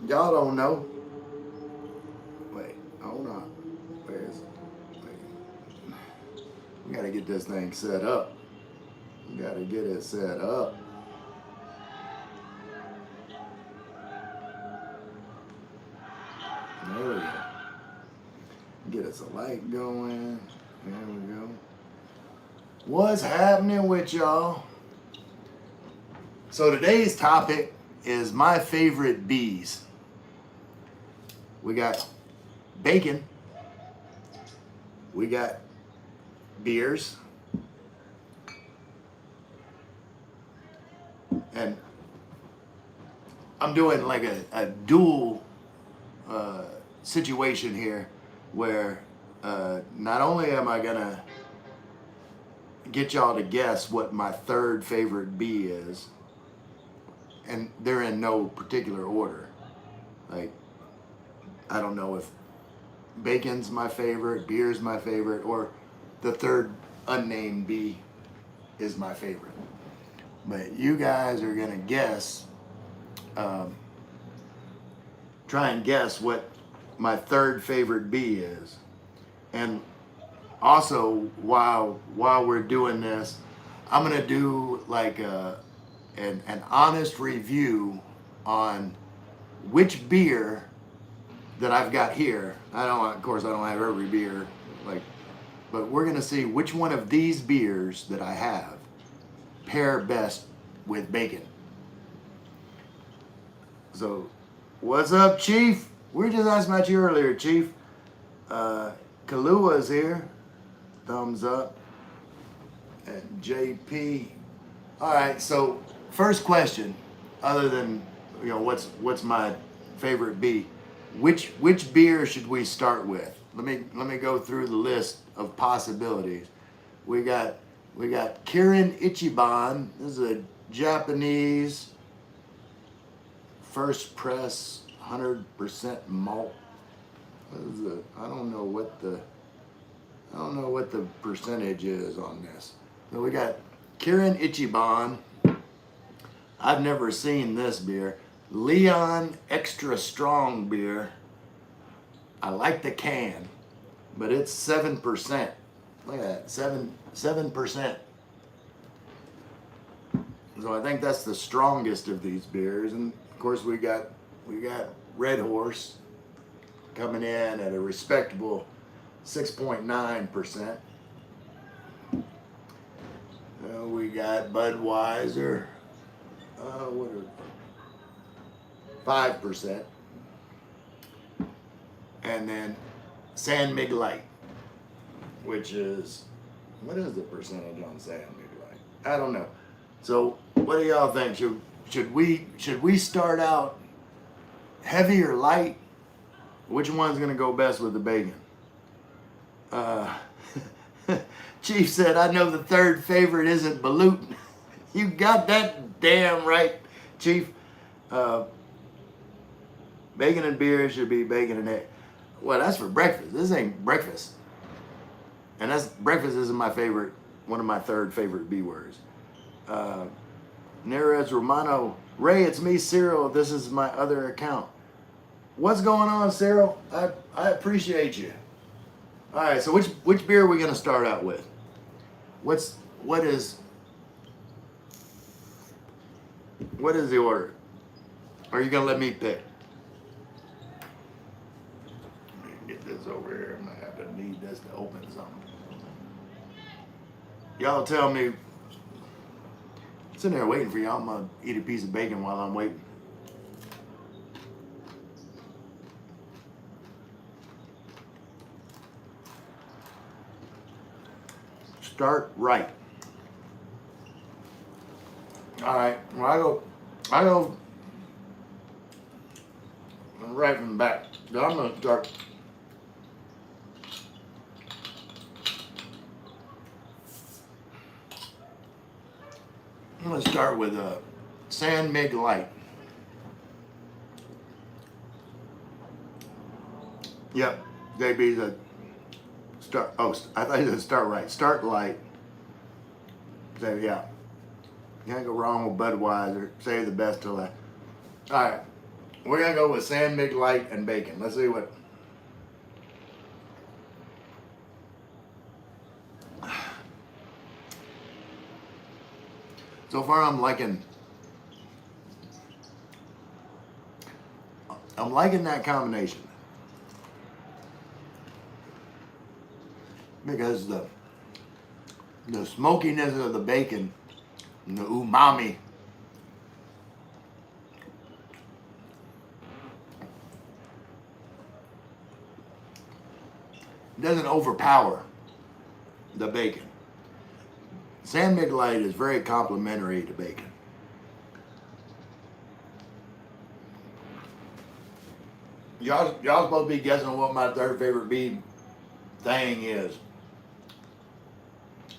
Y'all don't know. Wait, hold on. Where's wait. We gotta get this thing set up. We gotta get it set up. There we go. Get us a light going. There we go. What's happening with y'all? So today's topic is my favorite bees. We got bacon. We got beers. And I'm doing like a dual situation here where not only am I gonna get y'all to guess what my third favorite bee is, and they're in no particular order. Like, I don't know if bacon's my favorite, beer's my favorite, or the third unnamed bee is my favorite. But you guys are gonna guess, try and guess what my third favorite bee is. And also, while we're doing this, I'm gonna do like an honest review on which beer that I've got here. Of course, I don't have every beer, like, but we're gonna see which one of these beers that I have pair best with bacon. So, what's up, Chief? We were just asking about you earlier, Chief. Kalua's here. Thumbs up. And JP. All right. So, first question, other than what's my favorite bee? Which beer should we start with? Let me go through the list of possibilities. We got Kirin Ichiban. This is a Japanese first press 100% malt. I don't know what the percentage is on this. So we got Kirin Ichiban. I've never seen this beer. Leon Extra Strong beer. I like the can, but it's 7%. Look at that, 7%. So I think that's the strongest of these beers. And of course we got Red Horse coming in at a respectable 6.9%. We got Budweiser. What are 5%. And then San Mig Light, which is, what is the percentage on San Mig Light? I don't know. So what do y'all think? Should we start out heavy or light? Which one's gonna go best with the bacon? Chief said, I know the third favorite isn't Balut. You got that damn right, Chief. Bacon and beer should be bacon and egg. Well, that's for breakfast. This ain't breakfast. And breakfast isn't my favorite, one of my third favorite B words. Neres Romano, Ray, it's me, Cyril. This is my other account. What's going on, Cyril? I appreciate you. All right, so which beer are we gonna start out with? What is the order? Are you gonna let me pick? Let me get this over here. I'm gonna have to need this to open something. Y'all tell me. Sitting there waiting for y'all. I'm gonna eat a piece of bacon while I'm waiting. Start right. All right. Well, I go right from the back. So I'm gonna start. I'm gonna start with a San Mig Light. Yep, JB's a start. Oh, I thought you said start right. Start light. So yeah, can't go wrong with Budweiser. Save the best till last. All right, We're gonna go with San Mig Light and bacon. Let's see what. So far, I'm liking that combination because the smokiness of the bacon and the umami doesn't overpower the bacon. San Mig Light is very complimentary to bacon. Y'all supposed to be guessing what my third favorite beef thing is.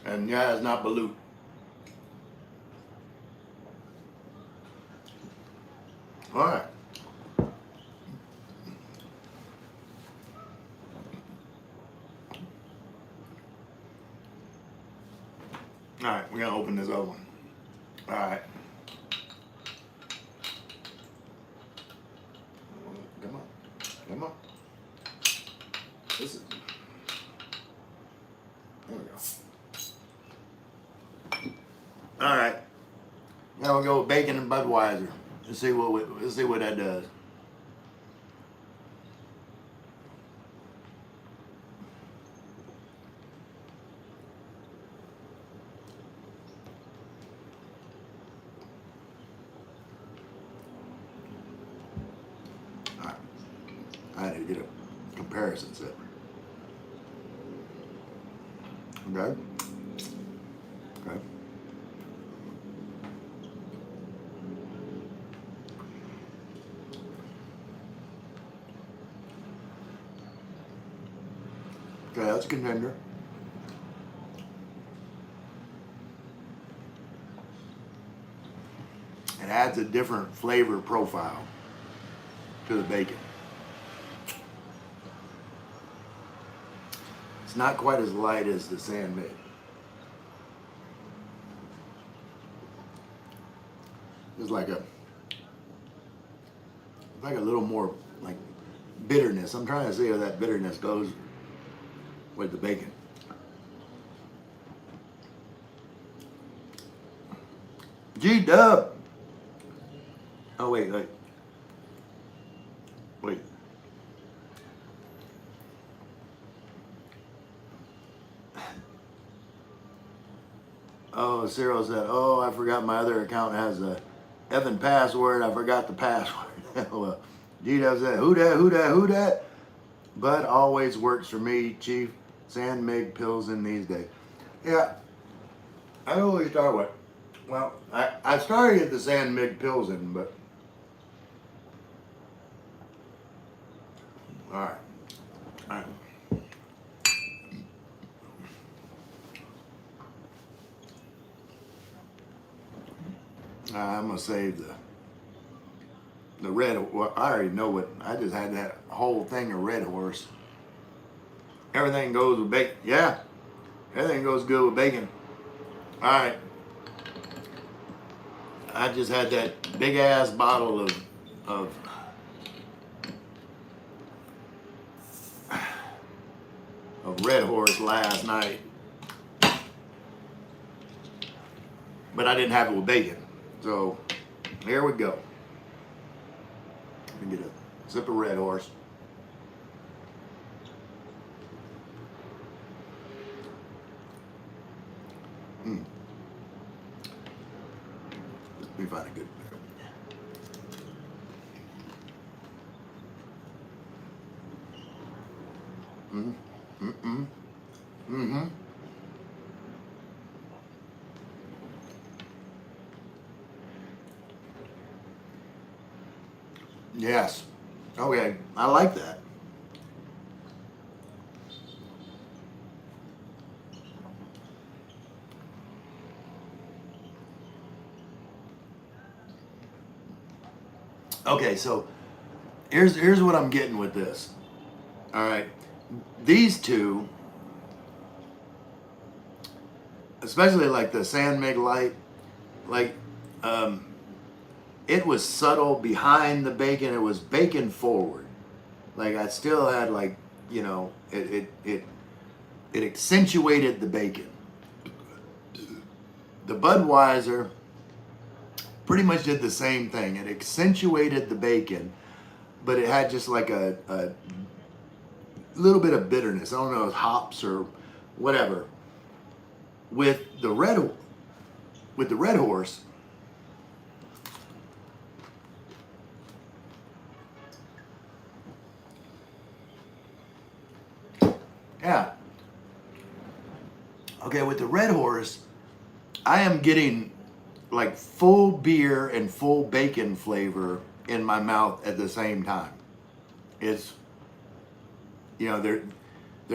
And yeah, it's not balut. All right. All right, we're gonna open this other one. All right. Come on, come on. This is. There we go. All right. Now we'll go with bacon and Budweiser. Let's see what that does. All right. I had to get a comparison set. Okay. Okay. Okay, that's a contender. It adds a different flavor profile to the bacon. It's not quite as light as the San Mig. It's like a little more like bitterness. I'm trying to see how that bitterness goes with the bacon. G-Dub. Oh wait. Oh, Cyril said, oh, I forgot my other account has a Evan password. I forgot the password. Well, G-Dub said, who that? But always works for me, Chief. San Mig pills in these days. Yeah, I always start with, well, I started at the San Mig pills in, but, all right. I'm gonna save the red. Well, I already know what. I just had that whole thing of Red Horse. Everything goes with bacon. Yeah, everything goes good with bacon. All right. I just had that big ass bottle of Red Horse last night, but I didn't have it with bacon. So here we go. Let me get a sip of Red Horse. Let me find a good. Yes. Okay. I like that. Okay, so here's what I'm getting with this. All right. These two, especially like the San Mig Light, like it was subtle behind the bacon. It was bacon forward. Like I still had like, you know, it accentuated the bacon. The Budweiser pretty much did the same thing. It accentuated the bacon, but it had just like a little bit of bitterness. I don't know, hops or whatever. With the Red Horse, yeah. Okay, with the Red Horse, I am getting like full beer and full bacon flavor in my mouth at the same time. It's, you know, they're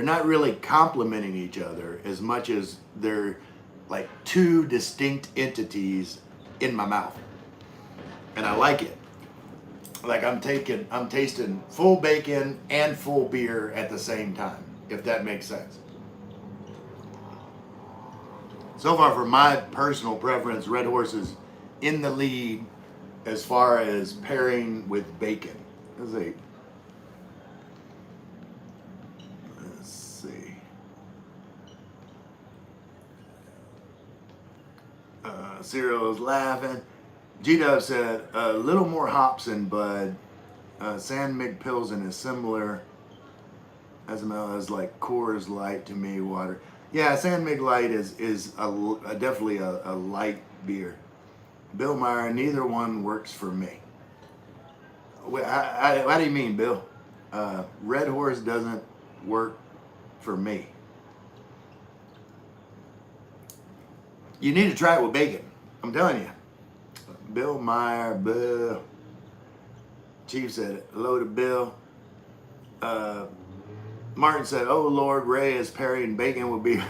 not really complementing each other as much as they're like two distinct entities in my mouth. And I like it. Like I'm tasting full bacon and full beer at the same time, if that makes sense. So far, for my personal preference, Red Horse is in the lead as far as pairing with bacon. Let's see. Cyril's laughing. G-Dub said, a little more hops in Bud. San Mig Pilsen is similar as well as like Coors Light to me, water. Yeah, San Mig Light is definitely a light beer. Bill Meyer, neither one works for me. What do you mean, Bill? Red Horse doesn't work for me. You need to try it with bacon. I'm telling you. Bill Meyer, Bill. Chief said, hello to Bill. Martin said, oh Lord, Ray is pairing bacon with beer.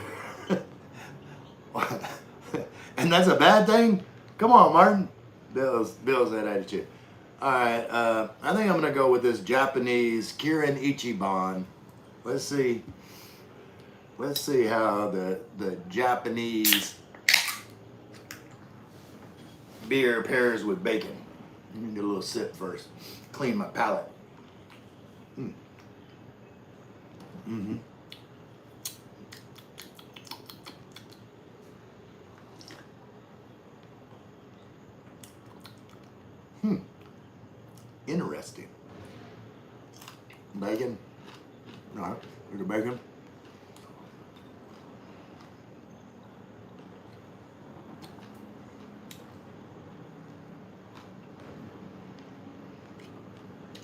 And that's a bad thing? Come on, Martin. Bill's that attitude. All right, I think I'm going to go with this Japanese Kirin Ichiban. Let's see how the Japanese beer pairs with bacon. Let me get a little sip first. Clean my palate. Mm-hmm. Interesting. Bacon. All right, look at bacon.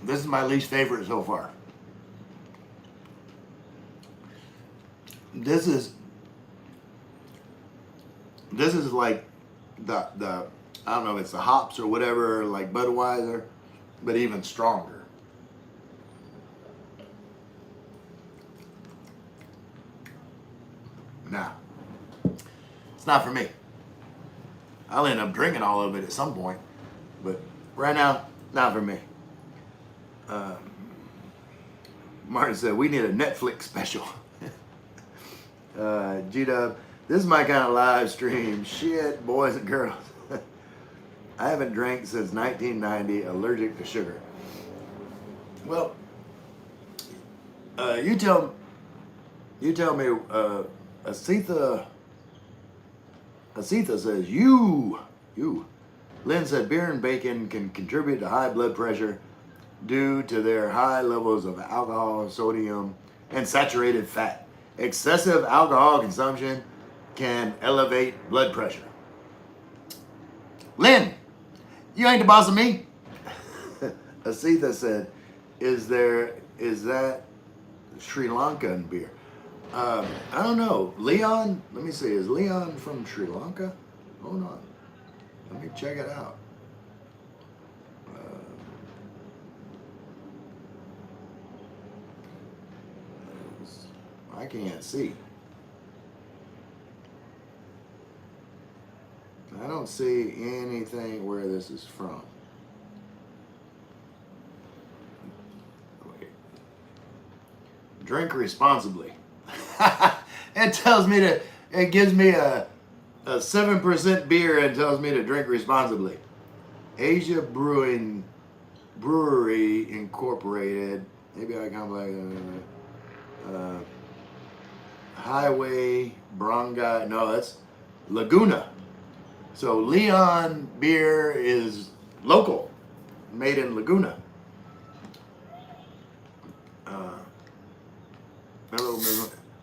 This is my least favorite so far. This is like the I don't know if it's the hops or whatever, like Budweiser, but even stronger. Nah, it's not for me. I'll end up drinking all of it at some point, but right now, not for me. Martin said, we need a Netflix special. G-Dub, this is my kind of live stream. Shit, boys and girls. I haven't drank since 1990, allergic to sugar. Well, you tell me, Asitha says, you. Lynn said, beer and bacon can contribute to high blood pressure due to their high levels of alcohol, sodium, and saturated fat. Excessive alcohol consumption can elevate blood pressure. Lynn, you ain't the boss of me. Asitha said, is that Sri Lankan beer? I don't know. Leon, let me see, is Leon from Sri Lanka? Hold on. Let me check it out. I can't see. I don't see anything where this is from. Wait. Drink responsibly. It tells me to, it gives me a 7% beer and tells me to drink responsibly. Asia Brewing Brewery Incorporated. Maybe I can like Highway Bronga. No, that's Laguna. So Leon beer is local, made in Laguna.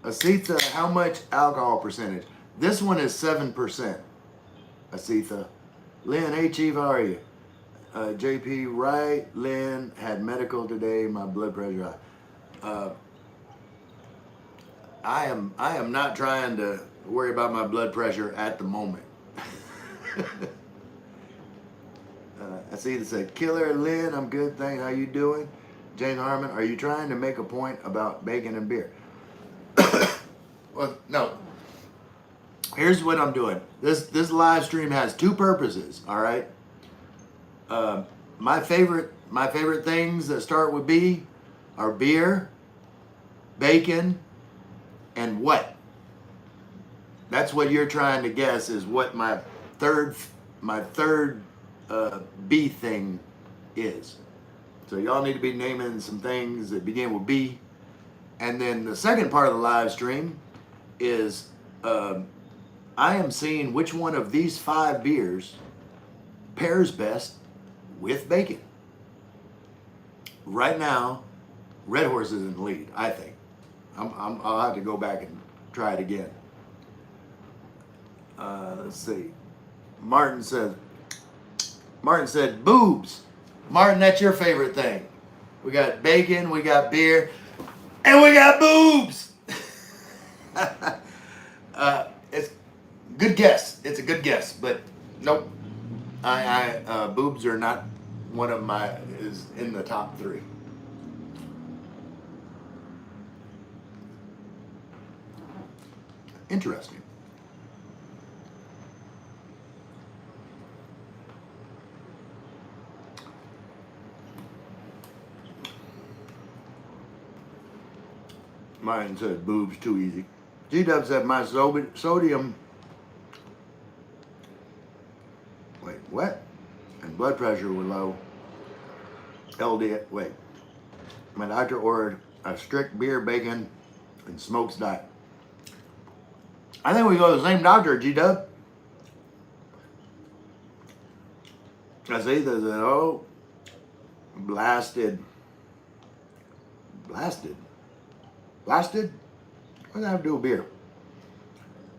Acetha, how much alcohol percentage? This one is 7%. Acetha. Lynn, hey Chief, how are you? JP, right? Lynn had medical today. My blood pressure. I am not trying to worry about my blood pressure at the moment. Acetha said, Killer Lynn, I'm good. Thanks. How you doing? James Harmon, are you trying to make a point about bacon and beer? Well, no. Here's what I'm doing. This live stream has two purposes. All right. My favorite things that start with B are beer, bacon, and what? That's what you're trying to guess is what my third B thing is. So y'all need to be naming some things that begin with B. And then the second part of the live stream is I am seeing which one of these 5 beers pairs best with bacon. Right now, Red Horse is in the lead, I think. I'll have to go back and try it again. Let's see. Martin said, boobs. Martin, that's your favorite thing. We got bacon, we got beer, and we got boobs. It's good guess. It's a good guess, but nope. Boobs are not one of is in the top 3. Interesting. Mine said boobs too easy. G-Dub said my sodium, wait, what? And blood pressure were low. LDL, wait. My doctor ordered a strict beer, bacon, and smokes diet. I think we go to the same doctor, G-Dub. I say that, oh, blasted. What does that have to do with beer?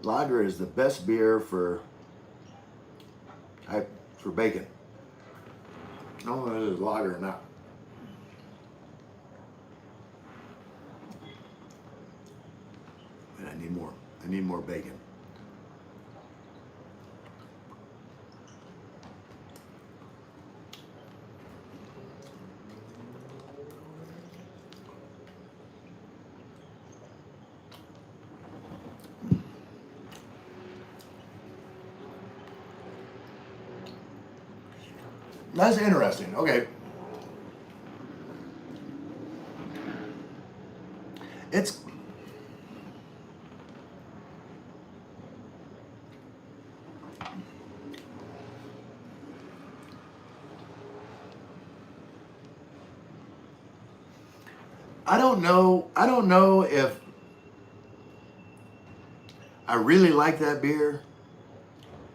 Lager is the best beer for bacon. I don't know if it is lager or not. And I need more. I need more bacon. That's interesting. Okay. I don't know if I really like that beer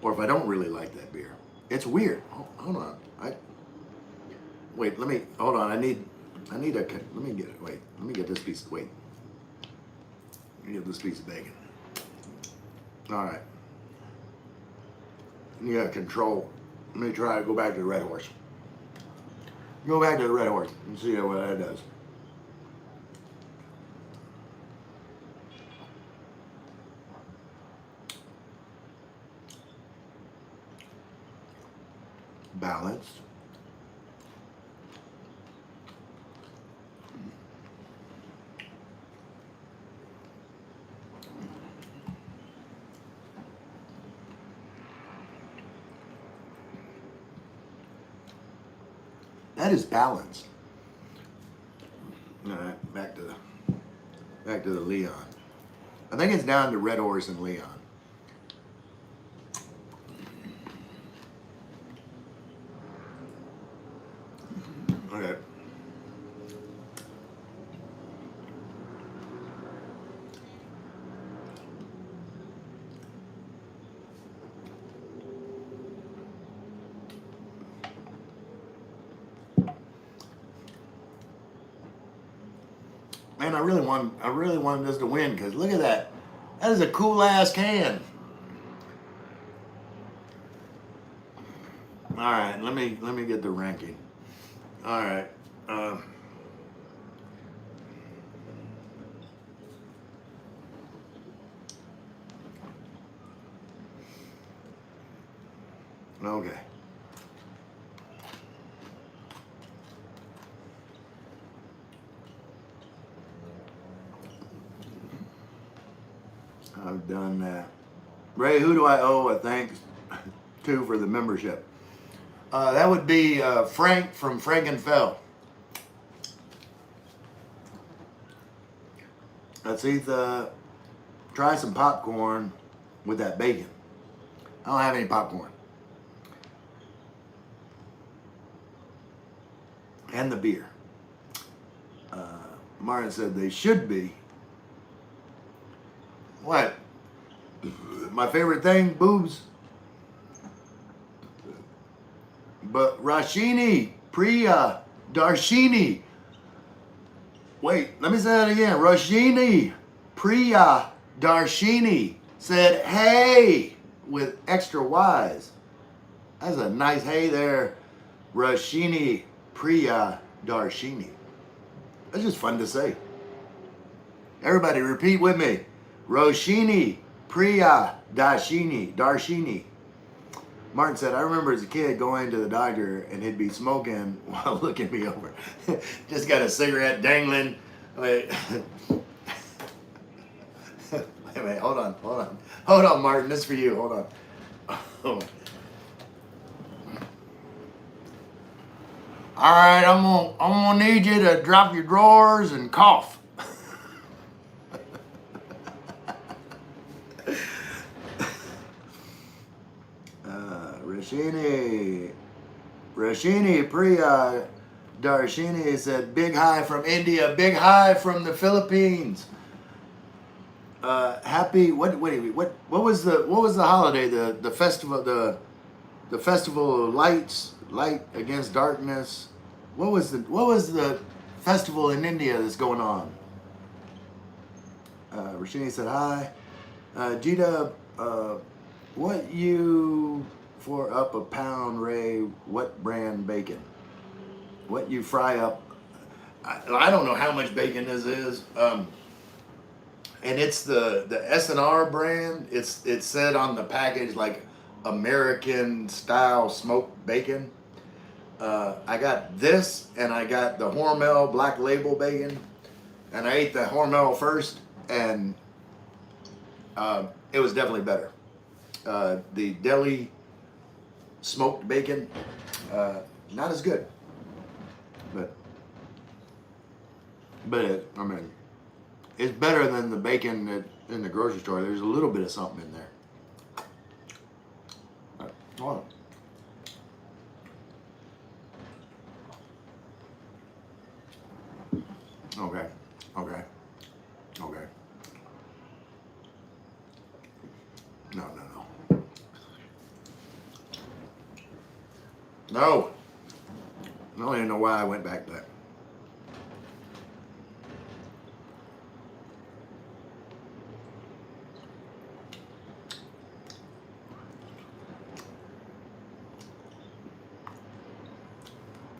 or if I don't really like that beer. It's weird. Hold on. Wait, hold on. Let me get this piece, let me get this piece of bacon. All right. You got control. Let me try to go back to the Red Horse. Go back to the Red Horse and see what that does. Balanced. That is balanced. All right, back to the Leon. I think it's down to Red Horse and Leon. Okay. Man, I really wanted this to win because look at that. That is a cool ass can. All right, let me get the ranking. All right. Uh, okay. I've done that. Ray, who do I owe a thanks to for the membership? That would be Frank from Frankenfell. Let's eat try some popcorn with that bacon. I don't have any popcorn. And the beer. Martin said they should be. What? My favorite thing, boobs. But Rashini, Priya, Darshini. Wait, let me say that again. Rashini, Priya, Darshini said, hey, with extra Y's. That's a nice hey there. Rashini, Priya, Darshini. That's just fun to say. Everybody repeat with me. Roshini, Priya, Darshini. Martin said, I remember as a kid going to the doctor and he'd be smoking while looking me over. Just got a cigarette dangling. Wait. Wait, hold on. Hold on, Martin, this is for you, hold on. All right, I'm gonna need you to drop your drawers and cough. Rashini Priya Darshini said, big hi from India, big hi from the Philippines. Happy what was the holiday, the festival, the festival of light against darkness? What was the festival in India that's going on? Rashini said hi. Gita, what you for up a pound, Ray? What brand bacon? What you fry up? I don't know how much bacon this is. And it's the S&R brand. It said on the package like American style smoked bacon. I got this and I got the Hormel Black Label bacon, and I ate the Hormel first, and it was definitely better. The deli smoked bacon, not as good, but I mean, it's better than the bacon that in the grocery store. There's a little bit of something in there. Hold on. Okay. No. I don't even know why I went back there.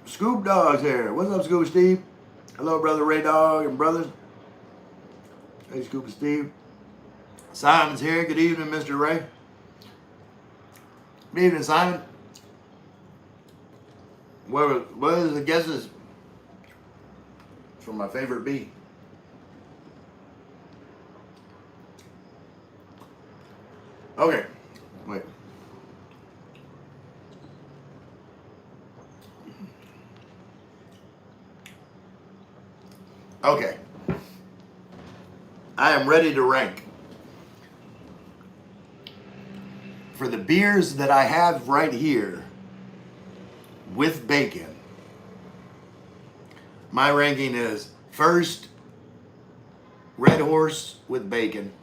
Scoop Dog's here. What's up, Scoop Steve? Hello, brother Ray Dog and brothers. Hey, Scoop Steve. Simon's here. Good evening, Mr. Ray. Good evening, Simon. What is the guesses for my favorite bee? Okay, wait. Okay. I am ready to rank. For the beers that I have right here with bacon, my ranking is first, Red Horse with bacon.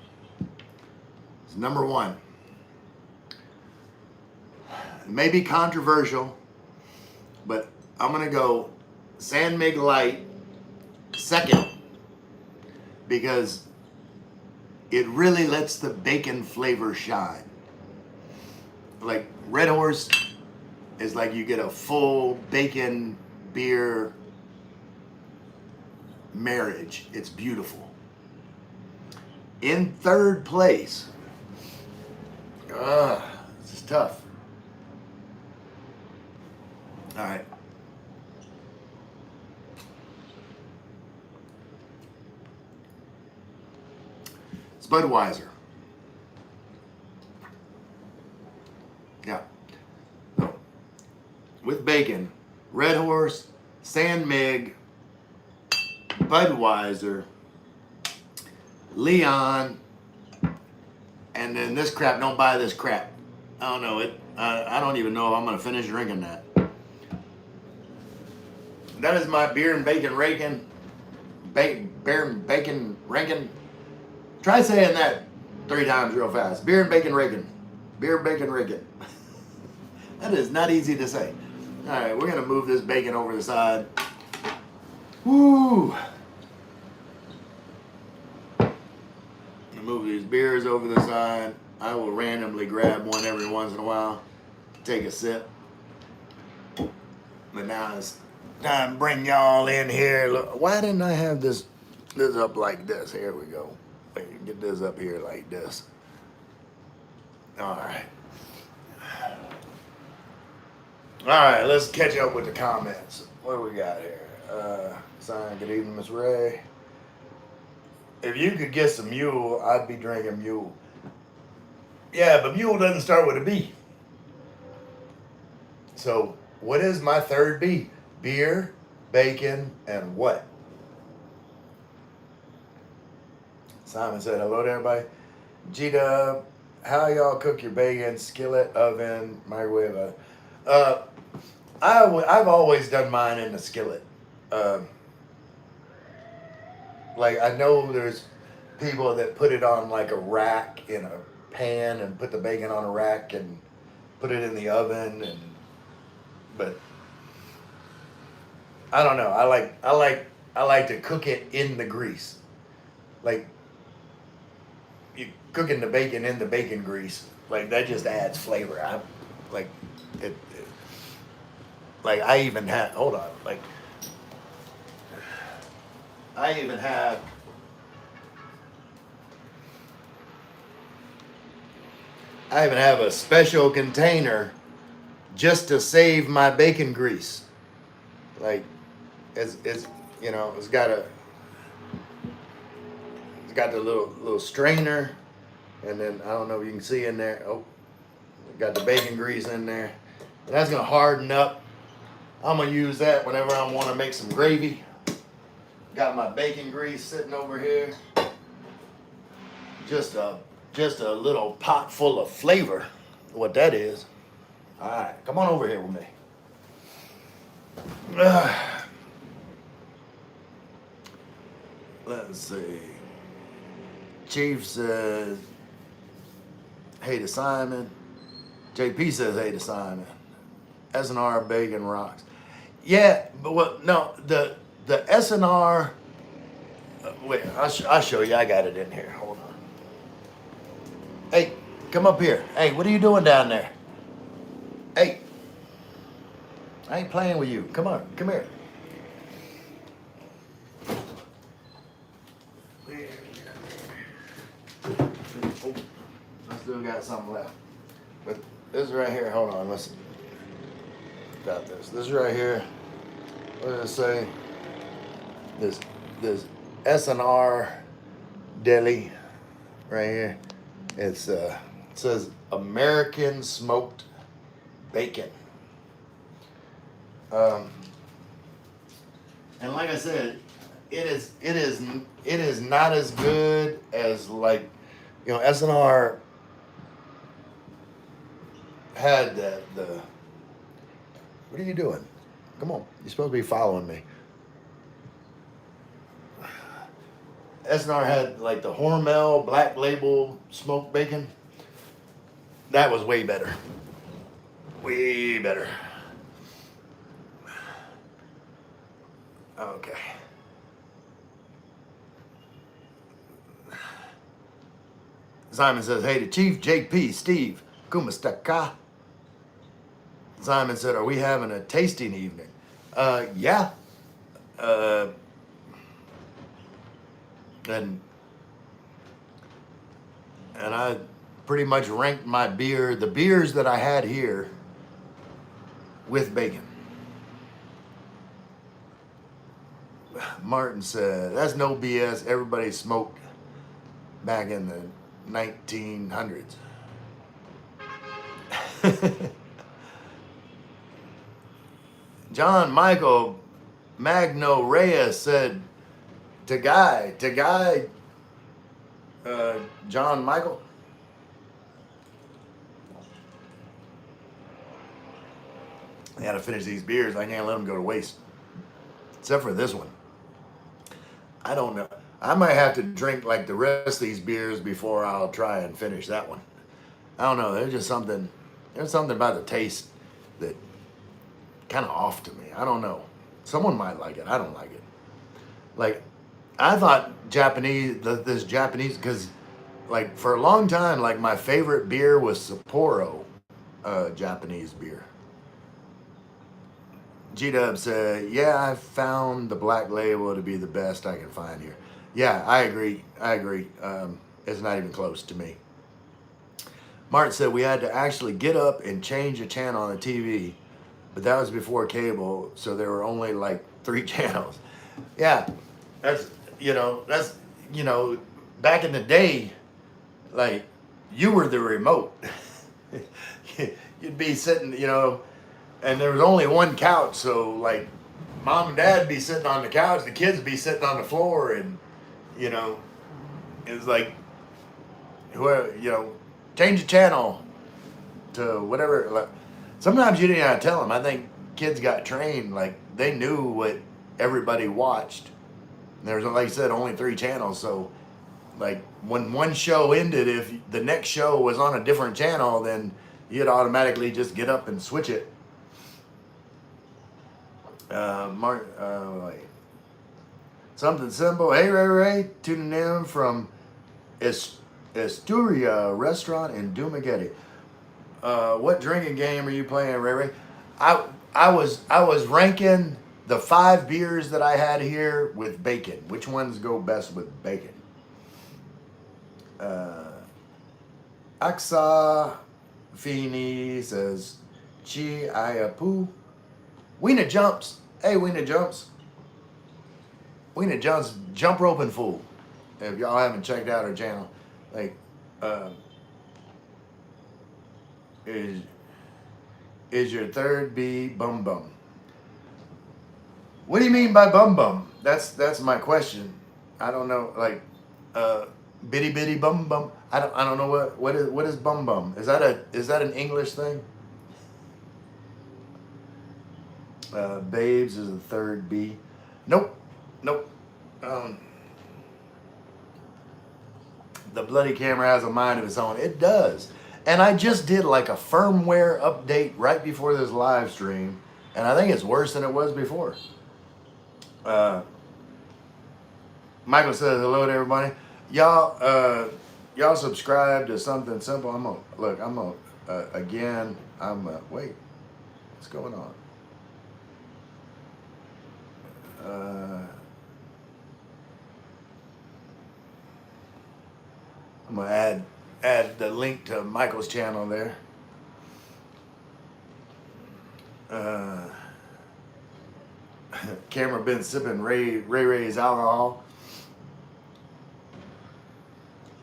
It's number one. It may be controversial, but I'm going to go San Mig Light second because it really lets the bacon flavor shine. Like Red Horse is like you get a full bacon beer marriage. It's beautiful. In third place, this is tough. All right. It's Budweiser. Yeah. So, with bacon, Red Horse, San Mig, Budweiser, Leon, and then this crap. Don't buy this crap. I don't know it. I don't even know if I'm gonna finish drinking that. That is my beer and bacon raking. Beer and bacon ranking. Try saying that 3 times real fast. Beer and bacon raking. Beer and bacon raking. That is not easy to say. All right, we're gonna move this bacon over the side. Woo! Move these beers over the side. I will randomly grab one every once in a while, take a sip. But now it's time to bring y'all in here. Look, why didn't I have this up like this? Here we go. Get this up here like this. All right. All right, let's catch up with the comments. What do we got here? Sign, good evening, Miss Ray. If you could get some mule, I'd be drinking mule. Yeah, but mule doesn't start with a B. So, what is my third B? Beer, bacon, and what? Simon said, hello to everybody. G-Dub, how y'all cook your bacon? Skillet, oven, microwave? I've always done mine in the skillet. Like, I know there's people that put it on like a rack in a pan and put the bacon on a rack and put it in the oven, but I don't know. I like to cook it in the grease. Like, you cooking the bacon in the bacon grease. Like, that just adds flavor. I even have, hold on, I even have a special container just to save my bacon grease. Like, it's you know, it's got the little strainer, and then I don't know if you can see in there. Oh, got the bacon grease in there. And that's gonna harden up. I'm gonna use that whenever I want to make some gravy. Got my bacon grease sitting over here. Just a little pot full of flavor. What that is. All right, come on over here with me. Let's see. Chief says, hey to Simon. JP says, hey to Simon. S&R bacon rocks. Yeah, but what? No, the S&R. Wait, I'll show you. I got it in here. Hold on. Hey, come up here. Hey, what are you doing down there? Hey, I ain't playing with you. Come on, come here. Oh, I still got something left. But this right here, hold on, listen. Got this. This right here, what does it say? This S&R deli right here. It says American smoked bacon. And like I said, it is not as good as, like, you know, S&R had the what are you doing? Come on, you're supposed to be following me. SNR had like the Hormel Black Label smoked bacon. That was way better. Way better. Okay. Simon says, hey to Chief JP, Steve, Kumastaka. Simon said, are we having a tasting evening? Yeah. Uh, and I pretty much ranked my beer, the beers that I had here with bacon. Martin said, that's no BS. Everybody smoked back in the 1900s. John Michael Magno Reyes said, to Guy, John Michael. I gotta finish these beers. I can't let them go to waste. Except for this one. I don't know. I might have to drink like the rest of these beers before I'll try and finish that one. I don't know. There's something about the taste that kind of off to me. I don't know. Someone might like it. I don't like it. Like, I thought this Japanese, because like for a long time, like my favorite beer was Sapporo Japanese beer. G-Dub said, yeah, I found the Black Label to be the best I can find here. Yeah, I agree. It's not even close to me. Martin said we had to actually get up and change a channel on the TV, but that was before cable, so there were only like 3 channels. Yeah, that's back in the day, like you were the remote. You'd be sitting, and there was only one couch, so like mom and dad would be sitting on the couch, the kids would be sitting on the floor, and it's like whoever, change the channel to whatever. Like, sometimes you didn't have to tell them. I think kids got trained, like they knew what everybody watched. There was, like I said, only 3 channels, so like when one show ended, if the next show was on a different channel, then you'd automatically just get up and switch it. Something simple. Hey Ray, tuning in from Asturia restaurant in Dumaguete. What drinking game are you playing, Ray? I was ranking the 5 beers that I had here with bacon. Which ones go best with bacon? Aksa Fini says, Chi Ayapu. Weena Jumps. Hey, Weena Jumps. Weena Jumps, Jump Roping Fool. If y'all haven't checked out her channel, like, is your third B bum bum? What do you mean by bum bum? That's my question. I don't know. Like, bitty bitty bum bum. I don't know what is bum bum. Is that an English thing? Babes is the third B. Nope. The bloody camera has a mind of its own. It does. And I just did like a firmware update right before this live stream, and I think it's worse than it was before. Michael says hello to everybody. Y'all subscribe to Something Simple. Wait, what's going on? I'm gonna add the link to Michael's channel there. Camera been sipping Ray's alcohol.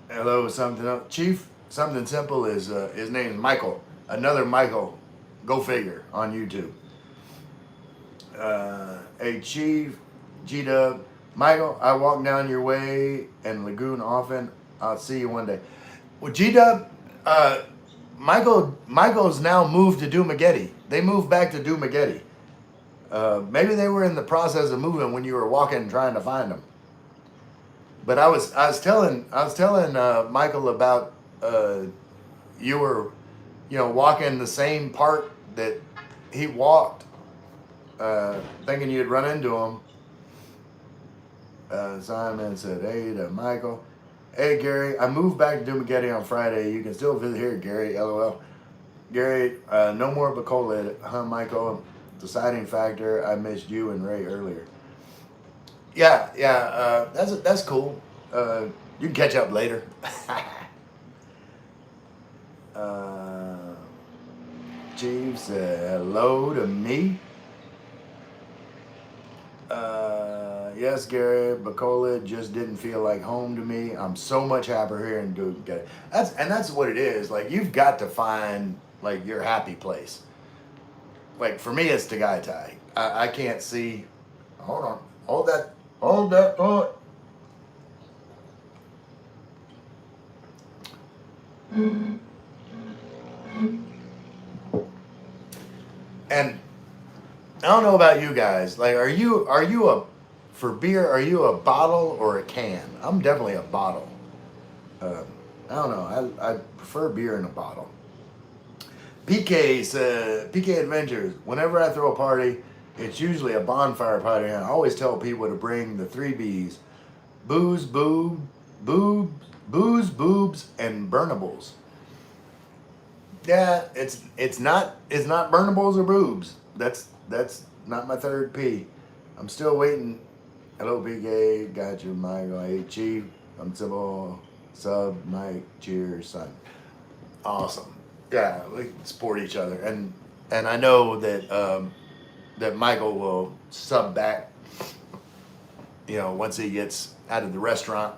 Hello, something else. Chief, Something Simple is his name is Michael. Another Michael. Go figure on YouTube. Hey Chief, G-Dub, Michael, I walk down your way and Lagoon often. I'll see you one day. Well, G-Dub, Michael's now moved to Dumaguete. They moved back to Dumaguete. Maybe they were in the process of moving when you were walking trying to find them. But I was telling Michael about you were, walking the same part that he walked, thinking you'd run into him. Simon said, "Hey to Michael, hey Gary, I moved back to Dumageddon on Friday. You can still visit here, Gary. LOL. Gary, no more Bacola, huh, Michael? Deciding factor. I missed you and Ray earlier. Yeah, yeah. That's cool. You can catch up later." Chief said hello to me. Yes, Gary, Bacola just didn't feel like home to me. I'm so much happier here in Dumageddon. That's what it is. Like, you've got to find like your happy place. Like, for me, it's Tagaytay. I can't see. Hold on. Hold that thought. And I don't know about you guys. Like, are you for beer? Are you a bottle or a can? I'm definitely a bottle. I don't know. I prefer beer in a bottle. PK said, PK Adventures. Whenever I throw a party, it's usually a bonfire party, and I always tell people to bring the 3 B's: booze, booze, boobs, and burnables. Yeah, it's not burnables or boobs. That's not my third P. I'm still waiting. Hello, PK. Got you, Michael. Hey, Chief. I'm Sybil. Sub, Mike. Cheers, son. Awesome. Yeah, we support each other, and I know that that Michael will sub back. Once he gets out of the restaurant,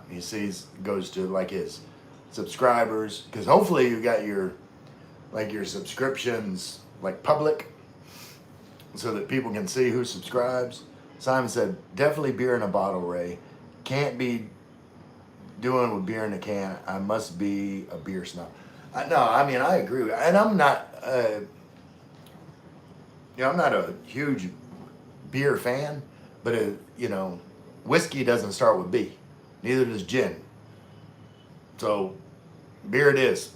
goes to like his subscribers, because hopefully you got your subscriptions like public, so that people can see who subscribes. Simon said, definitely beer in a bottle, Ray. Can't be doing with beer in a can. I must be a beer snob. No, I mean, I agree with, and I'm not, I'm not a huge beer fan, but, whiskey doesn't start with B. Neither does gin. So, beer it is.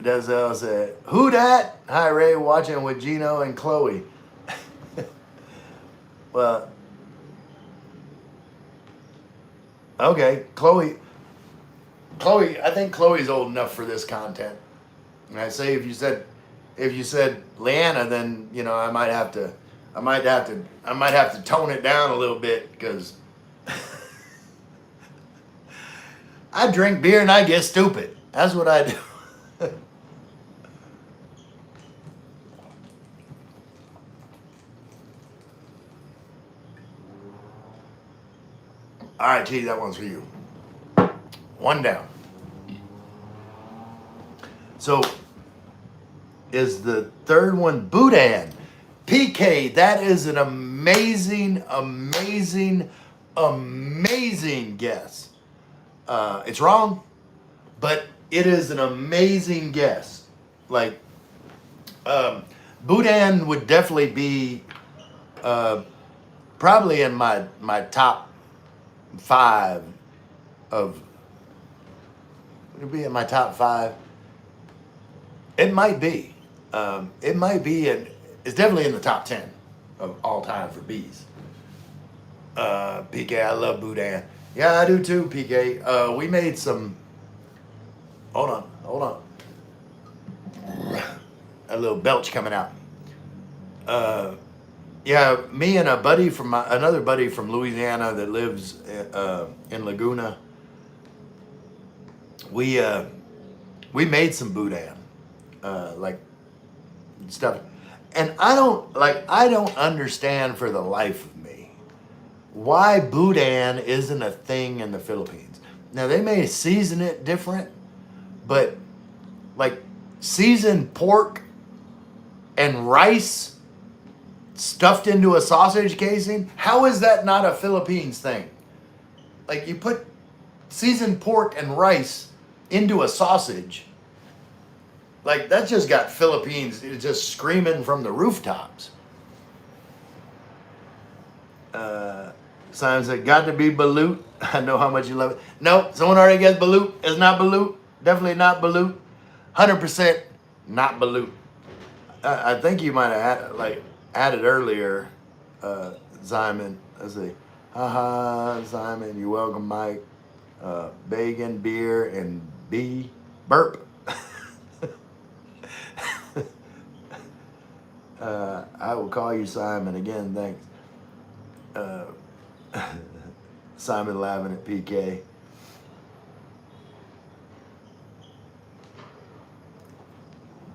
Denzel said, who dat? Hi, Ray, watching with Gino and Chloe. Well, okay, Chloe, I think Chloe's old enough for this content. And I say if you said Leanna, then I might have to tone it down a little bit, because I drink beer and I get stupid. That's what I do. All right, T, that one's for you. One down. So, is the third one Boudin? PK, that is an amazing, amazing, amazing guess. It's wrong, but it is an amazing guess. Like, Boudin would definitely be probably in my top 5 of, would it be in my top 5? It might be. It's definitely in the top 10 of all time for bees. PK, I love Boudin. Yeah, I do too, PK. We made some, hold on. A little belch coming out. Yeah, me and another buddy from Louisiana that lives in Laguna. We made some Boudin, like stuff, and I don't understand for the life of me why Boudin isn't a thing in the Philippines. Now, they may season it different, but like seasoned pork and rice stuffed into a sausage casing, how is that not a Philippines thing? Like, you put seasoned pork and rice into a sausage, like, that just got Philippines just screaming from the rooftops. Simon said, got to be Balut. I know how much you love it. No, someone already guessed Balut. It's not Balut. Definitely not Balut. 100% not Balut. I think you might have added earlier, Simon. Let's see. Haha, Simon, you're welcome, Mike. Bacon, beer, and B. Burp. I will call you Simon again. Thanks. Simon laughing at PK.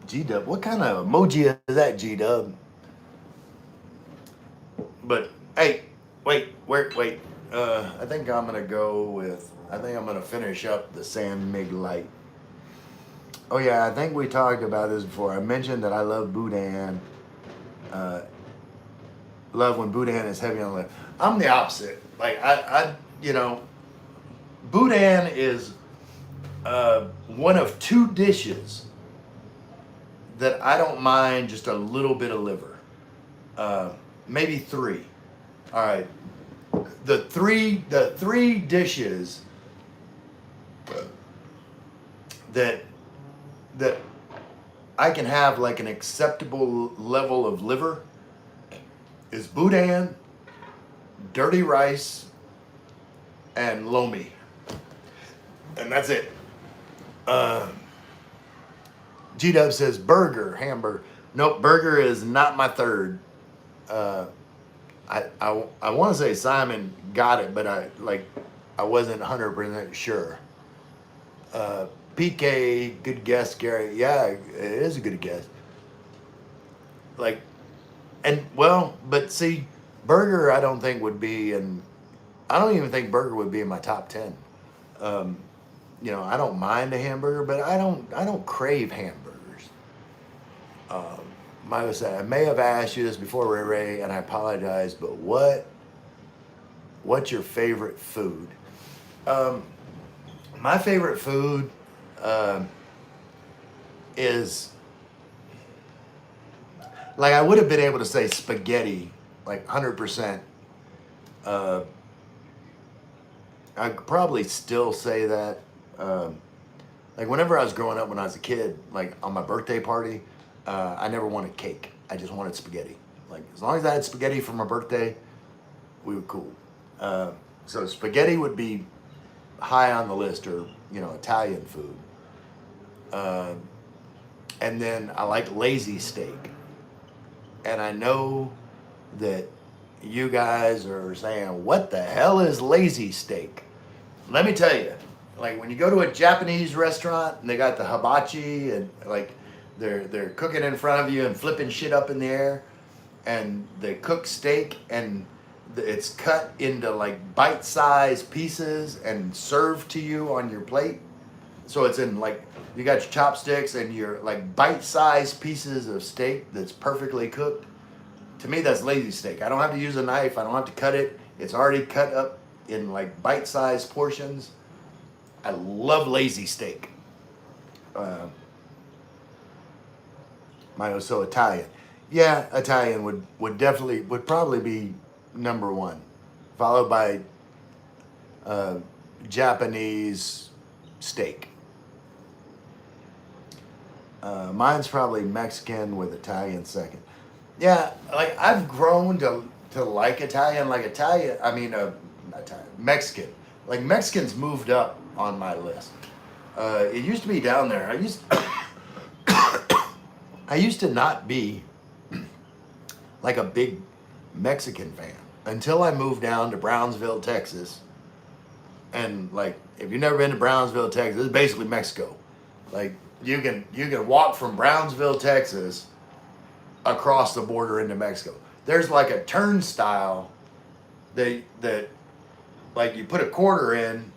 G-Dub, what kind of emoji is that, G-Dub? But hey, wait. I think I'm gonna finish up the San Mig Light. Oh yeah, I think we talked about this before. I mentioned that I love Boudin. Love when Boudin is heavy on the lip. I'm the opposite. Like Boudin is one of two dishes that I don't mind just a little bit of liver. Maybe three. All right. The three dishes that I can have like an acceptable level of liver is Boudin, dirty rice, and lomi. And that's it. G-Dub says burger, hamburger. Nope, burger is not my third. I want to say Simon got it, but I wasn't 100% sure. PK, good guess, Gary. Yeah, it is a good guess. But see, burger I don't think would be I don't even think burger would be in my top 10. I don't mind a hamburger, but I don't crave hamburgers. Milo said, I may have asked you this before, Ray Ray, and I apologize, but what's your favorite food? My favorite food is, like, I would have been able to say spaghetti, like 100%. I could probably still say that. Like whenever I was growing up when I was a kid, like on my birthday party, I never wanted cake. I just wanted spaghetti. Like as long as I had spaghetti for my birthday, we were cool. So spaghetti would be high on the list, or Italian food. And then I like lazy steak. And I know that you guys are saying, what the hell is lazy steak? Let me tell you, like when you go to a Japanese restaurant and they got the hibachi and like they're cooking in front of you and flipping shit up in the air, and they cook steak and it's cut into like bite-sized pieces and served to you on your plate. So it's in like, you got your chopsticks and your like bite-sized pieces of steak that's perfectly cooked. To me, that's lazy steak. I don't have to use a knife. I don't have to cut it. It's already cut up in like bite-sized portions. I love lazy steak. So Italian. Yeah, Italian would probably be number one, followed by Japanese steak. Mine's probably Mexican with Italian second. Yeah, like I've grown to like Italian. Like Italian, I mean, not Italian, Mexican. Like Mexicans moved up on my list. It used to be down there. I used to not be like a big Mexican fan until I moved down to Brownsville, Texas. And like, if you've never been to Brownsville, Texas, it's basically Mexico. Like you can walk from Brownsville, Texas, across the border into Mexico. There's like a turnstile that like you put a quarter in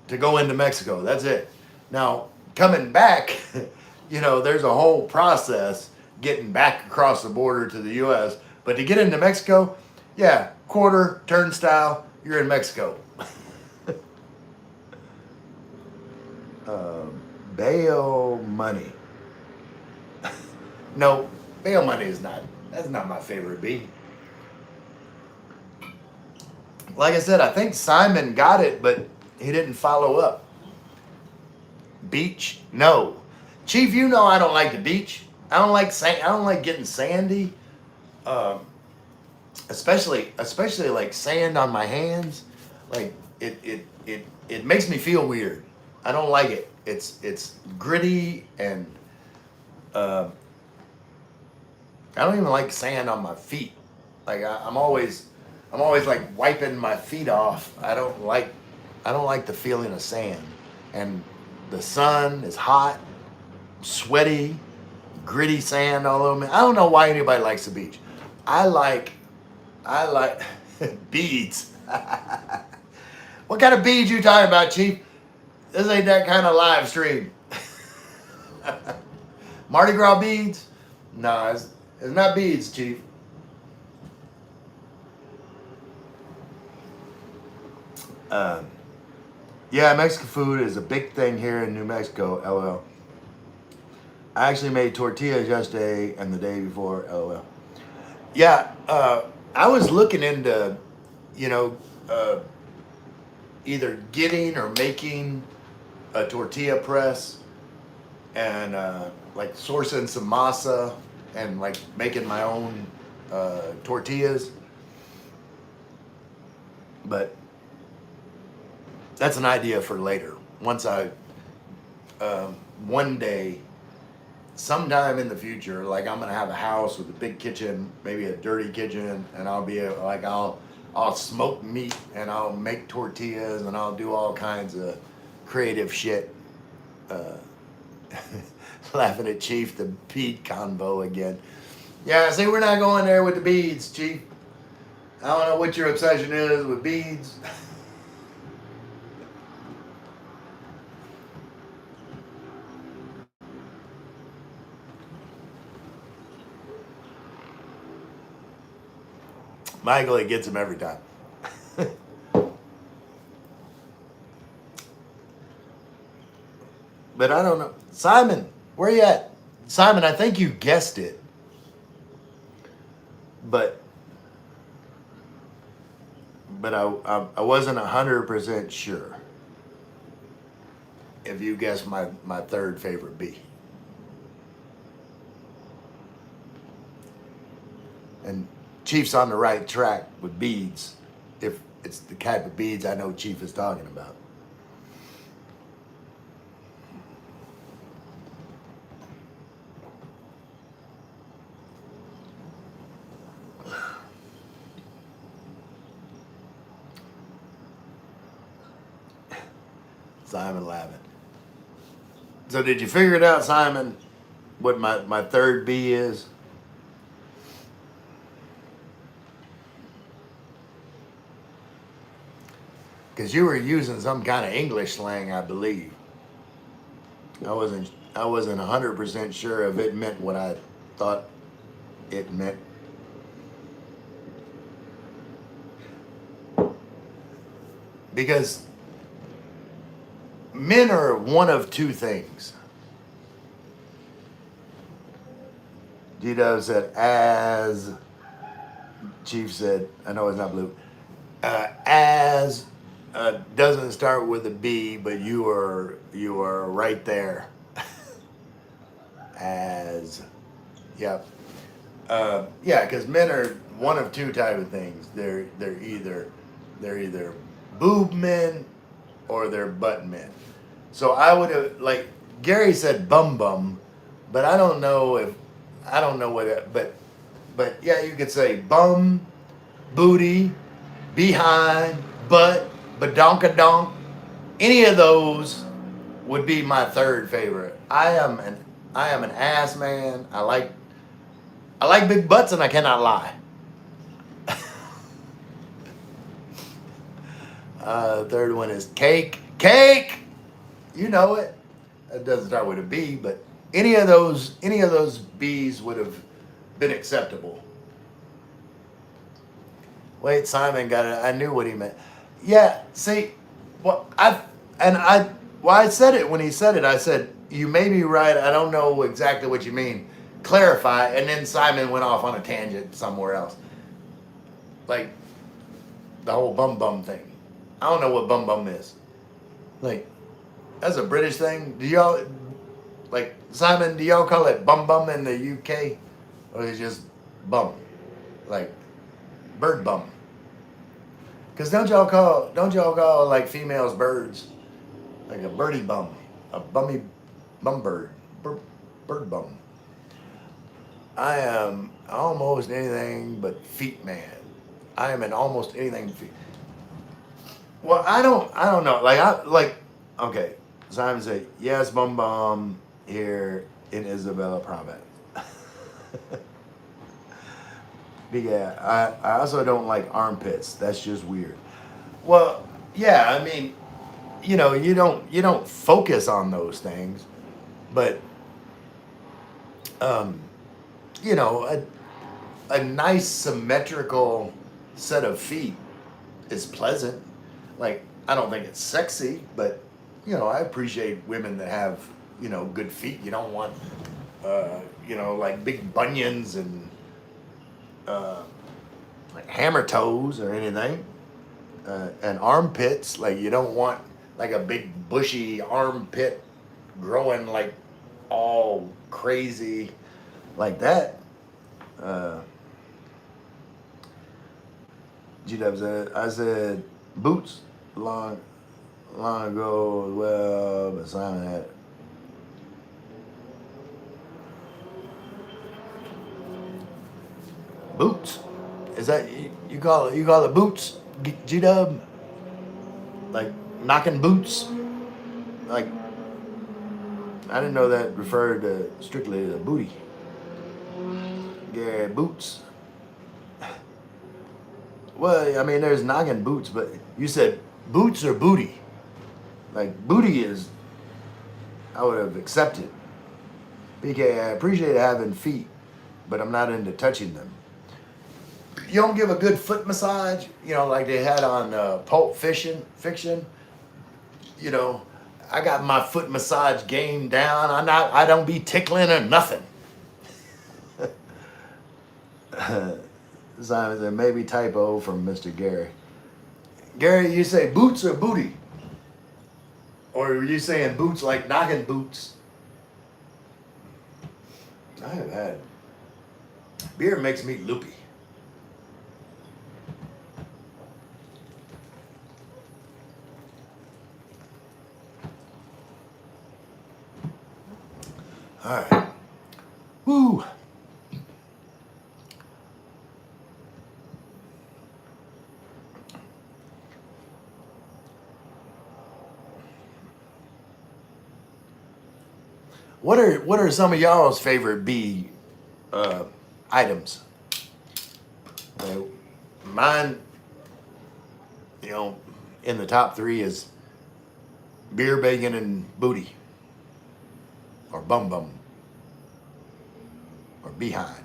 to go into Mexico. That's it. Now coming back, there's a whole process getting back across the border to the U.S. But to get into Mexico, yeah, quarter, turnstile, you're in Mexico. Bail money. No, bail money that's not my favorite beat. Like I said, I think Simon got it, but he didn't follow up. Beach? No. Chief, you know I don't like the beach. I don't like sand. I don't like getting sandy. Um, especially like sand on my hands. Like it makes me feel weird. I don't like it. It's gritty and uh, I don't even like sand on my feet. Like I'm always like wiping my feet off. I don't like the feeling of sand. And the sun is hot, sweaty, gritty sand all over me. I don't know why anybody likes the beach. I like beads. What kind of beads you talking about, Chief? This ain't that kind of live stream. Mardi Gras beads? No, it's not beads, Chief. Um, yeah, Mexican food is a big thing here in New Mexico, LOL. I actually made tortillas yesterday and the day before, LOL. Yeah, I was looking into, you know, either getting or making a tortilla press and like sourcing some masa and like making my own tortillas. But that's an idea for later. Once I, one day, sometime in the future, like I'm gonna have a house with a big kitchen, maybe a dirty kitchen, and I'll smoke meat and I'll make tortillas and I'll do all kinds of creative shit. Uh, Laughing at Chief, the bead convo again. Yeah, see, we're not going there with the beads, Chief. I don't know what your obsession is with beads. Michael, he gets him every time. But I don't know. Simon, where you at? Simon, I think you guessed it. But I wasn't 100% sure if you guessed my third favorite bee. And Chief's on the right track with beads, if it's the type of beads I know Chief is talking about. Simon laughing. So did you figure it out, Simon, what my third bee is? Because you were using some kind of English slang, I believe. I wasn't 100% sure if it meant what I thought it meant. Because men are one of two things. D-Dub said, as Chief said, I know it's not blue, as doesn't start with a B, but you are right there. As, yep. Yeah, because men are one of two type of things. They're either boob men or they're butt men. So I would have, like Gary said, bum bum, but I don't know what it, but yeah, you could say bum, booty, behind, butt, badonkadonk. Any of those would be my third favorite. I am an ass man. I like big butts and I cannot lie. Third one is cake. Cake! You know it. It doesn't start with a B, but any of those B's would have been acceptable. Wait, Simon got it. I knew what he meant. Yeah, see, I said it when he said it. I said, you may be right. I don't know exactly what you mean. Clarify. And then Simon went off on a tangent somewhere else. Like, the whole bum bum thing. I don't know what bum bum is. Like, that's a British thing. Do y'all, like, Simon, do y'all call it bum bum in the UK? Or is it just bum? Like, bird bum. Because don't y'all call, like, females birds? Like a birdie bum. A bummy bum bird. Bird bum. I am almost anything but feet man. I am in almost anything feet. Well, I don't know. Okay. Simon said, yes, bum bum here in Isabella province. Yeah, I also don't like armpits. That's just weird. Well, yeah, I mean, you don't focus on those things, but um, you know, a nice symmetrical set of feet is pleasant. Like, I don't think it's sexy, but I appreciate women that have good feet. You don't want like big bunions and like hammer toes or anything. And armpits, like you don't want like a big bushy armpit growing like all crazy like that. G-Dub said, I said boots long ago as well, but Simon had boots. Is that you call it boots? G-Dub? Like knocking boots? Like, I didn't know that referred to strictly to booty. Yeah, boots. Well, I mean, there's knocking boots, but you said boots or booty? Like, booty is, I would have accepted. PK, I appreciate having feet, but I'm not into touching them. You don't give a good foot massage, like they had on Pulp Fiction. I got my foot massage game down. I don't be tickling or nothing. Simon said, maybe typo from Mr. Gary. Gary, you say boots or booty? Or are you saying boots like knocking boots? I have had. Beer makes me loopy. All right. Woo. What are some of y'all's favorite bee items? Mine, in the top 3 is beer, bacon, and booty, or bum bum, or behind,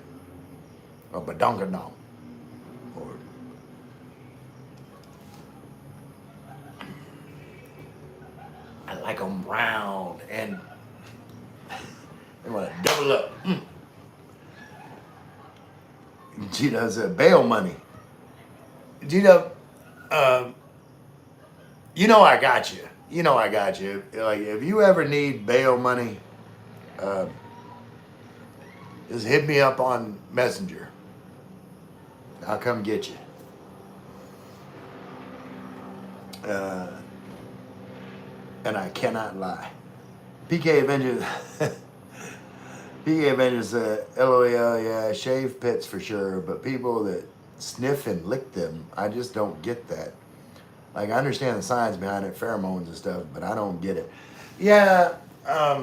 or badonkadonk, or I like them round and they want to double up. G-Dub said bail money. G-Dub, I got you. I got you. Like, if you ever need bail money, just hit me up on Messenger. I'll come get you. And I cannot lie. PK Avengers. PK Avengers said, LOL, yeah, shave pits for sure, but people that sniff and lick them, I just don't get that. Like, I understand the science behind it, pheromones and stuff, but I don't get it. Yeah, nah,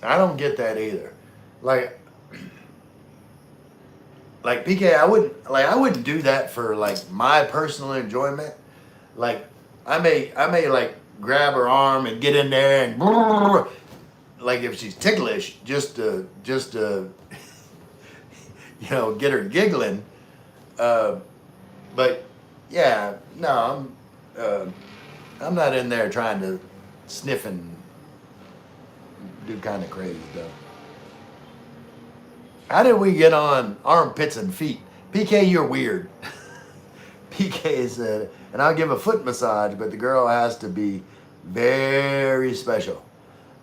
I don't get that either. Like PK, I wouldn't do that for like my personal enjoyment. Like, I may like grab her arm and get in there and like if she's ticklish, just to get her giggling. But yeah, no, I'm not in there trying to sniff and do kind of crazy stuff. How did we get on armpits and feet? PK, you're weird. PK said, and I'll give a foot massage, but the girl has to be very special.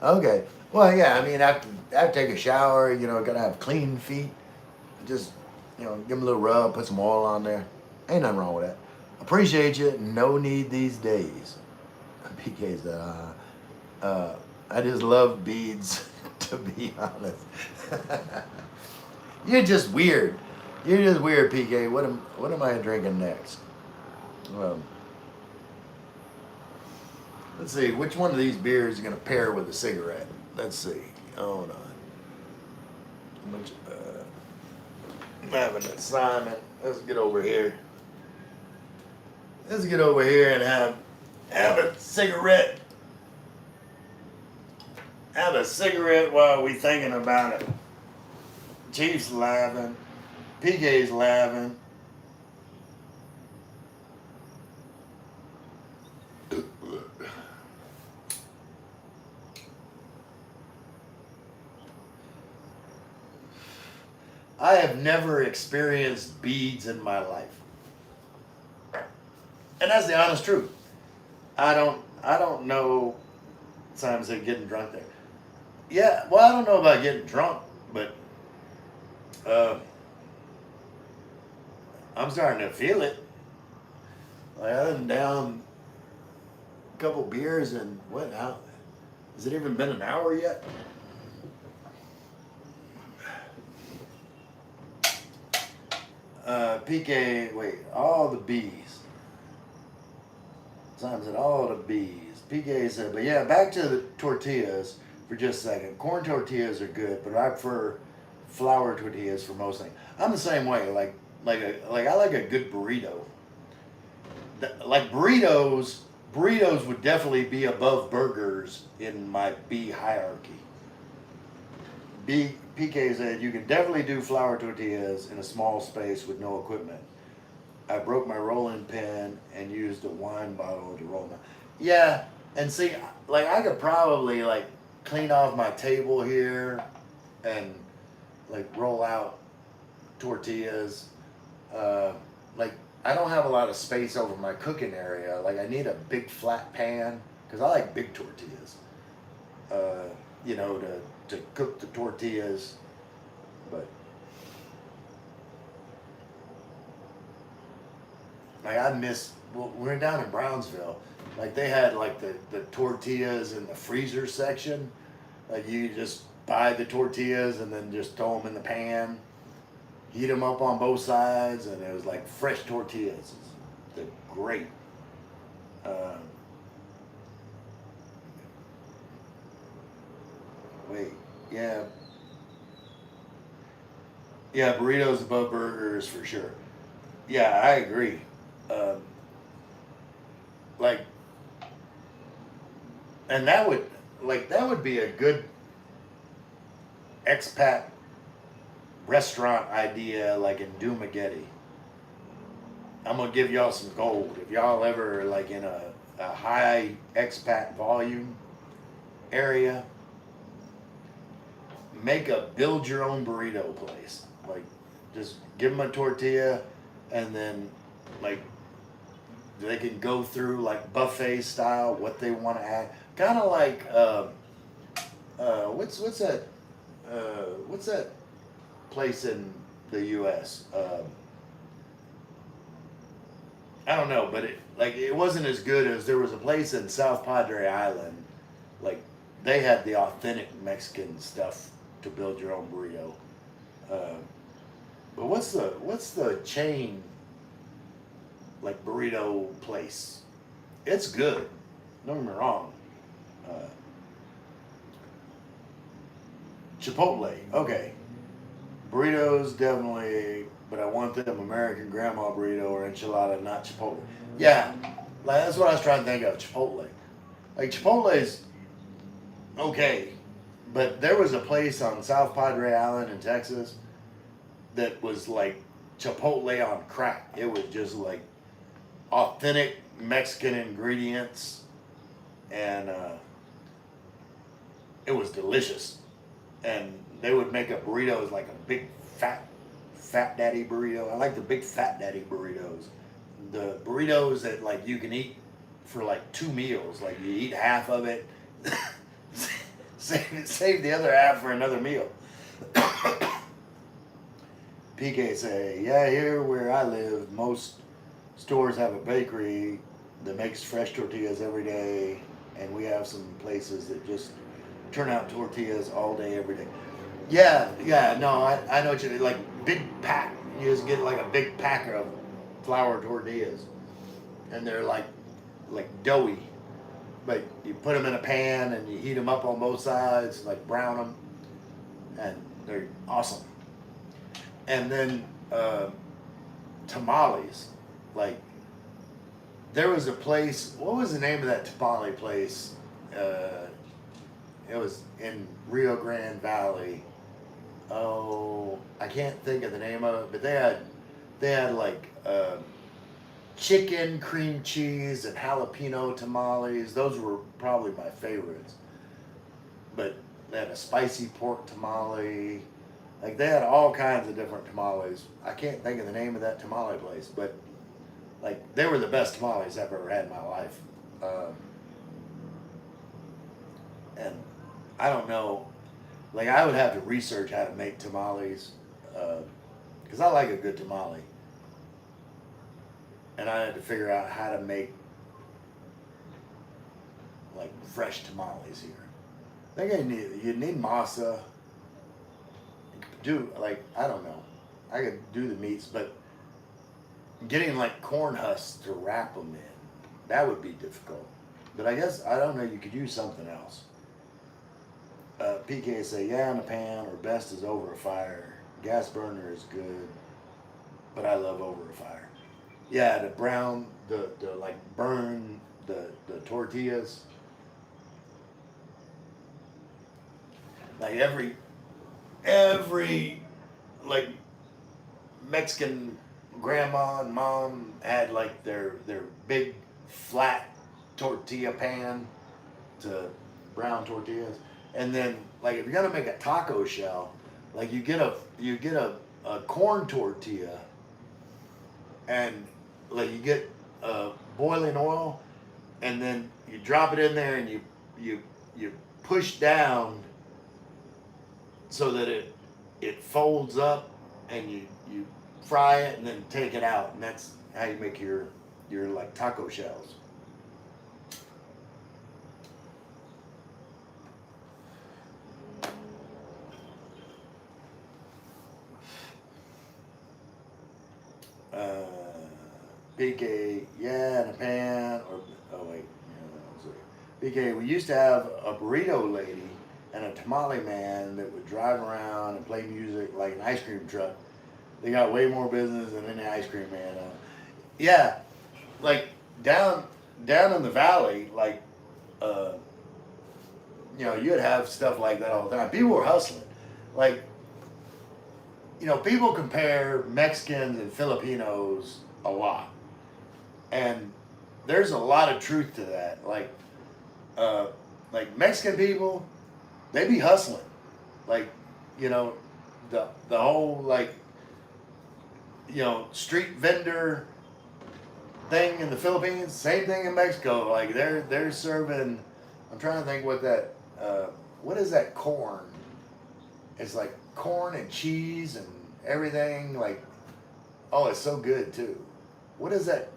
Okay. Well, yeah, I mean, after take a shower, you know, gotta have clean feet. Just, you know, give them a little rub, put some oil on there. Ain't nothing wrong with that. Appreciate you. No need these days. PK said, I just love beads, to be honest. You're just weird. You're just weird, PK. What am I drinking next? Um, let's see. Which one of these beers is going to pair with a cigarette? Let's see. Hold on. Which, I'm having an assignment. Let's get over here. Let's get over here and have a cigarette. Have a cigarette while we thinking about it. Chief's laughing. PK's laughing. I have never experienced beads in my life. And that's the honest truth. I don't know. Sometimes they're getting drunk there. Yeah, well, I don't know about getting drunk, but I'm starting to feel it. Like I done down a couple beers and what now? Has it even been an hour yet? PK, wait, all the bees. Simon said, all the bees. PK said, but yeah, back to the tortillas for just a second. Corn tortillas are good, but I prefer flour tortillas for most things. I'm the same way. Like I like a good burrito. Like burritos would definitely be above burgers in my B hierarchy. PK said you can definitely do flour tortillas in a small space with no equipment. I broke my rolling pin and used a wine bottle to roll my. Yeah, and see, like I could probably like clean off my table here, and like roll out tortillas. Like I don't have a lot of space over my cooking area. Like I need a big flat pan because I like big tortillas. You know, to cook the tortillas, but like I miss. Well, we're down in Brownsville. Like they had like the tortillas in the freezer section. Like you just buy the tortillas and then just throw them in the pan, heat them up on both sides, and it was like fresh tortillas. They're great. Um, Wait, yeah, yeah, burritos above burgers for sure. Yeah, I agree. Um, like, and that would be a good expat restaurant idea, like in Dumageddon. I'm gonna give y'all some gold if y'all ever like in a high expat volume area. Make a build your own burrito place. Like, just give them a tortilla, and then like they can go through like buffet style what they want to add. Kind of like what's that place in the U.S. I don't know, but it wasn't as good as there was a place in South Padre Island, like they had the authentic Mexican stuff to build your own burrito. Uh, but what's the chain like burrito place? It's good. Don't get me wrong. Uh, Chipotle. Okay. Burritos definitely, but I want them American grandma burrito or enchilada, not Chipotle. Yeah, like that's what I was trying to think of. Chipotle. Like Chipotle's okay, but there was a place on South Padre Island in Texas that was like Chipotle on crack. It was just like authentic Mexican ingredients, and it was delicious. And they would make a burrito as like a big Fat Daddy burrito. I like the big Fat Daddy burritos. The burritos that like you can eat for like 2 meals. Like you eat half of it, save the other half for another meal. PK say, yeah, here where I live, most stores have a bakery that makes fresh tortillas every day, and we have some places that just turn out tortillas all day, every day. Yeah, no, I know what you mean. Like big pack, you just get like a big pack of flour tortillas, and they're like doughy, but you put them in a pan and you heat them up on both sides, like brown them, and they're awesome. And then tamales, like there was a place. What was the name of that tamale place? It was in Rio Grande Valley. Oh, I can't think of the name of it, but they had like chicken, cream cheese, and jalapeno tamales. Those were probably my favorites. But they had a spicy pork tamale. Like they had all kinds of different tamales. I can't think of the name of that tamale place, but like they were the best tamales I've ever had in my life. And I don't know, like I would have to research how to make tamales, because I like a good tamale, and I had to figure out how to make like fresh tamales here. I think you need masa. Do like I don't know, I could do the meats, but getting like corn husks to wrap them in, that would be difficult. But I guess I don't know. You could use something else. PK say, yeah, in a pan, or best is over a fire. Gas burner is good, but I love over a fire. Yeah, the brown, the like burn the tortillas. Like every like Mexican grandma and mom had like their big flat tortilla pan to brown tortillas. And then like if you're gonna make a taco shell, like you get a corn tortilla, and like you get boiling oil, and then you drop it in there and you push down so that it folds up, and you fry it and then take it out, and that's how you make your like taco shells. BK, yeah, in a pan, or oh wait, BK. We used to have a burrito lady and a tamale man that would drive around and play music like an ice cream truck. They got way more business than any ice cream man. Yeah, like down in the valley, like you'd have stuff like that all the time. People were hustling, like people compare Mexicans and Filipinos a lot, and there's a lot of truth to that. Like Mexican people, they be hustling, like the whole like street vendor thing in the Philippines, same thing in Mexico. Like they're serving. I'm trying to think what is that corn? It's like corn and cheese and everything. Like, oh, it's so good too. What is that?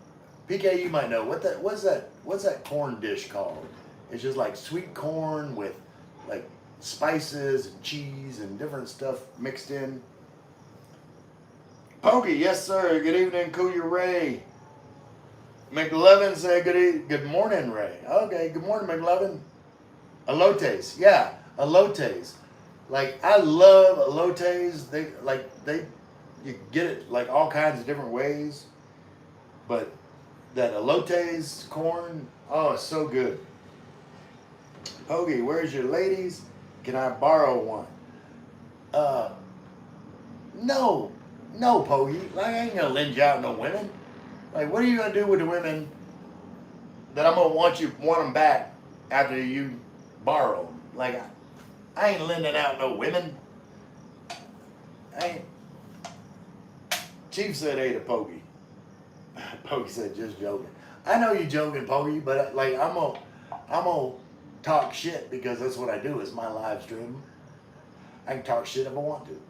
PK, you might know what's that corn dish called? It's just like sweet corn with like spices and cheese and different stuff mixed in. Pokey, yes sir. Good evening, Kuya Ray. McLevin said good morning, Ray. Okay, good morning, McLevin. Elotes, yeah, elotes. Like I love elotes. You get it like all kinds of different ways, but that elotes corn, oh, it's so good. Pokey, where's your ladies? Can I borrow one? No, Pokey. Like I ain't gonna lend you out no women. Like, what are you gonna do with the women that I'm gonna want them back after you borrow them? Like, I ain't lending out no women. Chief said ate a pokey. Pokey said just joking. I know you joking, Pokey, but like I'm gonna talk shit because that's what I do. It's my live stream. I can talk shit if I want to.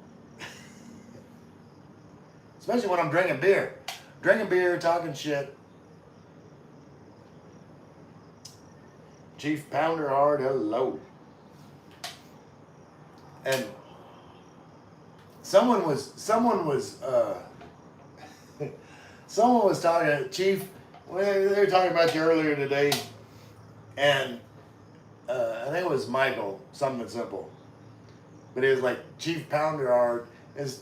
Especially when I'm drinking beer. Drinking beer, talking shit. Chief Pounder Hard, hello. And someone was someone was talking, Chief, they were talking about you earlier today, and I think it was Michael, something simple. But it was like, Chief Pounder Hard is,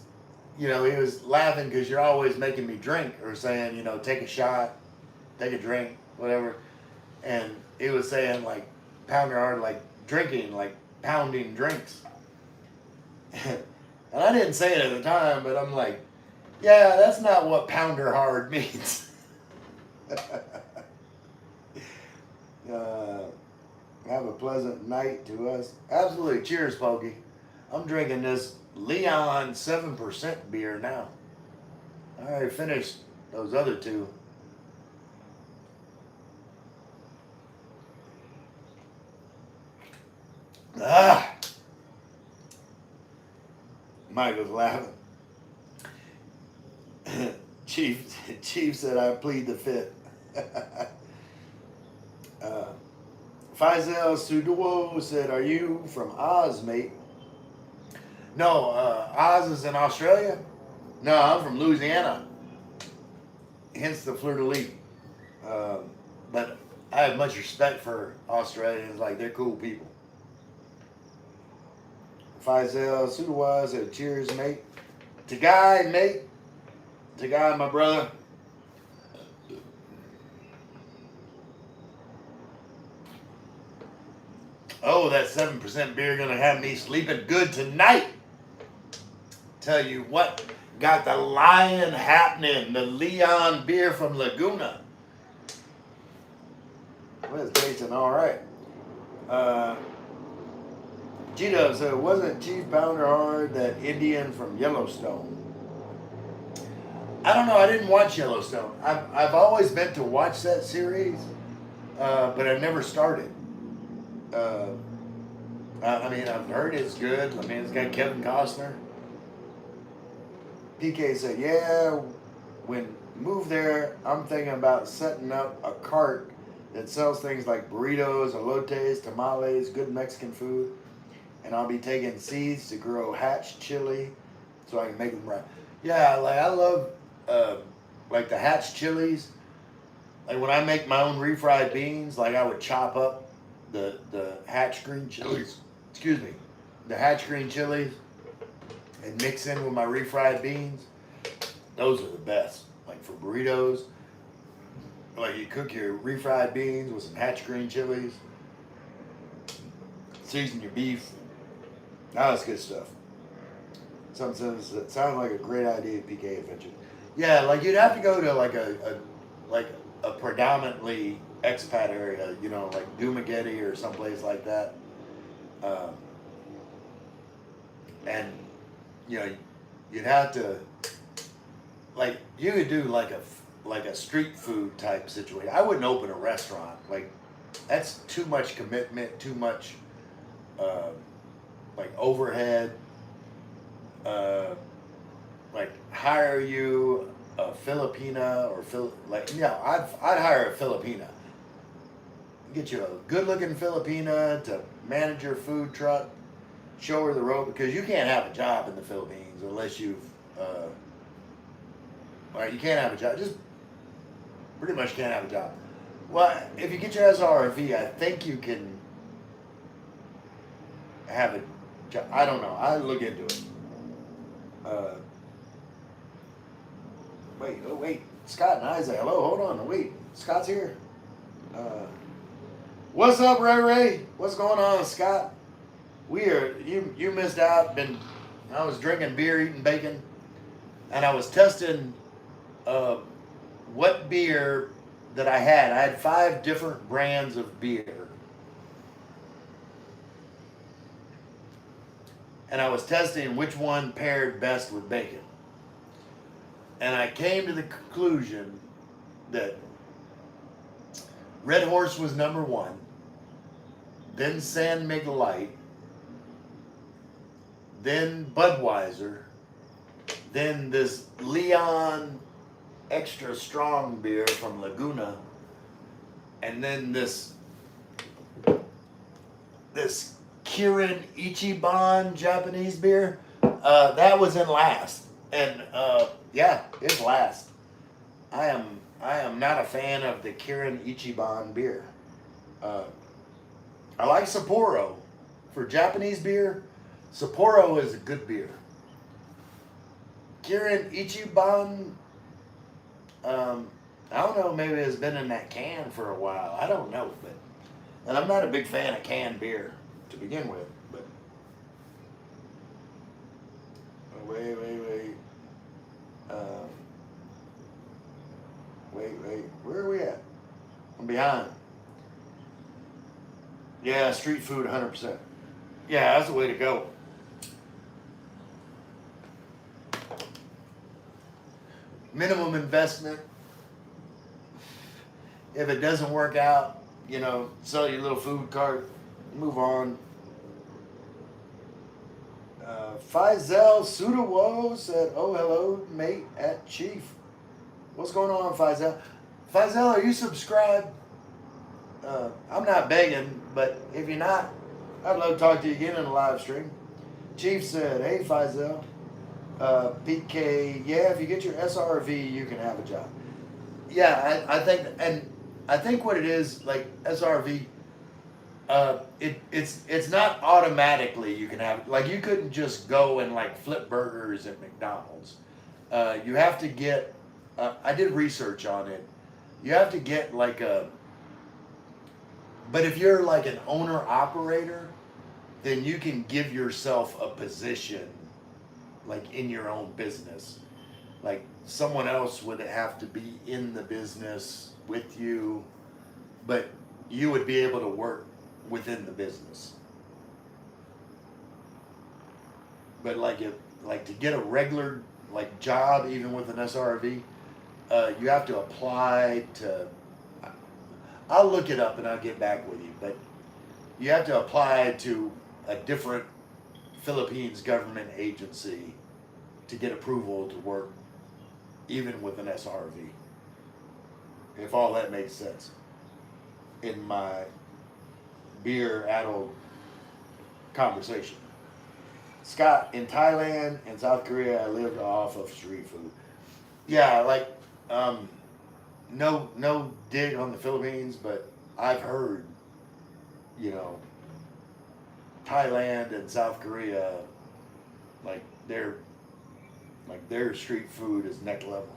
you know, he was laughing because you're always making me drink, or saying, you know, take a shot, take a drink, whatever. And he was saying, like, Pounder Hard, like drinking, like pounding drinks. And I didn't say it at the time, but I'm like, yeah, that's not what Pounder Hard means. Have a pleasant night to us. Absolutely. Cheers, Pokey. I'm drinking this Leon 7% beer now. I already finished those other two. Ah! Michael's laughing. Chief said, I plead the fifth. Faisal Suduo said, are you from Oz, mate? No, Oz is in Australia. No, I'm from Louisiana. Hence the fleur-de-lis. But I have much respect for Australians. Like, they're cool people. Faisal Suduo said, cheers, mate. Tagai, mate. Tagai, my brother. Oh, that 7% beer gonna have me sleeping good tonight. Tell you what, got the Lion happening, the Leon beer from Laguna. Well, it's tasting all right. G-Dub said, wasn't Chief Pounder Hard that Indian from Yellowstone? I don't know, I didn't watch Yellowstone. I've always meant to watch that series, but I never started. I mean, I've heard it's good. I mean, it's got Kevin Costner. PK said, yeah, when moved there, I'm thinking about setting up a cart that sells things like burritos, elotes, tamales, good Mexican food. And I'll be taking seeds to grow hatch chili so I can make them right. Yeah, like I love like the hatch chilies. Like when I make my own refried beans, like I would chop up the hatch green chilies. Excuse me, the hatch green chilies, and mix in with my refried beans. Those are the best. Like for burritos, like you cook your refried beans with some hatch green chilies, season your beef. Now that's good stuff. Something that sounds like a great idea, PK Adventure. Yeah, like you'd have to go to like a predominantly expat area, you know, like Dumaguete or someplace like that. And you know, you'd have to, like, you could do like a street food type situation. I wouldn't open a restaurant. Like, that's too much commitment, too much like overhead. Like hire you a Filipina or I'd hire a Filipina. Get you a good-looking Filipina to manage your food truck, show her the rope, because you can't have a job in the Philippines unless you've, you can't have a job. Just pretty much can't have a job. Well, if you get your SRFE, I think you can have a job. I don't know. I'll look into it. Wait. Scott and Isaac. Hello, hold on. Wait. Scott's here. What's up, Ray? What's going on, Scott? You missed out. I was drinking beer, eating bacon, and I was testing what beer that I had. I had 5 different brands of beer. And I was testing which one paired best with bacon. And I came to the conclusion that Red Horse was number one, then San Miguel Light, then Budweiser, then this Leon Extra Strong beer from Laguna, and then this Kirin Ichiban Japanese beer. That was in last, and yeah, it's last. I am not a fan of the Kirin Ichiban beer. I like Sapporo for Japanese beer. Sapporo is a good beer. Kirin Ichiban, I don't know, maybe it's been in that can for a while. I don't know, but and I'm not a big fan of canned beer to begin with. But wait. Wait. Where are we at? I'm behind. Yeah, street food, 100%. Yeah, that's the way to go. Minimum investment. If it doesn't work out, sell your little food cart, move on. Faisal Sudawo said, "Oh, hello, mate at Chief." What's going on, Faisal? Faisal, are you subscribed? I'm not begging, but if you're not, I'd love to talk to you again in a live stream. Chief said, "Hey, Faisal. PK, yeah, if you get your SRV, you can have a job." Yeah, I think what it is, like SRV, it's not automatically you can have, like you couldn't just go and like flip burgers at McDonald's. You have to get, I did research on it. You have to get like but if you're like an owner operator, then you can give yourself a position like in your own business. Like someone else would have to be in the business with you, but you would be able to work within the business. But like to get a regular like job, even with an SRV, you have to apply to. I'll look it up and I'll get back with you. But you have to apply to a different Philippines government agency to get approval to work, even with an SRV. If all that makes sense. In my beer-addled conversation. Scott, in Thailand and South Korea, I lived off of street food. Yeah, like, no dig on the Philippines, but I've heard, Thailand and South Korea, like their street food is next level.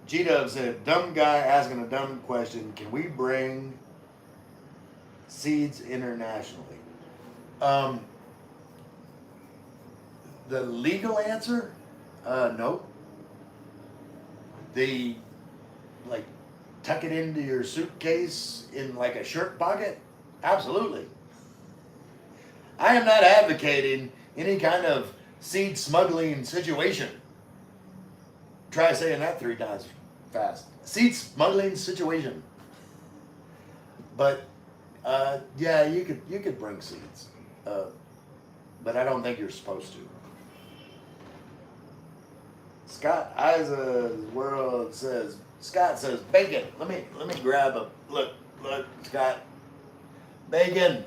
G-Dub said, "Dumb guy asking a dumb question. Can we bring seeds internationally?" The legal answer, no. The like tuck it into your suitcase in like a shirt pocket, absolutely. I am not advocating any kind of seed smuggling situation. Try saying that 3 times fast. Seed smuggling situation. But yeah, you could bring seeds, but I don't think you're supposed to. Scott Isa's World says, Scott says bacon. Let me grab a look, Scott. Bacon.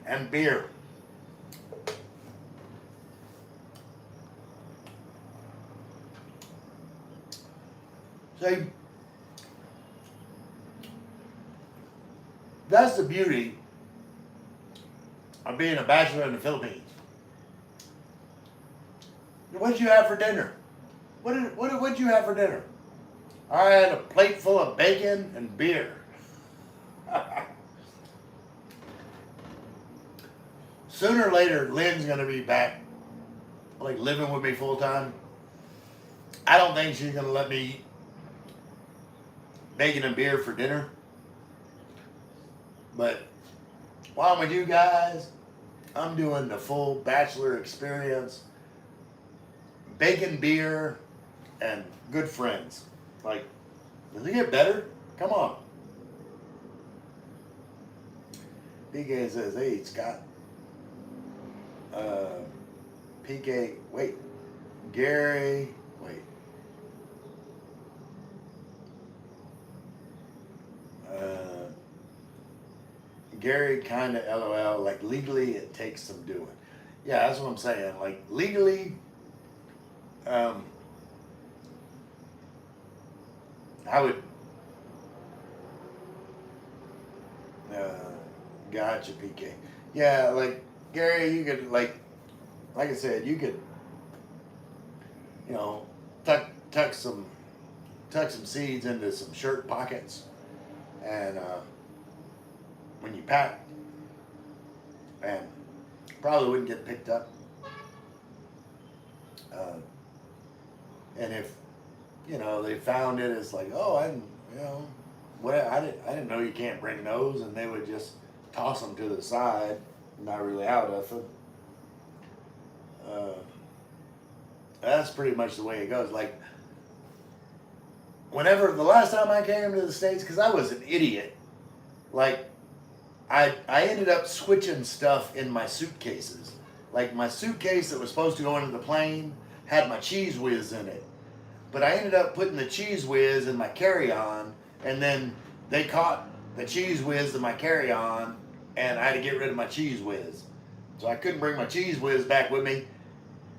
And beer. See, that's the beauty of being a bachelor in the Philippines. What did you have for dinner? What did you have for dinner? I had a plate full of bacon and beer. Sooner or later, Lynn's gonna be back, like living with me full time. I don't think she's gonna let me eat bacon and beer for dinner. But while I'm with you guys, I'm doing the full bachelor experience. Bacon, beer, and good friends. Like, does it get better? Come on. PK says, hey, Scott. PK, wait. Gary, wait. Gary kind of LOL, like legally it takes some doing. Yeah, that's what I'm saying. Like legally, I would, uh, gotcha, PK. Yeah, like Gary, you could like I said, you could, you know, tuck some seeds into some shirt pockets, and when you pack, and probably wouldn't get picked up. Uh, and if you know they found it, it's like, oh, I didn't, you know, what I didn't know you can't bring those, and they would just toss them to the side, not really out of it. That's pretty much the way it goes. Like, whenever the last time I came to the States, because I was an idiot, like I ended up switching stuff in my suitcases. Like my suitcase that was supposed to go into the plane had my Cheese Whiz in it, but I ended up putting the Cheese Whiz in my carry-on, and then they caught the Cheese Whiz in my carry-on, and I had to get rid of my Cheese Whiz. So I couldn't bring my Cheese Whiz back with me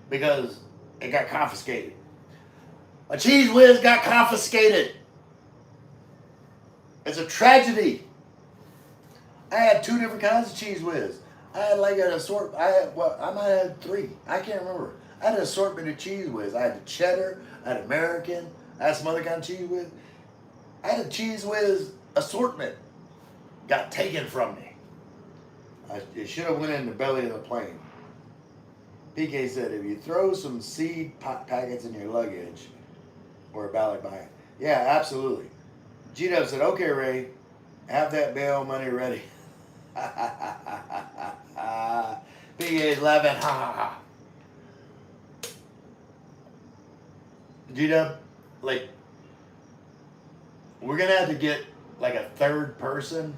because it got confiscated. My Cheese Whiz got confiscated. It's a tragedy. I had 2 different kinds of Cheese Whiz. I had like an assortment. I might have had 3. I can't remember. I had an assortment of Cheese Whiz. I had the cheddar. I had American. I had some other kind of Cheese Whiz. I had a Cheese Whiz assortment. Got taken from me. It should have went in the belly of the plane. PK said, if you throw some seed packets in your luggage or a ballot bag. Yeah, absolutely. G-Dub said, okay, Ray, have that bail money ready. PK's laughing, ha ha ha. G-Dub, like, we're going to have to get like a third person.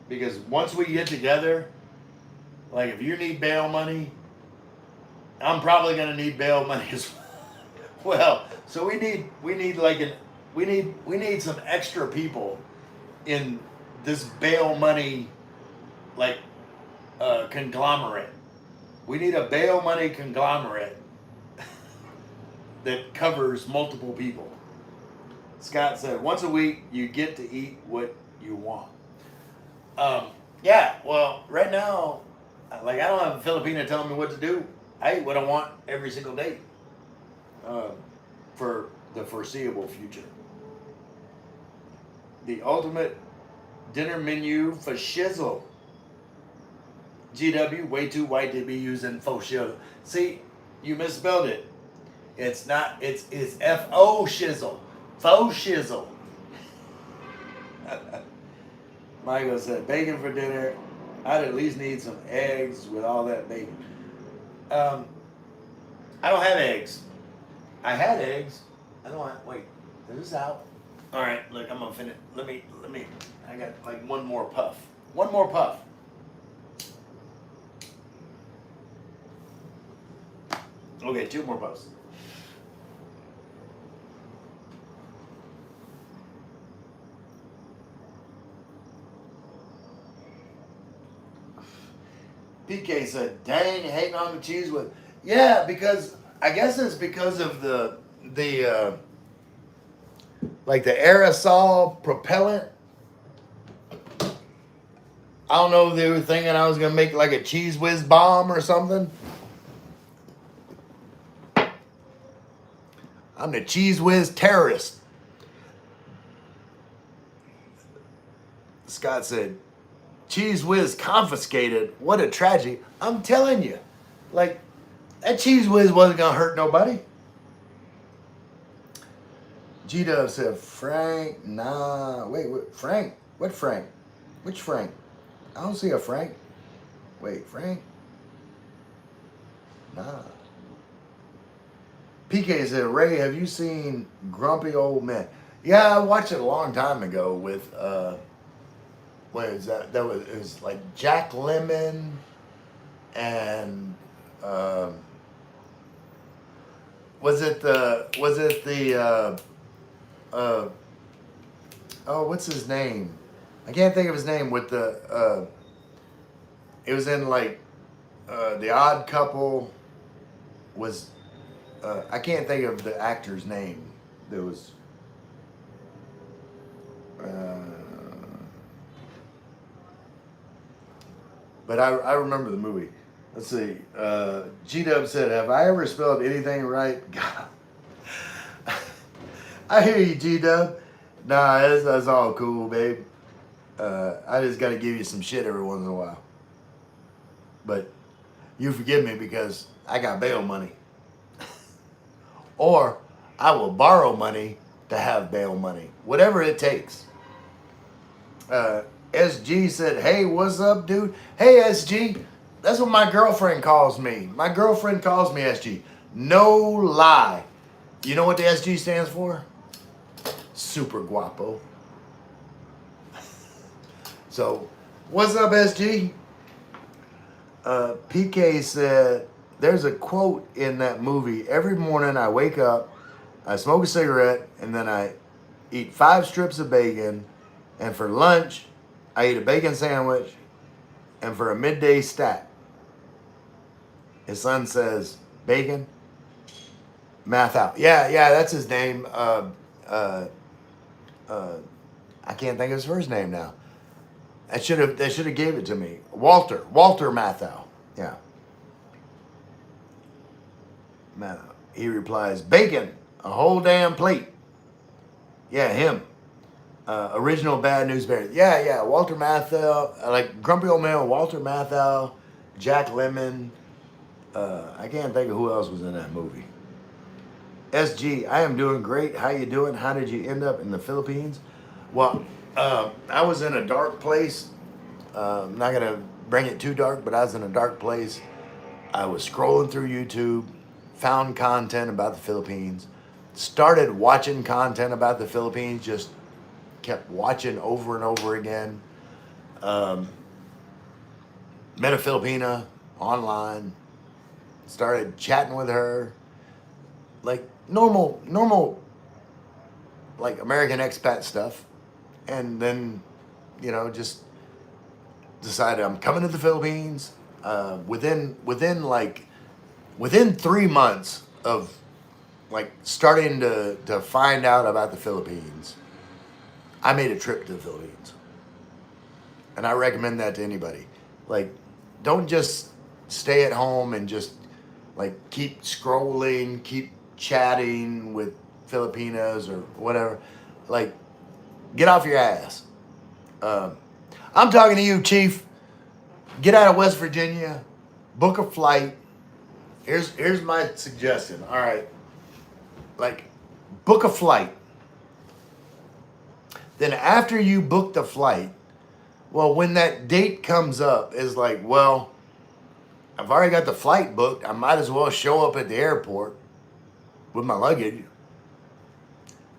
Because once we get together, like if you need bail money, I'm probably gonna need bail money as well. So we need some extra people in this bail money like conglomerate. We need a bail money conglomerate that covers multiple people. Scott said, once a week you get to eat what you want. Yeah, well, right now, like I don't have a Filipino telling me what to do. I eat what I want every single day for the foreseeable future. The ultimate dinner menu for shizzle. GW, way too white to be using faux shizzle. See, you misspelled it. It's not, it's F-O shizzle. Faux shizzle. Michael said, bacon for dinner. I'd at least need some eggs with all that bacon. I don't have eggs. I had eggs. I don't have, wait, is this out? All right, look, I'm gonna finish. Let me, I got like one more puff. One more puff. Okay, 2 more puffs. PK said, dang, hating on the Cheese Whiz. Yeah, because I guess it's because of the like the aerosol propellant. I don't know if they were thinking I was gonna make like a Cheese Whiz bomb or something. I'm the Cheese Whiz terrorist. Scott said, Cheese Whiz confiscated. What a tragedy. I'm telling you. Like, that Cheese Whiz wasn't going to hurt nobody. G-Dub said, Frank, nah. Wait, Frank, What Frank? Which Frank? I don't see a Frank. Wait, Frank? Nah. PK said, Ray, have you seen Grumpy Old Men? Yeah, I watched it a long time ago with what is that? It was like Jack Lemmon and uh, oh, what's his name? I can't think of his name. With the it was in like The Odd Couple. Was I can't think of the actor's name. There was. But I remember the movie. Let's see. G-Dub said, have I ever spelled anything right? God. I hear you, G-Dub. Nah, that's all cool, babe. I just got to give you some shit every once in a while. But you forgive me because I got bail money. Or I will borrow money to have bail money. Whatever it takes. SG said, hey, what's up, dude? Hey, SG. That's what my girlfriend calls me. My girlfriend calls me SG. No lie. You know what the SG stands for? Super guapo. So, what's up, SG? PK said, there's a quote in that movie. Every morning I wake up, I smoke a cigarette, and then I eat 5 strips of bacon. And for lunch, I eat a bacon sandwich. And for a midday snack, his son says, bacon, math out. Yeah, that's his name. I can't think of his first name now. They should have gave it to me. Walter Matthau. Yeah. Matthau. He replies, bacon, a whole damn plate. Yeah, him. Original Bad News Bears. Yeah. Walter Matthau, like Grumpy Old Man, Walter Matthau, Jack Lemmon. I can't think of who else was in that movie. SG, I am doing great. How you doing? How did you end up in the Philippines? Well, I was in a dark place. I'm not going to bring it too dark, but I was in a dark place. I was scrolling through YouTube, found content about the Philippines, started watching content about the Philippines, just kept watching over and over again. Met a Filipina online, started chatting with her, like normal, like American expat stuff. And then, just decided I'm coming to the Philippines. Within 3 months of like starting to find out about the Philippines, I made a trip to the Philippines. And I recommend that to anybody. Like, don't just stay at home and just like keep scrolling, keep chatting with Filipinas or whatever. Like, get off your ass. I'm talking to you, Chief. Get out of West Virginia, book a flight. Here's my suggestion. All right, like, book a flight. Then after you book the flight, well, when that date comes up, is like, well, I've already got the flight booked. I might as well show up at the airport with my luggage.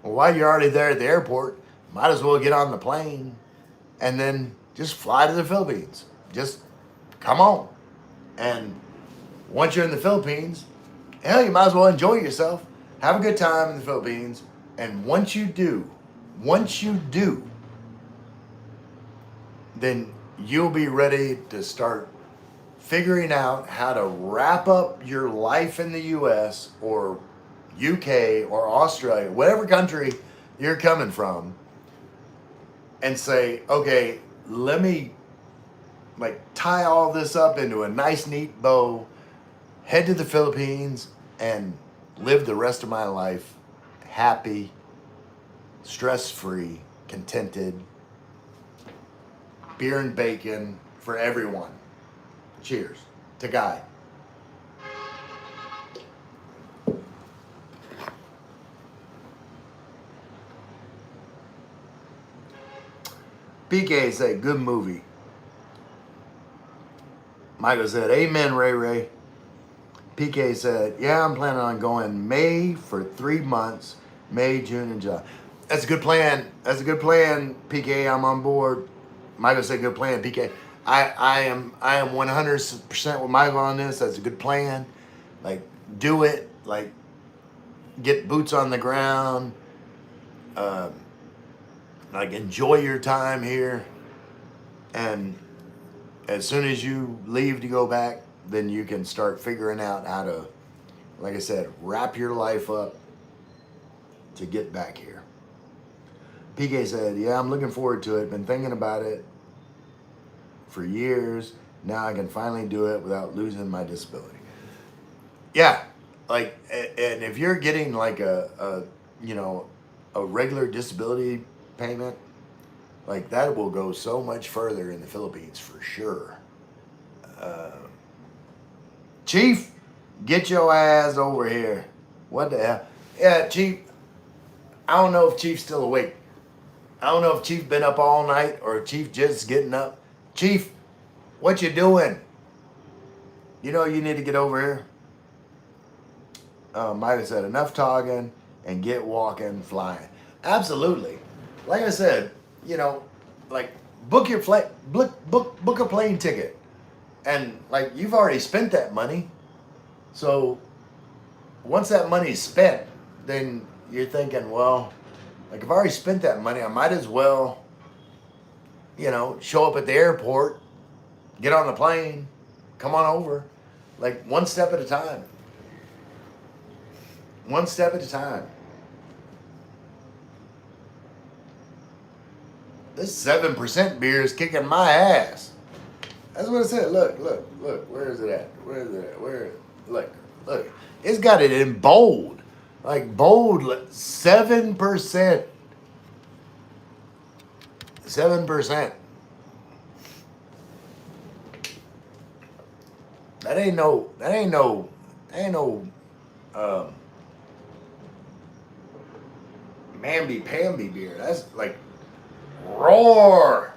Well, while you're already there at the airport, might as well get on the plane and then just fly to the Philippines. Just come on. And once you're in the Philippines, hell, you might as well enjoy yourself. Have a good time in the Philippines. And once you do, then you'll be ready to start figuring out how to wrap up your life in the US or UK or Australia, whatever country you're coming from, and say, okay, let me like tie all this up into a nice neat bow, head to the Philippines and live the rest of my life happy, stress-free, contented, beer and bacon for everyone. Cheers to Guy. PK said, good movie. Michael said, amen, Ray Ray. PK said, yeah, I'm planning on going May for 3 months, May, June, and July. That's a good plan. That's a good plan, PK. I'm on board. Michael said, good plan, PK. I am 100% with Michael on this. That's a good plan. Like, do it. Like, get boots on the ground. Like, enjoy your time here. And as soon as you leave to go back, then you can start figuring out how to, like I said, wrap your life up to get back here. PK said, yeah, I'm looking forward to it. Been thinking about it for years. Now I can finally do it without losing my disability. Yeah, like, and if you're getting like a regular disability payment, like that will go so much further in the Philippines for sure. Chief, get your ass over here. What the hell? Yeah, Chief, I don't know if Chief's still awake. I don't know if Chief been up all night or if Chief just getting up. Chief, what you doing? You know you need to get over here. Micah said, enough talking and get walking, flying. Absolutely. Like I said, like book your flight, book a plane ticket. And like you've already spent that money. So once that money's spent, then you're thinking, well, like I've already spent that money, I might as well, show up at the airport, get on the plane, come on over. Like one step at a time. One step at a time. This 7% beer is kicking my ass. That's what I said. Look. Where is it at? Look. It's got it in bold. Like bold, 7%. 7%. That ain't no mamby-pamby beer. That's like roar.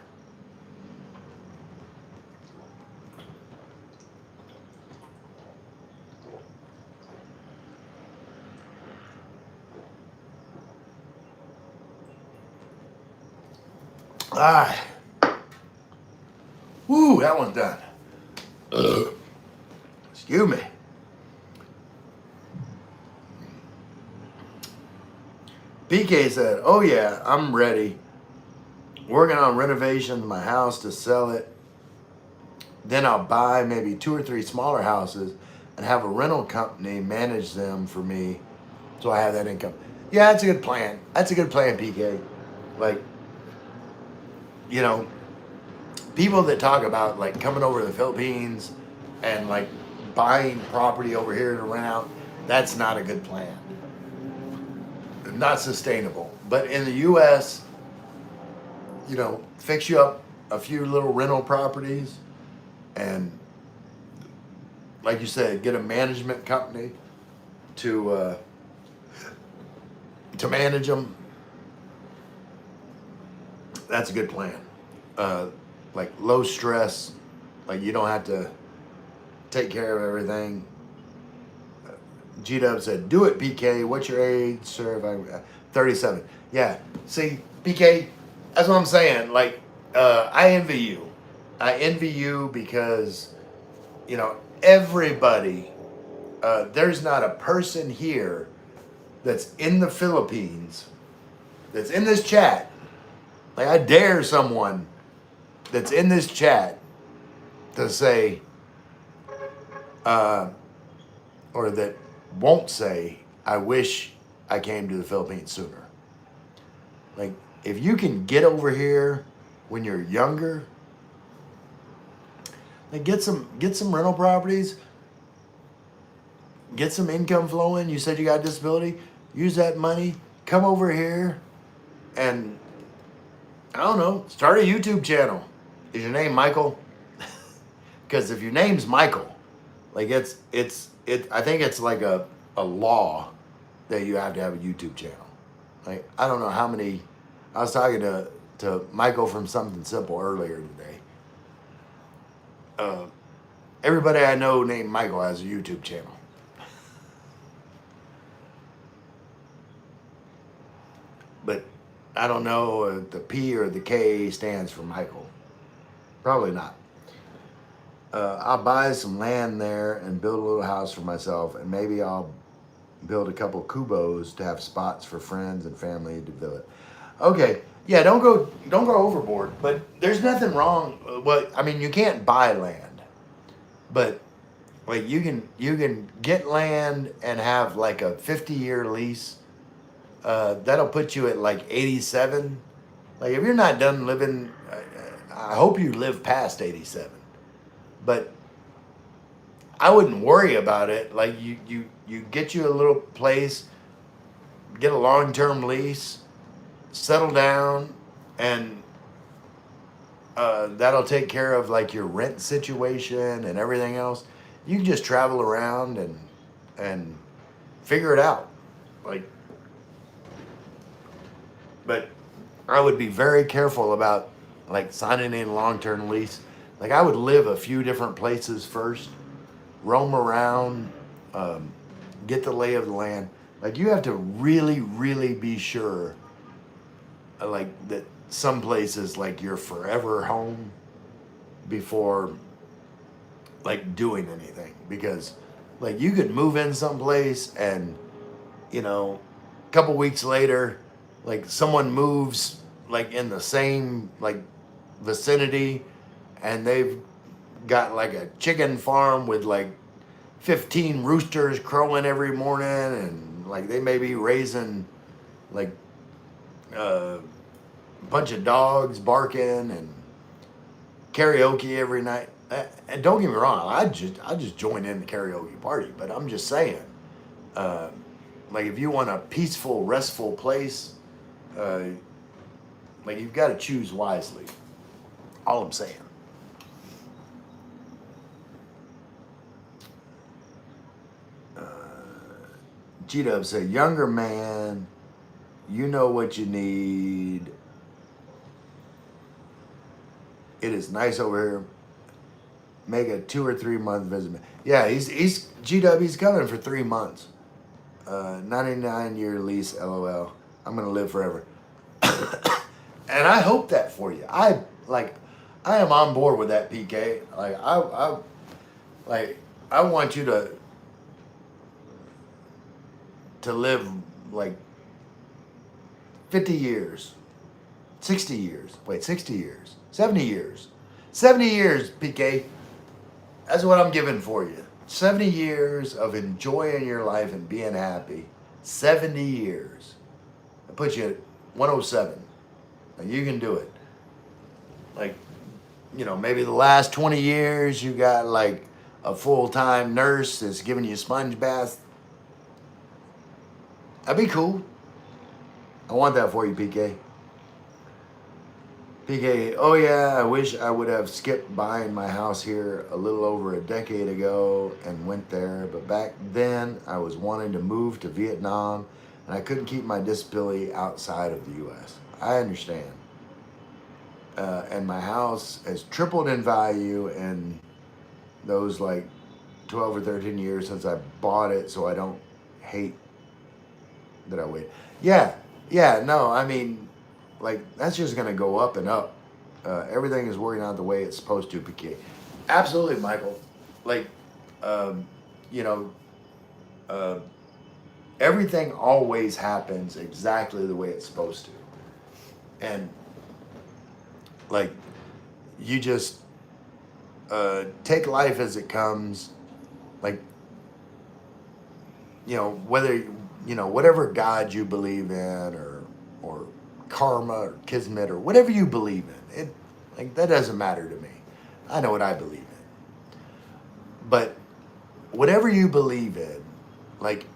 Woo, that one's done. Excuse me. PK said, oh yeah, I'm ready. Working on renovations of my house to sell it. Then I'll buy maybe 2 or 3 smaller houses and have a rental company manage them for me so I have that income. Yeah, that's a good plan. That's a good plan, PK. Like, people that talk about like coming over to the Philippines and like buying property over here to rent out, that's not a good plan. Not sustainable. But in the U.S., fix you up a few little rental properties and, like you said, get a management company to manage them. That's a good plan. Like low stress, like you don't have to take care of everything. G-Dub said, do it, PK. What's your age, sir? 37. Yeah. See, PK, that's what I'm saying. Like, I envy you. I envy you because, everybody, there's not a person here that's in the Philippines, that's in this chat. Like, I dare someone that's in this chat to say, or that won't say, I wish I came to the Philippines sooner. Like, if you can get over here when you're younger, like get some rental properties, get some income flowing. You said you got a disability, use that money, come over here, and I don't know, start a YouTube channel. Is your name Michael? Because if your name's Michael, like I think it's like a law that you have to have a YouTube channel. Like, I don't know how many, I was talking to to Michael from Something Simple earlier today. Everybody I know named Michael has a YouTube channel. But I don't know if the P or the K stands for Michael. Probably not. I'll buy some land there and build a little house for myself, and maybe I'll build a couple kubos to have spots for friends and family to visit. Okay, yeah, don't go overboard. But there's nothing wrong. Well, I mean, you can't buy land, but like you can get land and have like a 50-year lease. That'll put you at like 87. Like if you're not done living, I hope you live past 87. But I wouldn't worry about it. Like you get you a little place, get a long-term lease, settle down, and that'll take care of like your rent situation and everything else. You can just travel around and figure it out. Like, but I would be very careful about like signing in a long-term lease. Like I would live a few different places first, roam around, get the lay of the land. Like you have to really, really be sure, like that some places like your forever home before like doing anything, because like you could move in someplace and a couple weeks later, like someone moves like in the same like vicinity, and they've got like a chicken farm with like 15 roosters crowing every morning, and like they may be raising like a bunch of dogs barking and karaoke every night. And don't get me wrong, I just join in the karaoke party, but I'm just saying, like if you want a peaceful, restful place, like you've got to choose wisely. All I'm saying. G-Dub said, younger man, you know what you need. It is nice over here. Make a 2 or 3 month visit. Yeah, he's G-Dub, he's coming for 3 months. 99-year lease, LOL. I'm gonna live forever. And I hope that for you. I am on board with that, PK. I want you to live like 50 years, 60 years. Wait, 60 years, 70 years. 70 years, PK. That's what I'm giving for you. 70 years of enjoying your life and being happy. 70 years. I put you at 107. Like you can do it. Like, maybe the last 20 years you got like a full-time nurse that's giving you sponge baths. That'd be cool. I want that for you, PK. PK, oh yeah, I wish I would have skipped buying my house here a little over a decade ago and went there. But back then I was wanting to move to Vietnam and I couldn't keep my disability outside of the U.S. I understand. And my house has tripled in value in those like 12 or 13 years since I bought it, so I don't hate that I wait. Yeah, no, I mean, like, that's just going to go up and up. Everything is working out the way it's supposed to, PK. Absolutely, Michael. Like, everything always happens exactly the way it's supposed to. And, like, you just take life as it comes. Like, whether, whatever God you believe in, or karma or kismet or whatever you believe in, it, like, that doesn't matter to me. I know what I believe in. But whatever you believe in, like,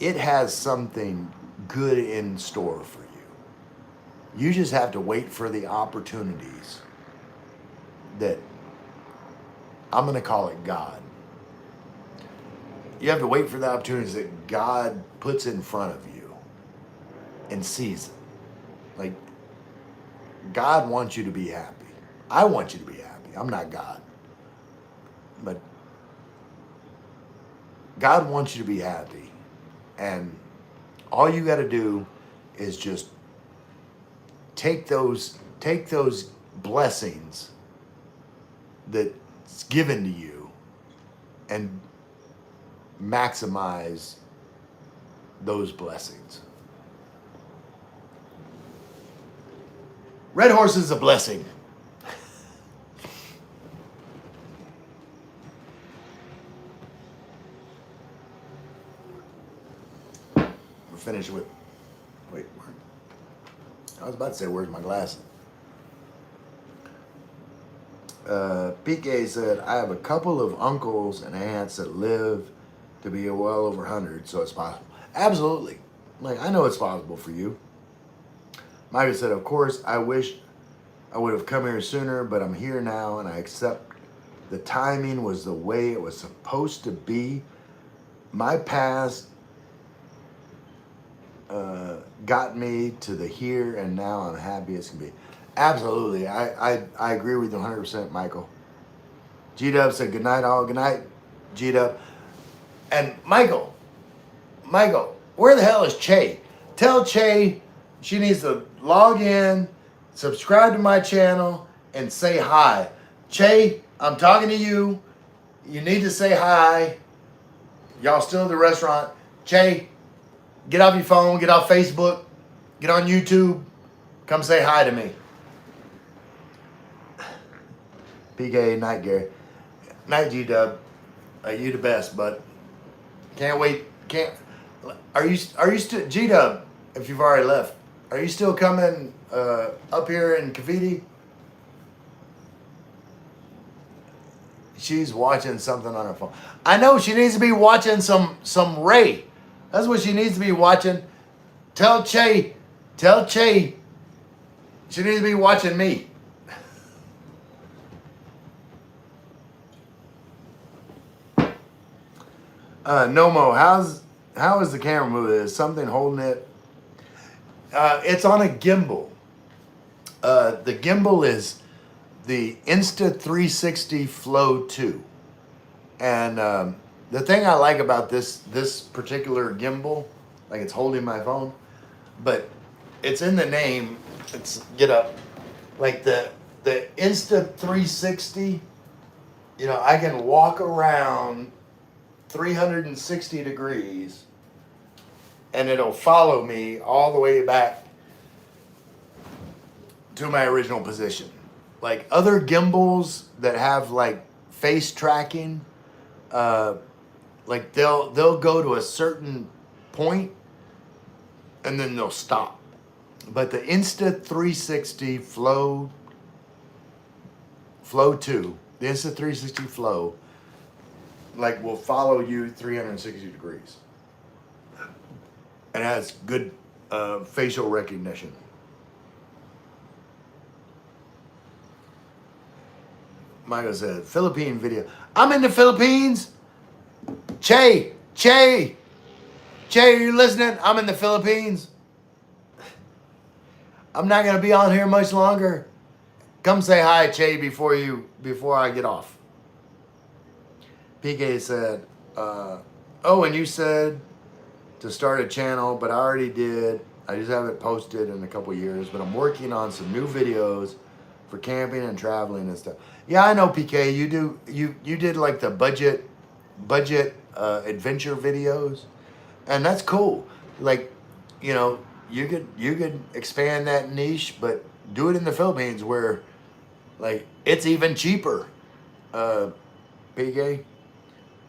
it has something good in store for you. You just have to wait for the opportunities that, I'm going to call it God. You have to wait for the opportunities that God puts in front of you and sees it. Like, God wants you to be happy. I want you to be happy. I'm not God. But God wants you to be happy. And all you got to do is just take those blessings that's given to you and maximize those blessings. Red Horse is a blessing. We'll finish with, wait, I was about to say, where's my glasses? PK said, I have a couple of uncles and aunts that live to be well over 100, so it's possible. Absolutely. Like, I know it's possible for you. Micah said, of course, I wish I would have come here sooner, but I'm here now and I accept the timing was the way it was supposed to be. My past got me to the here and now I'm happy as can be. Absolutely. I agree with you 100%, Michael. G-Dub said, good night, all. Good night, G-Dub. And Michael, where the hell is Che? Tell Che she needs to log in, subscribe to my channel, and say hi. Che, I'm talking to you. You need to say hi. Y'all still at the restaurant. Che, get off your phone, get off Facebook, get on YouTube. Come say hi to me. PK, night, Gary. Night, G-Dub. You the best, bud. Can't wait. Are you still, G-Dub, if you've already left, are you still coming up here in Cavite? She's watching something on her phone. I know she needs to be watching some Ray. That's what she needs to be watching. Tell Che she needs to be watching me. Nomo, how is the camera moving? Is something holding it? It's on a gimbal. The gimbal is the Insta360 Flow 2. And the thing I like about this particular gimbal, like it's holding my phone, but it's in the name, it's, get up, like the Insta360, you know, I can walk around 360 degrees and it'll follow me all the way back to my original position. Like other gimbals that have like face tracking, like they'll go to a certain point and then they'll stop. But the Insta360 Flow 2, the Insta360 Flow, like will follow you 360 degrees. And has good facial recognition. Michael said, Philippine video. I'm in the Philippines. Che, are you listening? I'm in the Philippines. I'm not gonna be on here much longer. Come say hi, Che, before I get off. PK said, oh, and you said to start a channel, but I already did. I just haven't posted in a couple years, but I'm working on some new videos for camping and traveling and stuff. Yeah, I know, PK. You did like the budget adventure videos, and that's cool. Like, you know, you could expand that niche, but do it in the Philippines where, like, it's even cheaper. PK.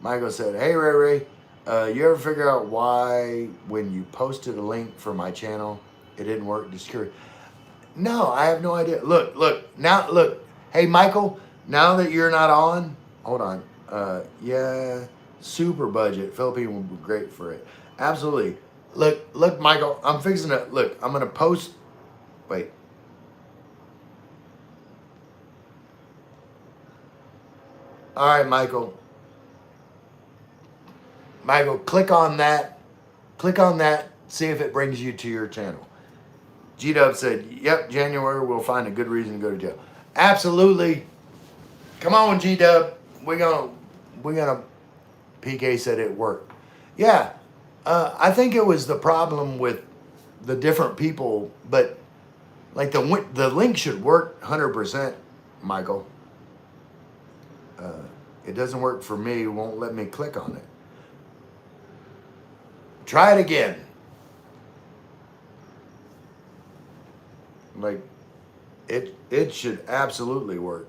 Michael said, hey Ray, you ever figure out why when you posted a link for my channel it didn't work? Just curious. No, I have no idea. Look, now look. Hey, Michael, now that you're not on, hold on. Yeah, super budget. Philippine would be great for it. Absolutely. Look, Michael, I'm fixing it. Look, I'm going to post. Wait. All right, Michael. Michael, click on that. See if it brings you to your channel. G-Dub said, yep, January we'll find a good reason to go to jail. Absolutely. Come on, G-Dub. We're gonna, PK said it worked. Yeah, I think it was the problem with the different people, but like the link should work 100%, Michael. It doesn't work for me. It won't let me click on it. Try it again. Like, it should absolutely work.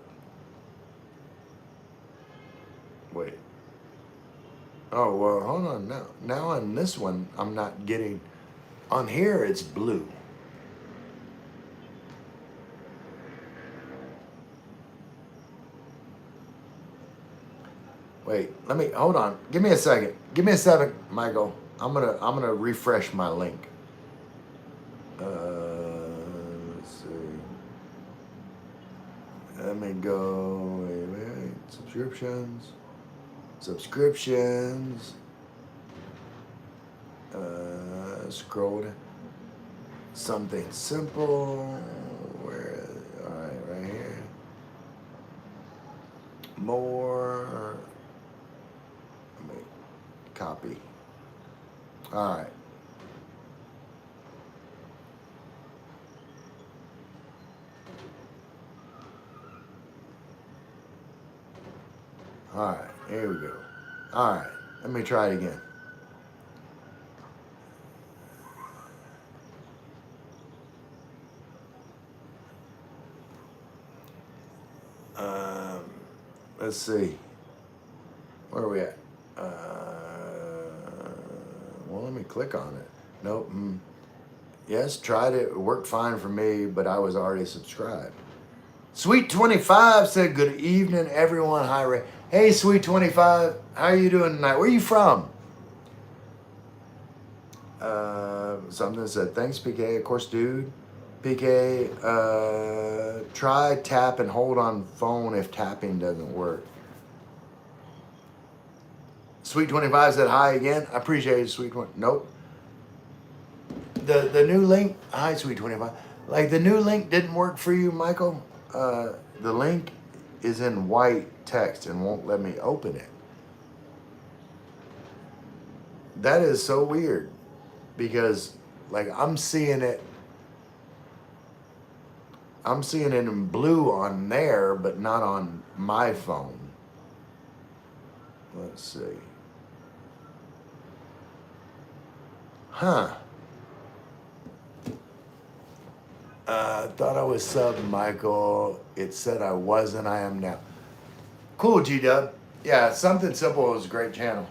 Wait. Oh, well, hold on now. Now on this one, I'm not getting, on here it's blue. Wait, hold on. Give me a second. Give me a second, Michael. I'm gonna refresh my link. Let's see. Let me go, wait, subscriptions. Scroll down. Something simple. Where? All right, right here. More. Let me copy. All right. All right, here we go. All right, let me try it again. Let's see. Where are we at? Well, let me click on it. Nope. Yes, tried it. It worked fine for me, but I was already subscribed. Sweet 25 said, good evening, everyone. Hi, Ray. Hey, Sweet 25. How are you doing tonight? Where are you from? Something said, thanks, PK. Of course, dude. PK, try tap and hold on phone if tapping doesn't work. Sweet 25 said hi again. I appreciate it, Sweet 20. Nope. The new link, hi, Sweet 25. Like the new link didn't work for you, Michael. The link is in white text and won't let me open it. That is so weird because like I'm seeing it in blue on there, but not on my phone. Let's see. Huh. Thought I was sub, Michael. It said I wasn't. I am now. Cool, G-Dub. Yeah, Something Simple is a great channel.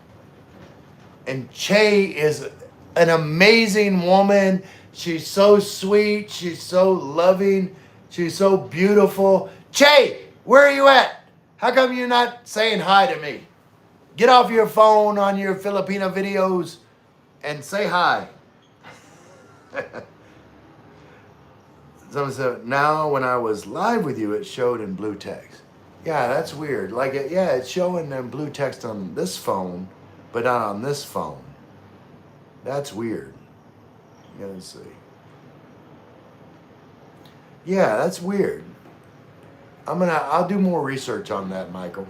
And Che is an amazing woman. She's so sweet. She's so loving. She's so beautiful. Che, where are you at? How come you're not saying hi to me? Get off your phone on your Filipino videos and say hi. Someone said, now when I was live with you, it showed in blue text. Yeah, that's weird. Like, it's showing in blue text on this phone, but not on this phone. That's weird. Let's see. Yeah, that's weird. I'll do more research on that, Michael.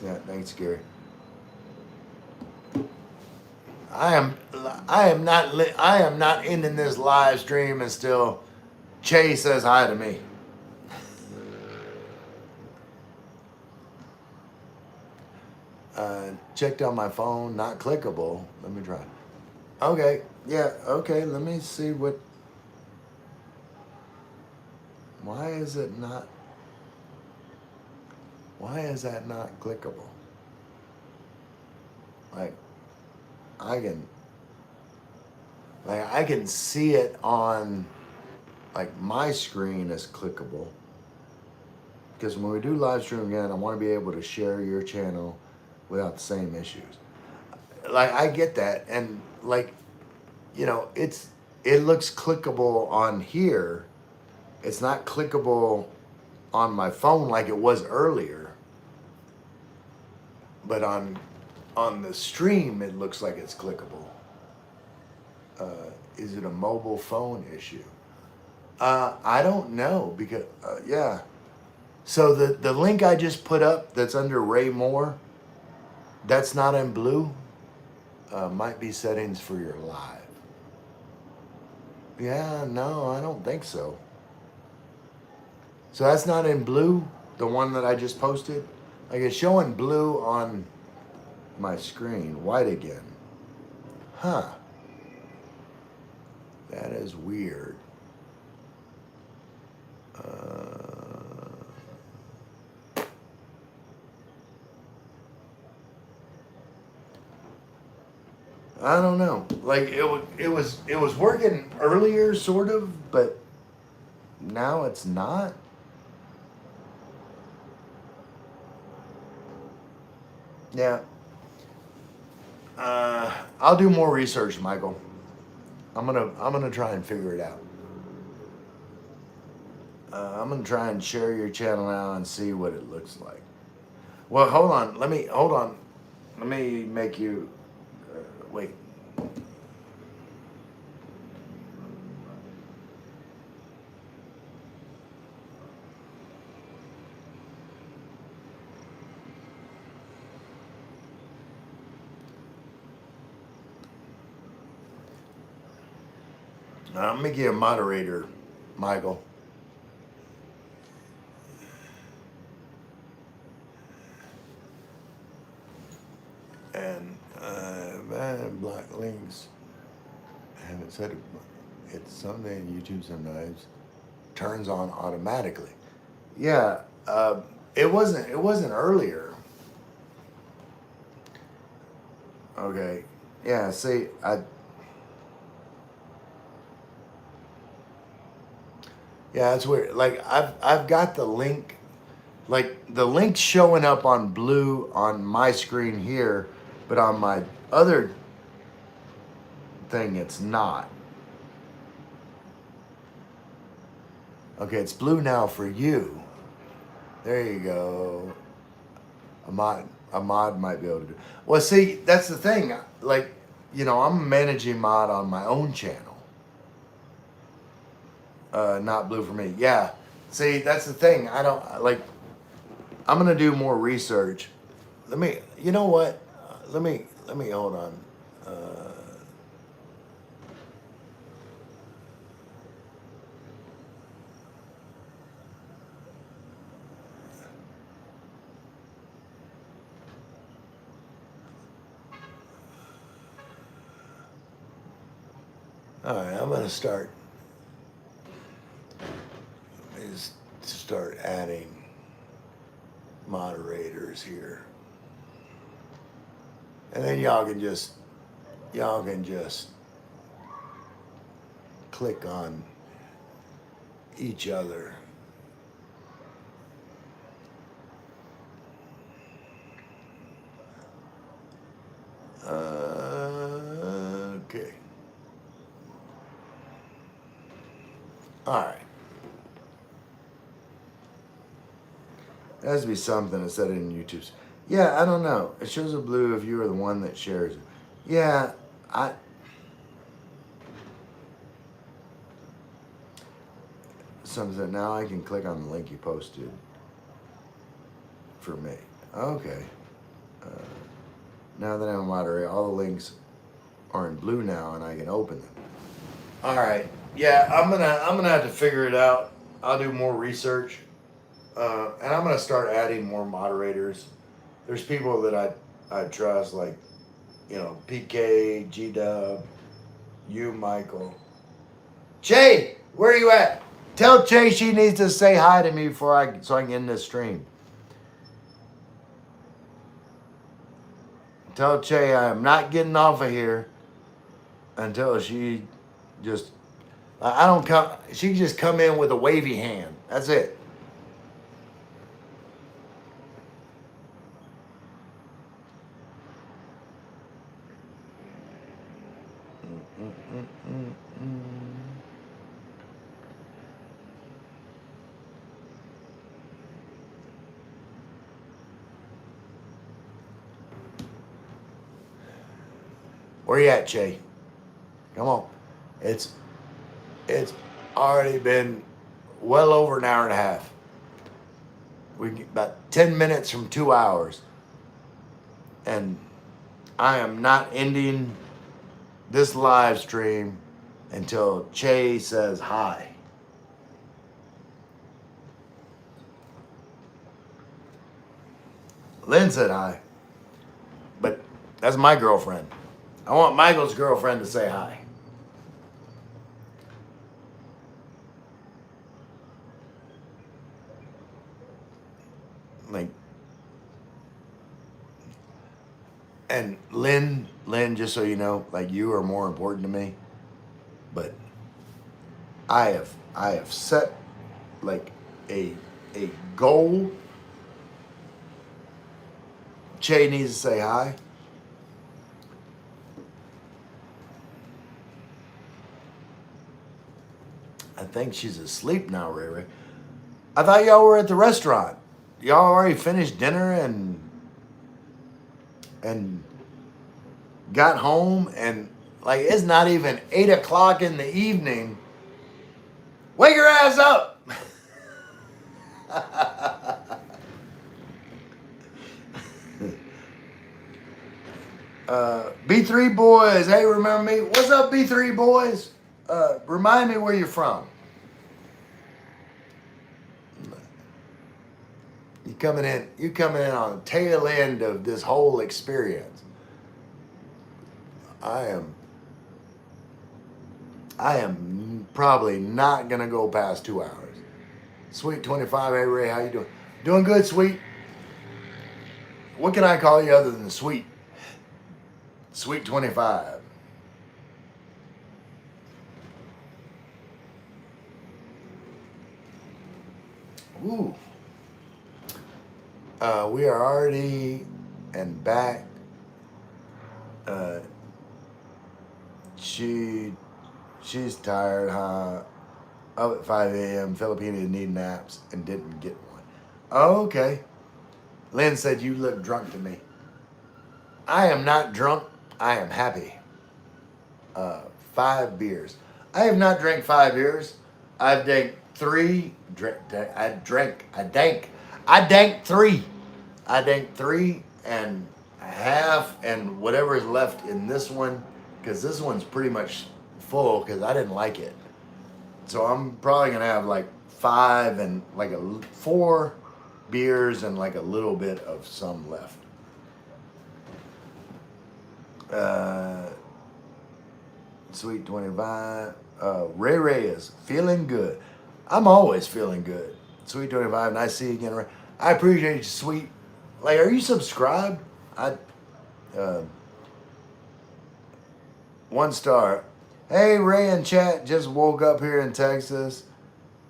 Yeah, thanks, Gary. I am not ending this live stream until Che says hi to me. Checked on my phone, not clickable. Let me try. Okay, yeah, okay, let me see what. Why is that not clickable? Like, I can see it on like my screen as clickable. Because when we do live stream again, I want to be able to share your channel without the same issues. Like, I get that, and like, it looks clickable on here. It's not clickable on my phone like it was earlier, but on the stream it looks like it's clickable. Is it a mobile phone issue? I don't know because yeah. So the link I just put up that's under Ray Moore, that's not in blue. Might be settings for your live. Yeah, no, I don't think so. So that's not in blue, the one that I just posted. Like it's showing blue on my screen, white again. Huh. That is weird. I don't know. Like it was working earlier, sort of, but now it's not. Yeah. I'll do more research, Michael. I'm gonna try and figure it out. I'm gonna try and share your channel now and see what it looks like. Well, hold on. Hold on. Let me make you wait. I'm making you a moderator, Michael. And black links. And it said it's something YouTube sometimes turns on automatically. Yeah, it wasn't earlier. Okay. Yeah. See, yeah, that's weird. Like I've got the link, like the link's showing up on blue on my screen here, but on my other thing it's not. Okay, it's blue now for you. There you go. A mod might be able to do. Well, see, that's the thing. Like, I'm managing mod on my own channel. Not blue for me. Yeah. See, that's the thing. I don't like. I'm gonna do more research. Let me. You know what? Let me hold on. All right, I'm gonna start. Is start adding moderators here, and then y'all can just click on each other. Okay. All right. There has to be something that said it in YouTube's. Yeah, I don't know. It shows a blue if you are the one that shares it. Yeah, something now I can click on the link you posted for me. Okay. Now that I'm a moderator, all the links are in blue now, and I can open them. All right. Yeah, I'm gonna have to figure it out. I'll do more research, and I'm gonna start adding more moderators. There's people that I trust, like PK, G Dub, you, Michael. Jay, where are you at? Tell Jay she needs to say hi to me so I can end this stream. Tell Jay I'm not getting off of here until she just I don't come. She can just come in with a wavy hand. That's it. Where you at, Che? Come on. It's it's already been well over an hour and a half. We get about 10 minutes from 2 hours. And I am not ending this live stream until Che says hi. Lynn said hi. But that's my girlfriend. I want Michael's girlfriend to say hi. Like, and Lynn, just so you know, like, you are more important to me. But I have set like a goal. Che needs to say hi. I think she's asleep now, Ray Ray. I thought y'all were at the restaurant. Y'all already finished dinner and got home, and like, it's not even 8 o'clock in the evening. Wake your ass up. B3 boys, hey, remember me? What's up, B3 boys? Remind me where you're from. You coming in on the tail end of this whole experience. I am probably not gonna go past 2 hours. Sweet 25, hey Ray, how you doing? Doing good, Sweet. What can I call you other than Sweet? Sweet 25. Ooh. We are already and back. She's tired, huh? Up at 5 a.m. Filipina need naps and didn't get one. Oh, okay. Lynn said you look drunk to me. I am not drunk. I am happy. 5 beers. I have not drank 5 beers. I've drank 3. I danked 3. I danked 3 and a half, and whatever is left in this one, because this one's pretty much full because I didn't like it. So I'm probably gonna have like 5 and like 4 beers and like a little bit of some left. Sweet 25. Ray Ray is feeling good. I'm always feeling good. Sweet 25. Nice to see you again, Ray. I appreciate you, Sweet. Like, are you subscribed? 1 star. Hey, Ray and chat. Just woke up here in Texas.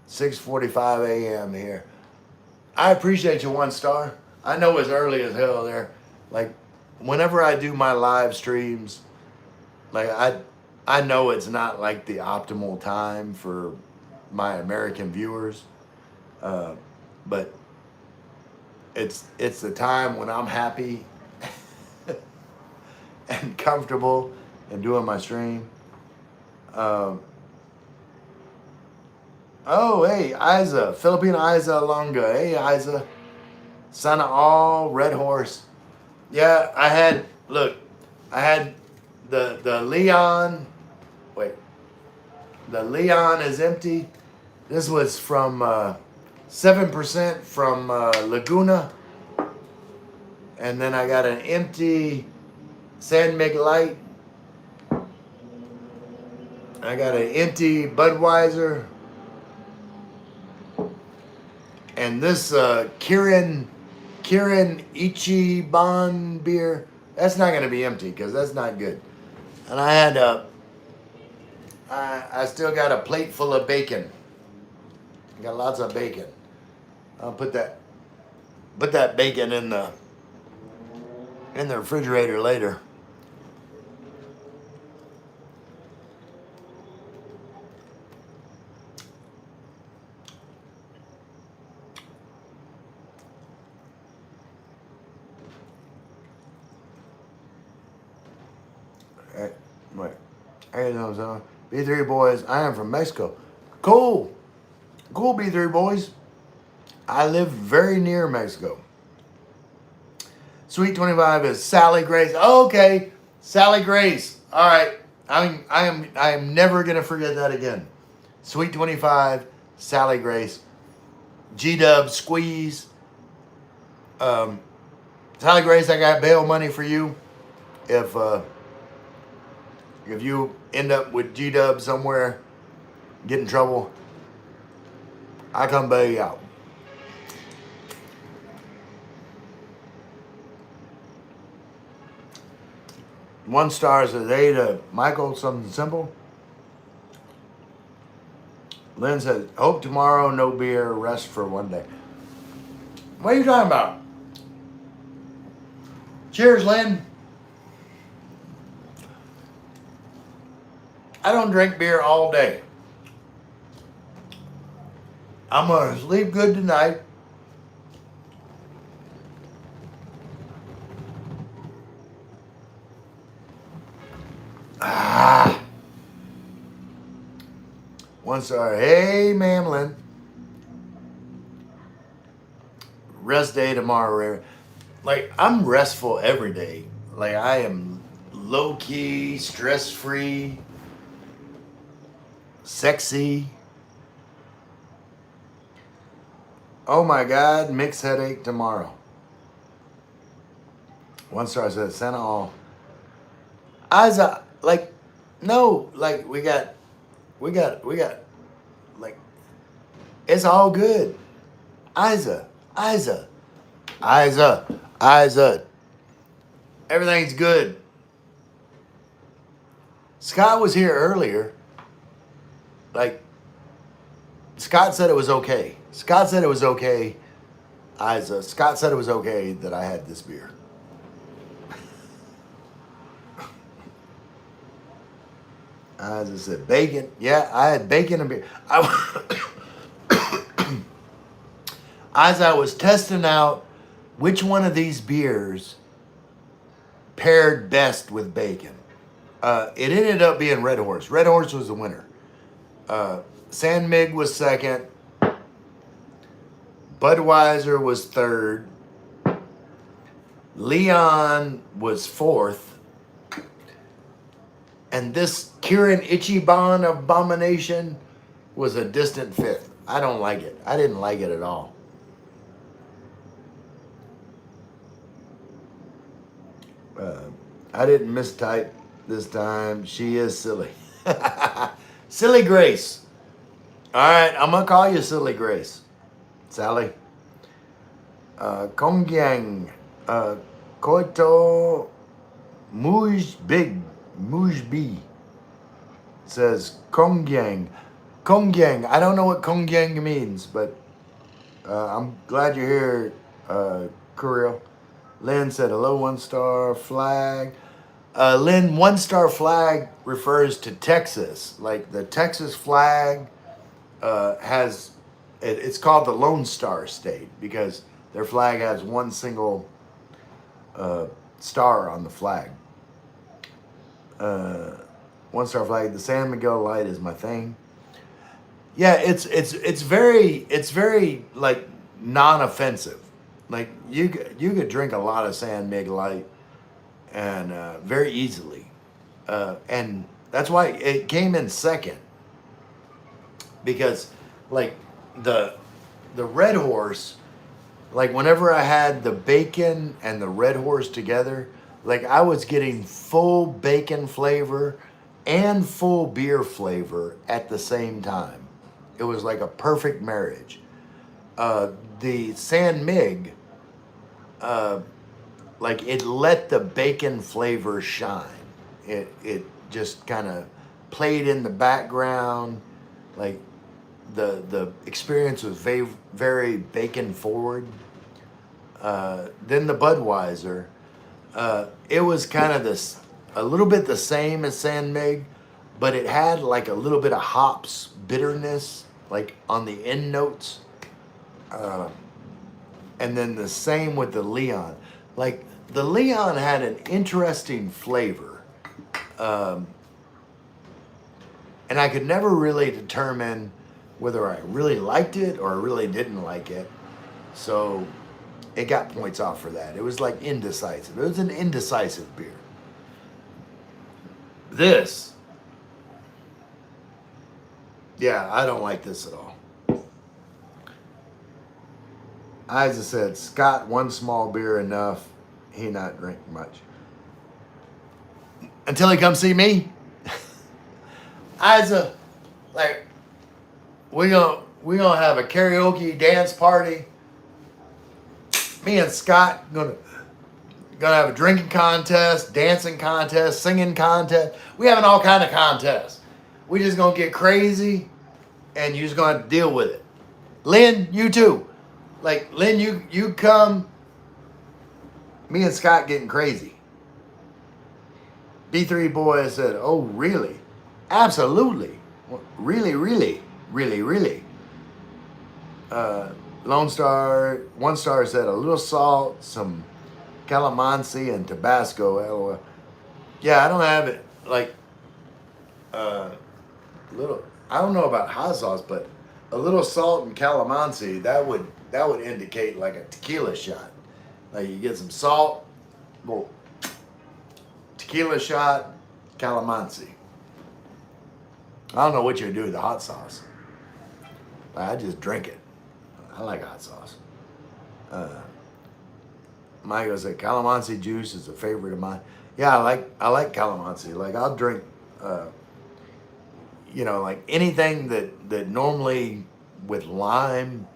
6:45 a.m. here. I appreciate you, 1 star. I know it's early as hell there. Like, whenever I do my live streams, like, I know it's not like the optimal time for my American viewers, but it's the time when I'm happy and comfortable and doing my stream. Oh, hey, Isa, Filipina Isa Longa. Hey, Isa, son of all Red Horse. Yeah, I had the Leon. Wait, the Leon is empty. This was from 7% from Laguna. And then I got an empty San Mig Light. I got an empty Budweiser. And this Kirin Ichiban beer, that's not going to be empty because that's not good. And I had I still got a plate full of bacon. I got lots of bacon. I'll put that bacon in the refrigerator later. Wait. Hey, no, B3 boys, I am from Mexico. Cool. Cool, B3 boys. I live very near Mexico. Sweet 25 is Sally Grace. Okay, Sally Grace. All right. I am never gonna forget that again. Sweet 25, Sally Grace, G-Dub, Squeeze. Sally Grace, I got bail money for you. If you end up with G-Dub somewhere, get in trouble, I come bail you out. One star says, hey to Michael, something simple. Lynn says, hope tomorrow, no beer, rest for one day. What are you talking about? Cheers, Lynn. I don't drink beer all day. I'm going to sleep good tonight. One star. Hey, Mamlin. Rest day tomorrow. Like, I'm restful every day. Like, I am low-key, stress-free, sexy. Oh, my God. Mixed headache tomorrow. One star says, Santa all. Isa, like, no, like, we got, like, it's all good. Isa, everything's good. Scott was here earlier. Like, Scott said it was okay. Scott said it was okay. Scott said it was okay that I had this beer. As I said, bacon. Yeah, I had bacon and beer. As I was testing out which one of these beers paired best with bacon, it ended up being Red Horse. Red Horse was the winner. San Mig was second. Budweiser was third. Leon was fourth. And this Kirin Ichiban abomination was a distant fifth. I don't like it. I didn't like it at all. I didn't mistype this time. She is silly. Silly Grace. All right, I'm going to call you Silly Grace. Sally. Kongyang. Koito Mujbig. Mujbi says Kongyang. Kongyang. I don't know what Kongyang means, but I'm glad you're here, Kuriel. Lynn said, hello, one star flag. Lynn, one star flag refers to Texas. Like the Texas flag it's called the Lone Star State because their flag has one single star on the flag. One star flag. The San Miguel Light is my thing. Yeah, it's very like non-offensive. Like you could drink a lot of San Miguel Light and very easily, and that's why it came in second because like the Red Horse, like whenever I had the bacon and the Red Horse together. Like I was getting full bacon flavor and full beer flavor at the same time. It was like a perfect marriage. The San Mig, like it let the bacon flavor shine. It just kind of played in the background. Like the experience was very, very bacon forward. Then the Budweiser. It was kind of a little bit the same as San Mig, but it had like a little bit of hops bitterness, like on the end notes. And then the same with the Leon. Like the Leon had an interesting flavor. Um, and I could never really determine whether I really liked it or I really didn't like it. So it got points off for that. It was like indecisive. It was an indecisive beer. This, yeah, I don't like this at all. I just said, Scott, one small beer enough. He not drink much. Until he comes see me. Isa, like, we gonna have a karaoke dance party. Me and Scott gonna have a drinking contest, dancing contest, singing contest. We having all kind of contests. We just gonna get crazy, and you just gonna have to deal with it. Lynn, you too. Like, Lynn, you come. Me and Scott getting crazy. B3 Boy said, "Oh, really? Absolutely. Really, really, really, really." Lone Star, one star said, "A little salt, some calamansi, and Tabasco." LOL. Yeah, I don't have it. Like, little. I don't know about hot sauce, but a little salt and calamansi, that would indicate like a tequila shot. Like, you get some salt, well, tequila shot, calamansi. I don't know what you do with the hot sauce. I just drink it. I like hot sauce. Michael said calamansi juice is a favorite of mine. Yeah, I like calamansi. Like, I'll drink, like anything that normally with lime.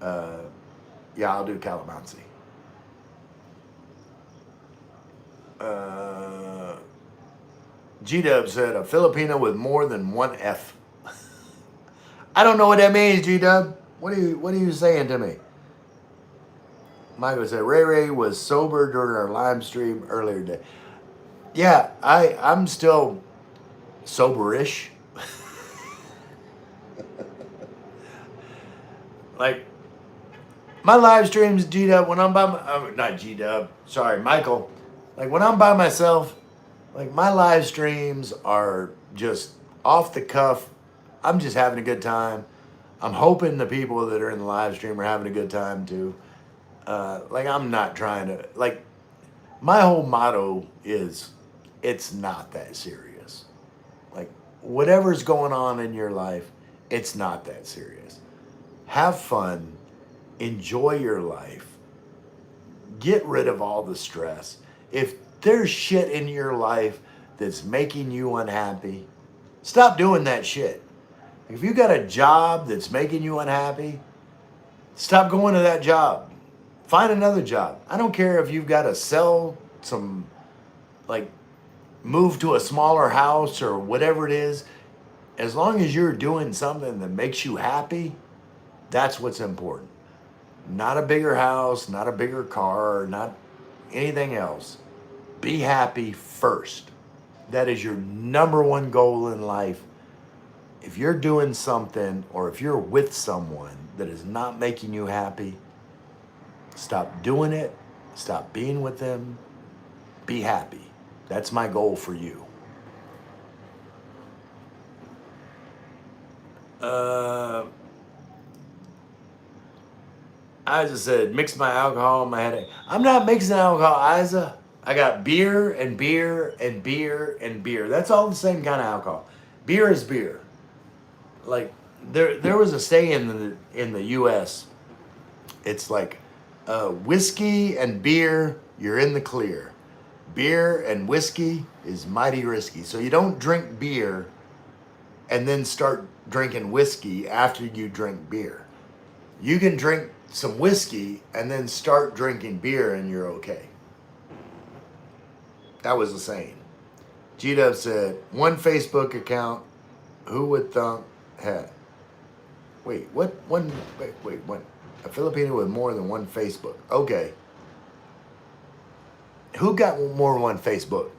Yeah, I'll do calamansi. G-Dub said a Filipino with more than one F. I don't know what that means, G-Dub. What are you saying to me? Michael said Ray Ray was sober during our live stream earlier today. Yeah, I'm still soberish. Like, my live streams, G-Dub, when I'm by not G-Dub, sorry, Michael. Like, when I'm by myself, like, my live streams are just off the cuff. I'm just having a good time. I'm hoping the people that are in the live stream are having a good time too. Like, I'm not trying to, like, my whole motto is, it's not that serious. Like, whatever's going on in your life, it's not that serious. Have fun. Enjoy your life. Get rid of all the stress. If there's shit in your life that's making you unhappy, stop doing that shit. If you got a job that's making you unhappy, stop going to that job. Find another job. I don't care if you've got to sell some, like, move to a smaller house or whatever it is. As long as you're doing something that makes you happy, that's what's important. Not a bigger house, not a bigger car, not anything else. Be happy first. That is your number one goal in life. If you're doing something or if you're with someone that is not making you happy, stop doing it. Stop being with them. Be happy. That's my goal for you. I just said, mix my alcohol in my headache. I'm not mixing alcohol, Isa. I got beer and beer and beer and beer. That's all the same kind of alcohol. Beer is beer. Like, there was a saying in the U.S. It's like, whiskey and beer, you're in the clear. Beer and whiskey is mighty risky. So you don't drink beer and then start drinking whiskey after you drink beer. You can drink some whiskey and then start drinking beer and you're okay. That was the saying. G-Dub said, one Facebook account, who would thunk had? Wait, what? One, wait, what? A Filipino with more than one Facebook. Okay. Who got more than one Facebook?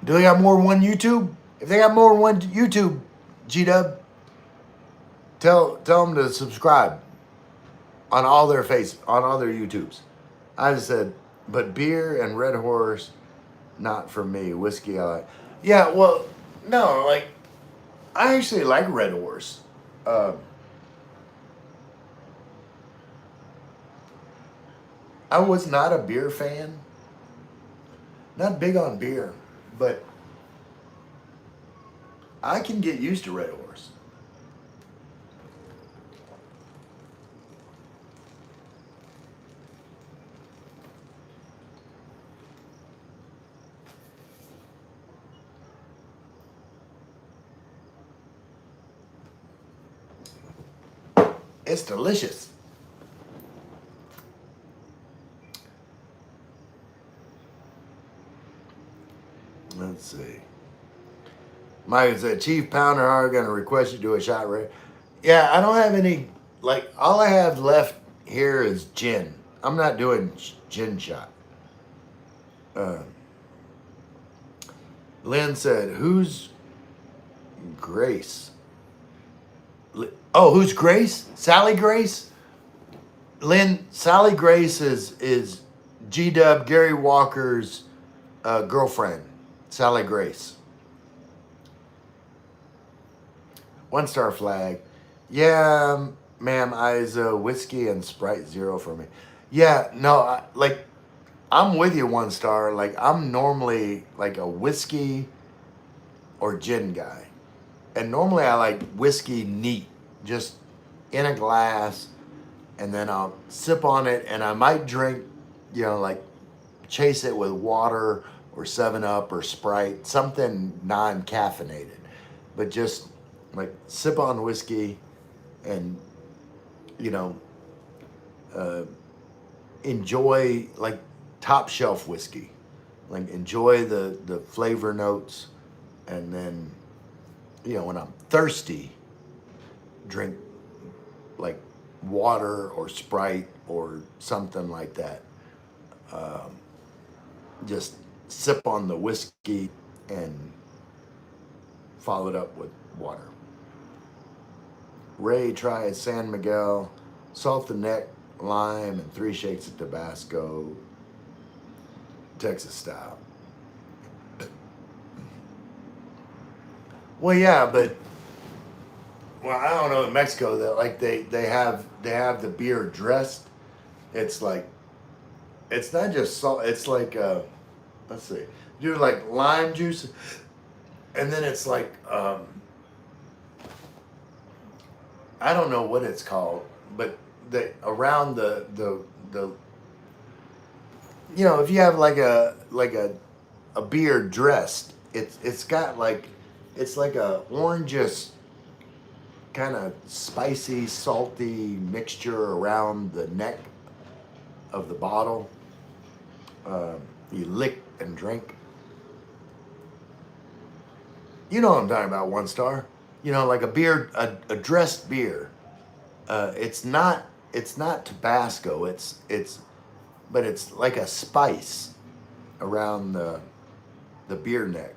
Do they got more than one YouTube? If they got more than one YouTube, G-Dub, tell them to subscribe on all their YouTubes. I just said, but beer and Red Horse Not for me. Whiskey I like. Yeah, well, no, like I actually like Red Horse. Um, I was not a beer fan, not big on beer, but I can get used to Red Horse. It's delicious. Let's see. Mike said, Chief Pounder are going to request you do a shot rate. Yeah, I don't have any, like, all I have left here is gin. I'm not doing gin shot. Uh, Lynn said, who's Grace? Oh, who's Grace? Sally Grace? Lynn, Sally Grace is G Dub, Gary Walker's girlfriend, Sally Grace. 1-star flag. Yeah, ma'am, Isa, whiskey and Sprite 0 for me. Yeah, no, like, I'm with you, 1-star. Like, I'm normally like a whiskey or gin guy. And normally I like whiskey neat, just in a glass, and then I'll sip on it, and I might drink, like chase it with water or 7-Up or Sprite, something non-caffeinated. But just like sip on whiskey and, you know, uh, enjoy like top shelf whiskey. Like enjoy the flavor notes, and then, when I'm thirsty, drink like water or Sprite or something like that. Um, just sip on the whiskey and follow it up with water. Ray tries San Miguel, salt the neck, lime, and 3 shakes of Tabasco, Texas style. Well, yeah, but I don't know in Mexico that like they have the beer dressed. It's like it's not just salt. It's like let's see, do like lime juice, and then it's like I don't know what it's called, but around the if you have like a beer dressed, it's got like it's like a orangish kind of spicy, salty mixture around the neck of the bottle. You lick and drink. You know what I'm talking about, 1-star. Like a beer, a dressed beer. It's not Tabasco. But it's like a spice around the beer neck.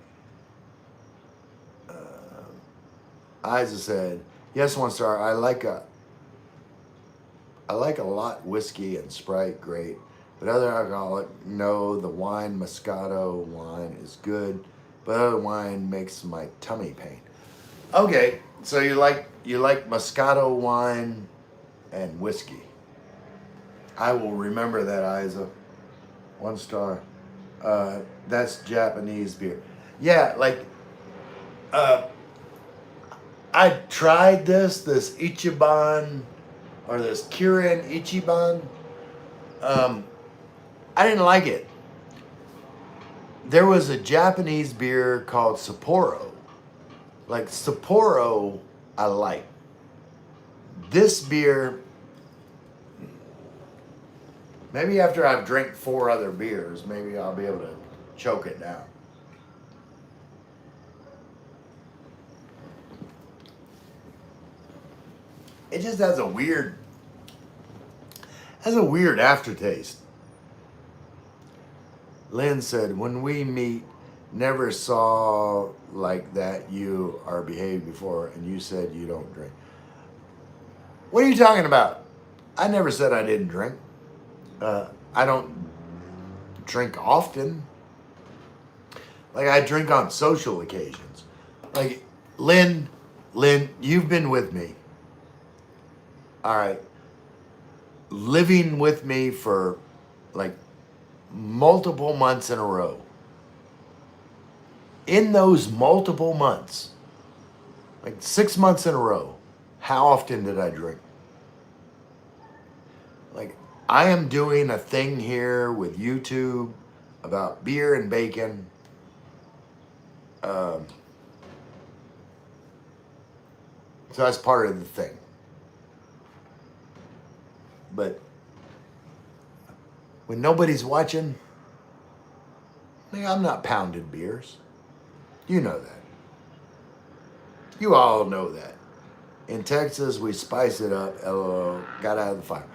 Isa said, yes, 1-star. I like a lot whiskey and Sprite, great. But other alcoholic, no, the wine, Moscato wine is good, but other wine makes my tummy pain. Okay, so you like Moscato wine and whiskey. I will remember that, Isa. 1-star. That's Japanese beer. Yeah, like I tried this Ichiban or this Kirin Ichiban. I didn't like it. There was a Japanese beer called Sapporo. Like Sapporo, I like. This beer, maybe after I've drank 4 other beers, maybe I'll be able to choke it down. It just has a weird aftertaste. Lynn said, when we meet, never saw like that you are behaved before, and you said you don't drink. What are you talking about? I never said I didn't drink. I don't drink often. Like I drink on social occasions. Like Lynn, you've been with me. All right. Living with me for like multiple months in a row. In those multiple months, like 6 months in a row, how often did I drink? Like, I am doing a thing here with YouTube about beer and bacon. So that's part of the thing. But when nobody's watching, like, I'm not pounding beers. You know that. You all know that. In Texas, we spice it up. LOL. Got out of the fire.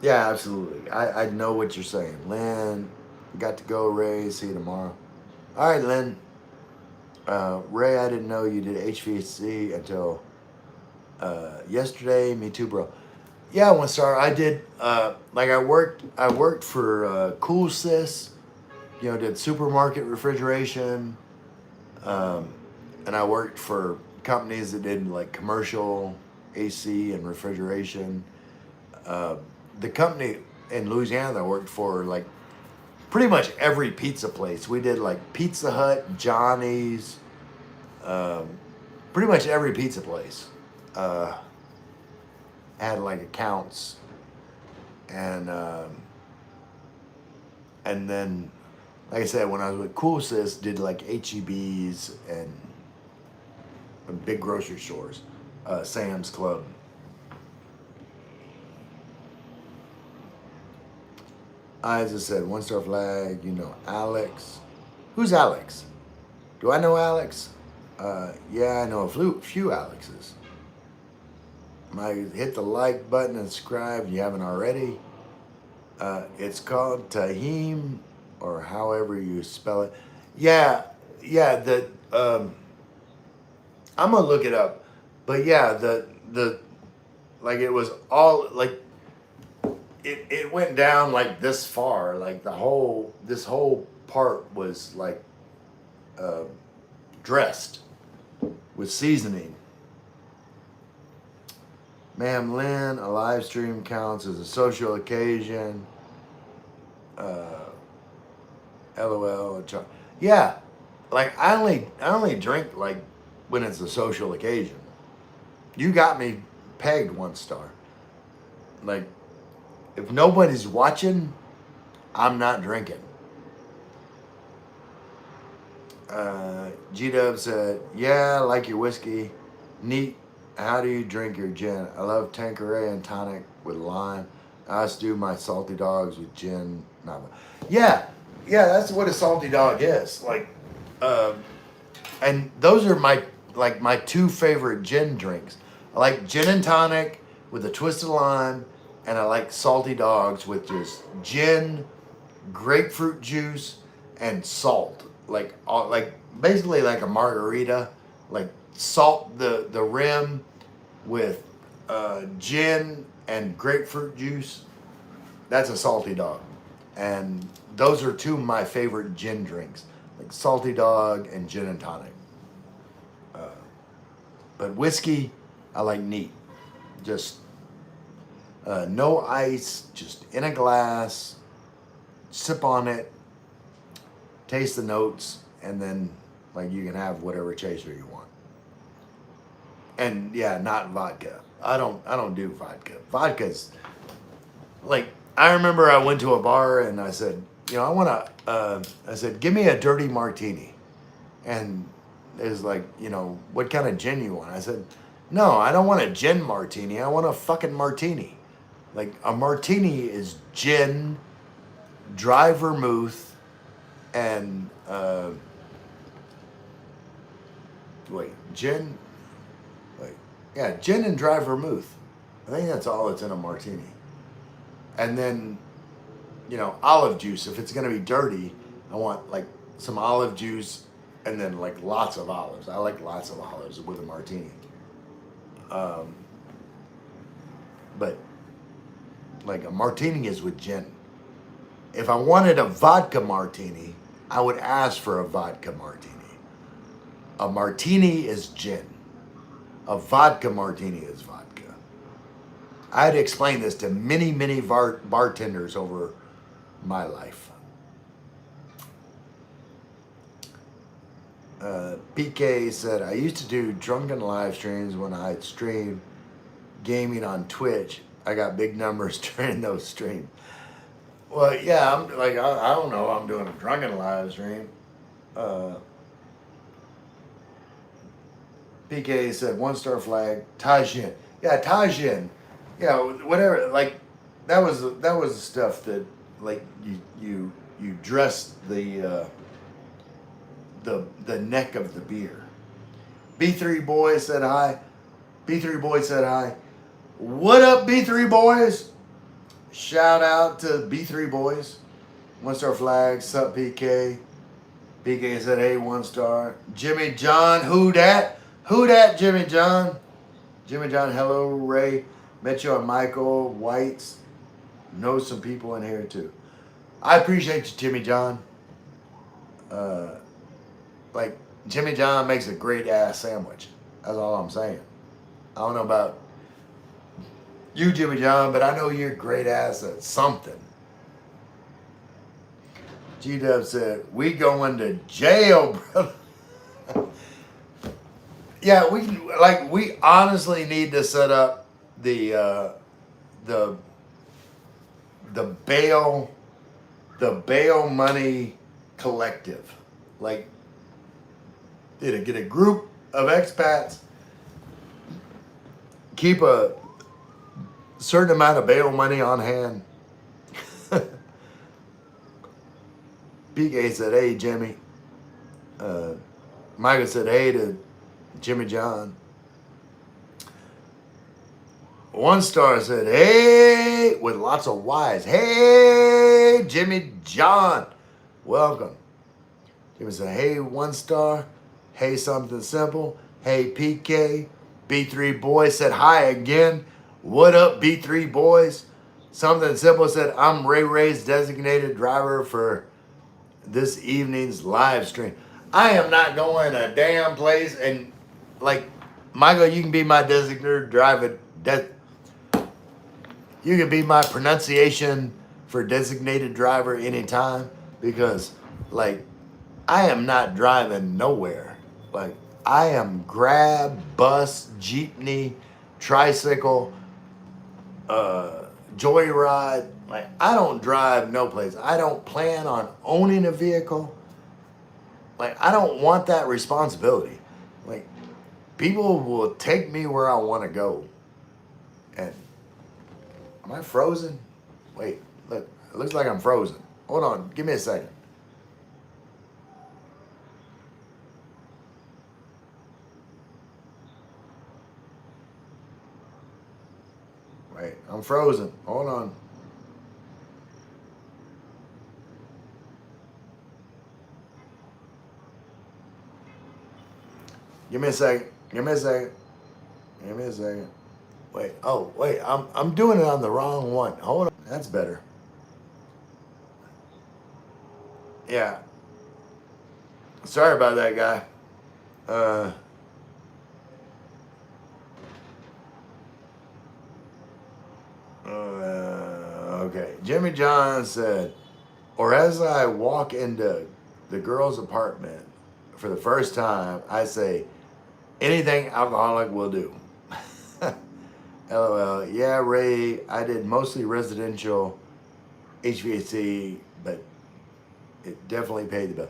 Yeah, absolutely. I know what you're saying. Lynn, got to go, Ray. See you tomorrow. All right, Lynn. Ray, I didn't know you did HVAC until yesterday. Me too, bro. Yeah, one star. I did. Like I worked for Cool Sis. You know, did supermarket refrigeration. And I worked for companies that did like commercial AC and refrigeration. The company in Louisiana that I worked for, like pretty much every pizza place. We did like Pizza Hut, Johnny's, pretty much every pizza place had like accounts, and then like I said, when I was with Cool Sis, did like HEBs and big grocery stores, Sam's Club. I just said, one star flag, you know, Alex. Who's Alex? Do I know Alex? Yeah, I know a few Alexes. Hit the like button and subscribe if you haven't already. It's called Tahim, or however you spell it. Yeah, I'm gonna look it up. But yeah, the like it was all like it went down like this far, like this whole part was like dressed with seasoning. Ma'am Lynn, a live stream counts as a social occasion. LOL. Yeah, like I only drink like when it's a social occasion. You got me pegged, one star. Like, if nobody's watching, I'm not drinking. G-Dub said, yeah, I like your whiskey. Neat. How do you drink your gin? I love Tanqueray and tonic with lime. I also do my salty dogs with gin. Yeah, that's what a salty dog is. Like, and those are my two favorite gin drinks. I like gin and tonic with a twist of lime, and I like salty dogs with just gin, grapefruit juice, and salt. Like basically like a margarita. Like salt the rim with gin and grapefruit juice. That's a salty dog. And those are two of my favorite gin drinks. Like salty dog and gin and tonic. But whiskey, I like neat. Just no ice, just in a glass, sip on it, taste the notes, and then like you can have whatever chaser you want. And yeah, not vodka. I don't do vodka. Vodka's like, I remember I went to a bar and I said, you know, I said, give me a dirty martini. And it was like, you know, what kind of gin you want? I said, no, I don't want a gin martini. I want a fucking martini. Like, a martini is gin, dry vermouth, and, gin and dry vermouth. I think that's all that's in a martini. And then, you know, olive juice. If it's going to be dirty, I want like some olive juice and then like lots of olives. I like lots of olives with a martini. But like a martini is with gin. If I wanted a vodka martini, I would ask for a vodka martini. A martini is gin. A vodka martini is vodka. I had to explain this to many, many bartenders over my life. PK said, I used to do drunken live streams when I'd stream gaming on Twitch. I got big numbers during those streams. Well, yeah, I'm like, I don't know, I'm doing a drunken live stream. PK said 1-star flag, Tajin. Yeah, Tajin. Yeah, whatever. Like that was stuff that like you dressed the neck of the beer. B3 Boy said hi. B3 Boy said hi. What up, B3 Boys? Shout out to B3 Boys. 1-star flag, sup PK. PK said, hey, 1-star. Jimmy John, who dat? Who dat, Jimmy John? Jimmy John, hello, Ray. Met you on Michael White's. Know some people in here too. I appreciate you, Jimmy John. Like, Jimmy John makes a great ass sandwich. That's all I'm saying. I don't know about you, Jimmy John, but I know you're great ass at something. G-Dub said, we going to jail, brother. Yeah, we honestly need to set up the bail money collective. Like, get a group of expats, keep a certain amount of bail money on hand. PK said, hey, Jimmy. Michael said, hey to Jimmy John. 1-star said, hey, with lots of Y's. Hey, Jimmy John. Welcome. Jimmy said, hey, 1-star. Hey, something simple. Hey, PK. B3 Boys said hi again. What up, B3 Boys? Something simple said, I'm Ray Ray's designated driver for this evening's live stream. I am not going a damn place. And like, Michael, you can be my designated driver. You can be my pronunciation for designated driver anytime, because like, I am not driving nowhere. Like, I am Grab, bus, jeepney, tricycle, joyride. Like, I don't drive no place. I don't plan on owning a vehicle. Like, I don't want that responsibility. Like, people will take me where I want to go. And am I frozen? Wait, look, it looks like I'm frozen. Hold on, give me a second. Wait, I'm frozen. Hold on. Give me a second. Give me a second. Give me a second. Wait. Oh, wait. I'm doing it on the wrong one. Hold on. That's better. Yeah. Sorry about that, guy. Okay. Jimmy John said, or as I walk into the girl's apartment for the first time, I say, anything alcoholic will do. LOL. Yeah, Ray, I did mostly residential HVAC, but it definitely paid the bill.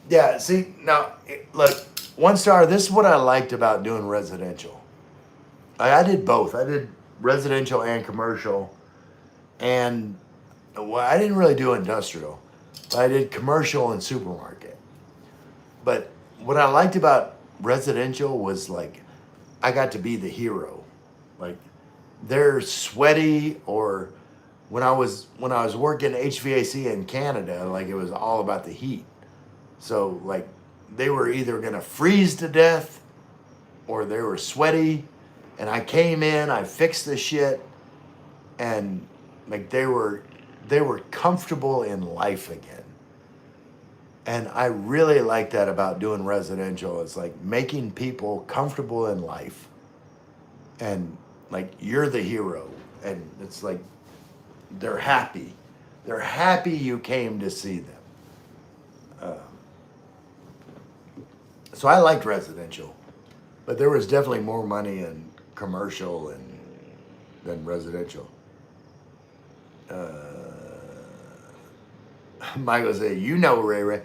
Yeah, see, now, look, 1-star, this is what I liked about doing residential. I did both. I did residential and commercial. And well, I didn't really do industrial. But I did commercial and supermarket. But what I liked about residential was like, I got to be the hero. Like, they're sweaty, or when I was working HVAC in Canada, like, it was all about the heat. So like, they were either gonna freeze to death or they were sweaty. And I came in, I fixed the shit, and like, they were comfortable in life again. And I really like that about doing residential. It's like making people comfortable in life, and like you're the hero, and it's like they're happy. They're happy you came to see them. So I liked residential, but there was definitely more money in commercial and than residential. Michael said, "You know, Ray Ray,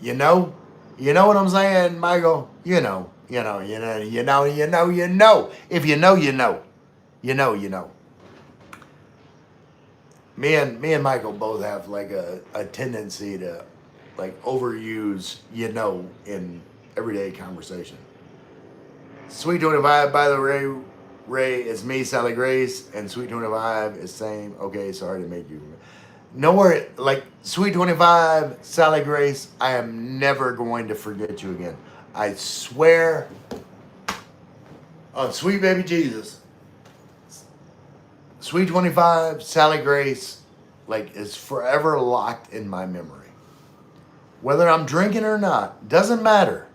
you know, you know what I'm saying, Michael. You know, you know, you know, you know, you know, you know. If you know, you know, you know, you know." Me and Michael both have like a tendency to like overuse in everyday conversation. Sweet 25, by the way, Ray, is me, Sally Grace, and Sweet 25 is same. Okay, sorry to make you. Nowhere like Sweet 25, Sally Grace, I am never going to forget you again. I swear on sweet baby Jesus. Sweet 25, Sally Grace, like, is forever locked in my memory. Whether I'm drinking or not, doesn't matter.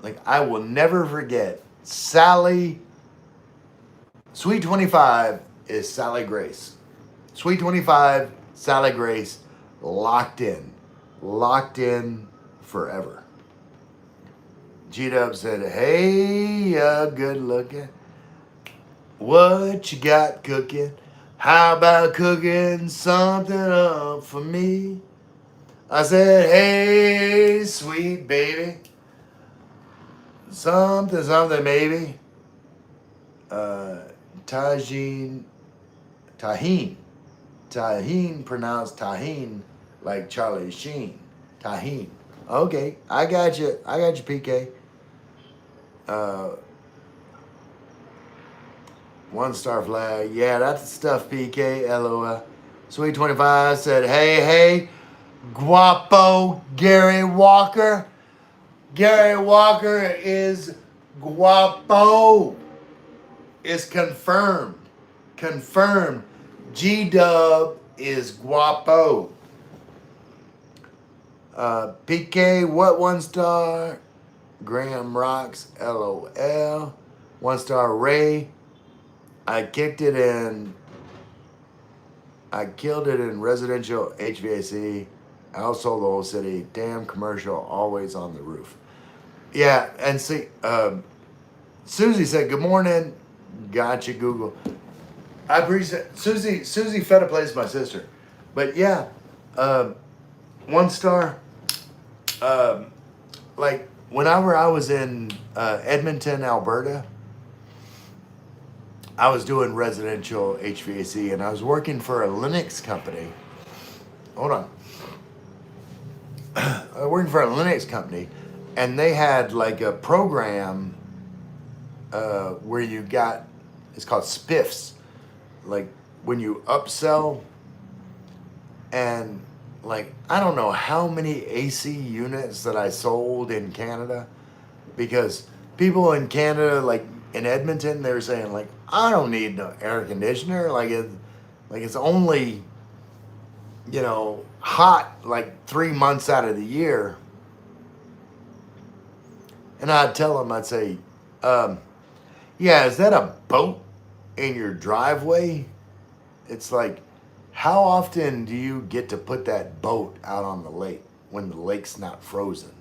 Like, I will never forget Sally. Sweet 25 is Sally Grace. Sweet 25, Sally Grace, locked in forever. G-Dub said, "Hey, good looking. What you got cooking? How about cooking something up for me?" I said, "Hey, sweet baby. Something maybe." Tahine, pronounced Tahine like Charlie Sheen. Tahine. Okay, I got you, PK. One star flag. Yeah, that's the stuff, PK. LOL. Sweet 25 said, hey, guapo Gary Walker. Gary Walker is guapo. It's confirmed. G-Dub is guapo. PK, what 1 star? Graham Rocks, LOL. 1 star Ray. I killed it in residential HVAC. I outsold the whole city. Damn commercial, always on the roof. Yeah, and see, Susie said, "Good morning." Gotcha, Google. I appreciate Susie. Susie Feta plays my sister, but yeah, 1 star. Like whenever I was in Edmonton, Alberta, I was doing residential HVAC, and I was working for a Linux company. Hold on. I was working for a Linux company, and they had like a program where you got, it's called spiffs, like when you upsell, and like I don't know how many AC units that I sold in Canada, because people in Canada, like in Edmonton, they were saying like, I don't need no air conditioner, like it's only, hot like 3 months out of the year. And I'd tell them, I'd say, yeah, is that a boat in your driveway? It's like, how often do you get to put that boat out on the lake when the lake's not frozen?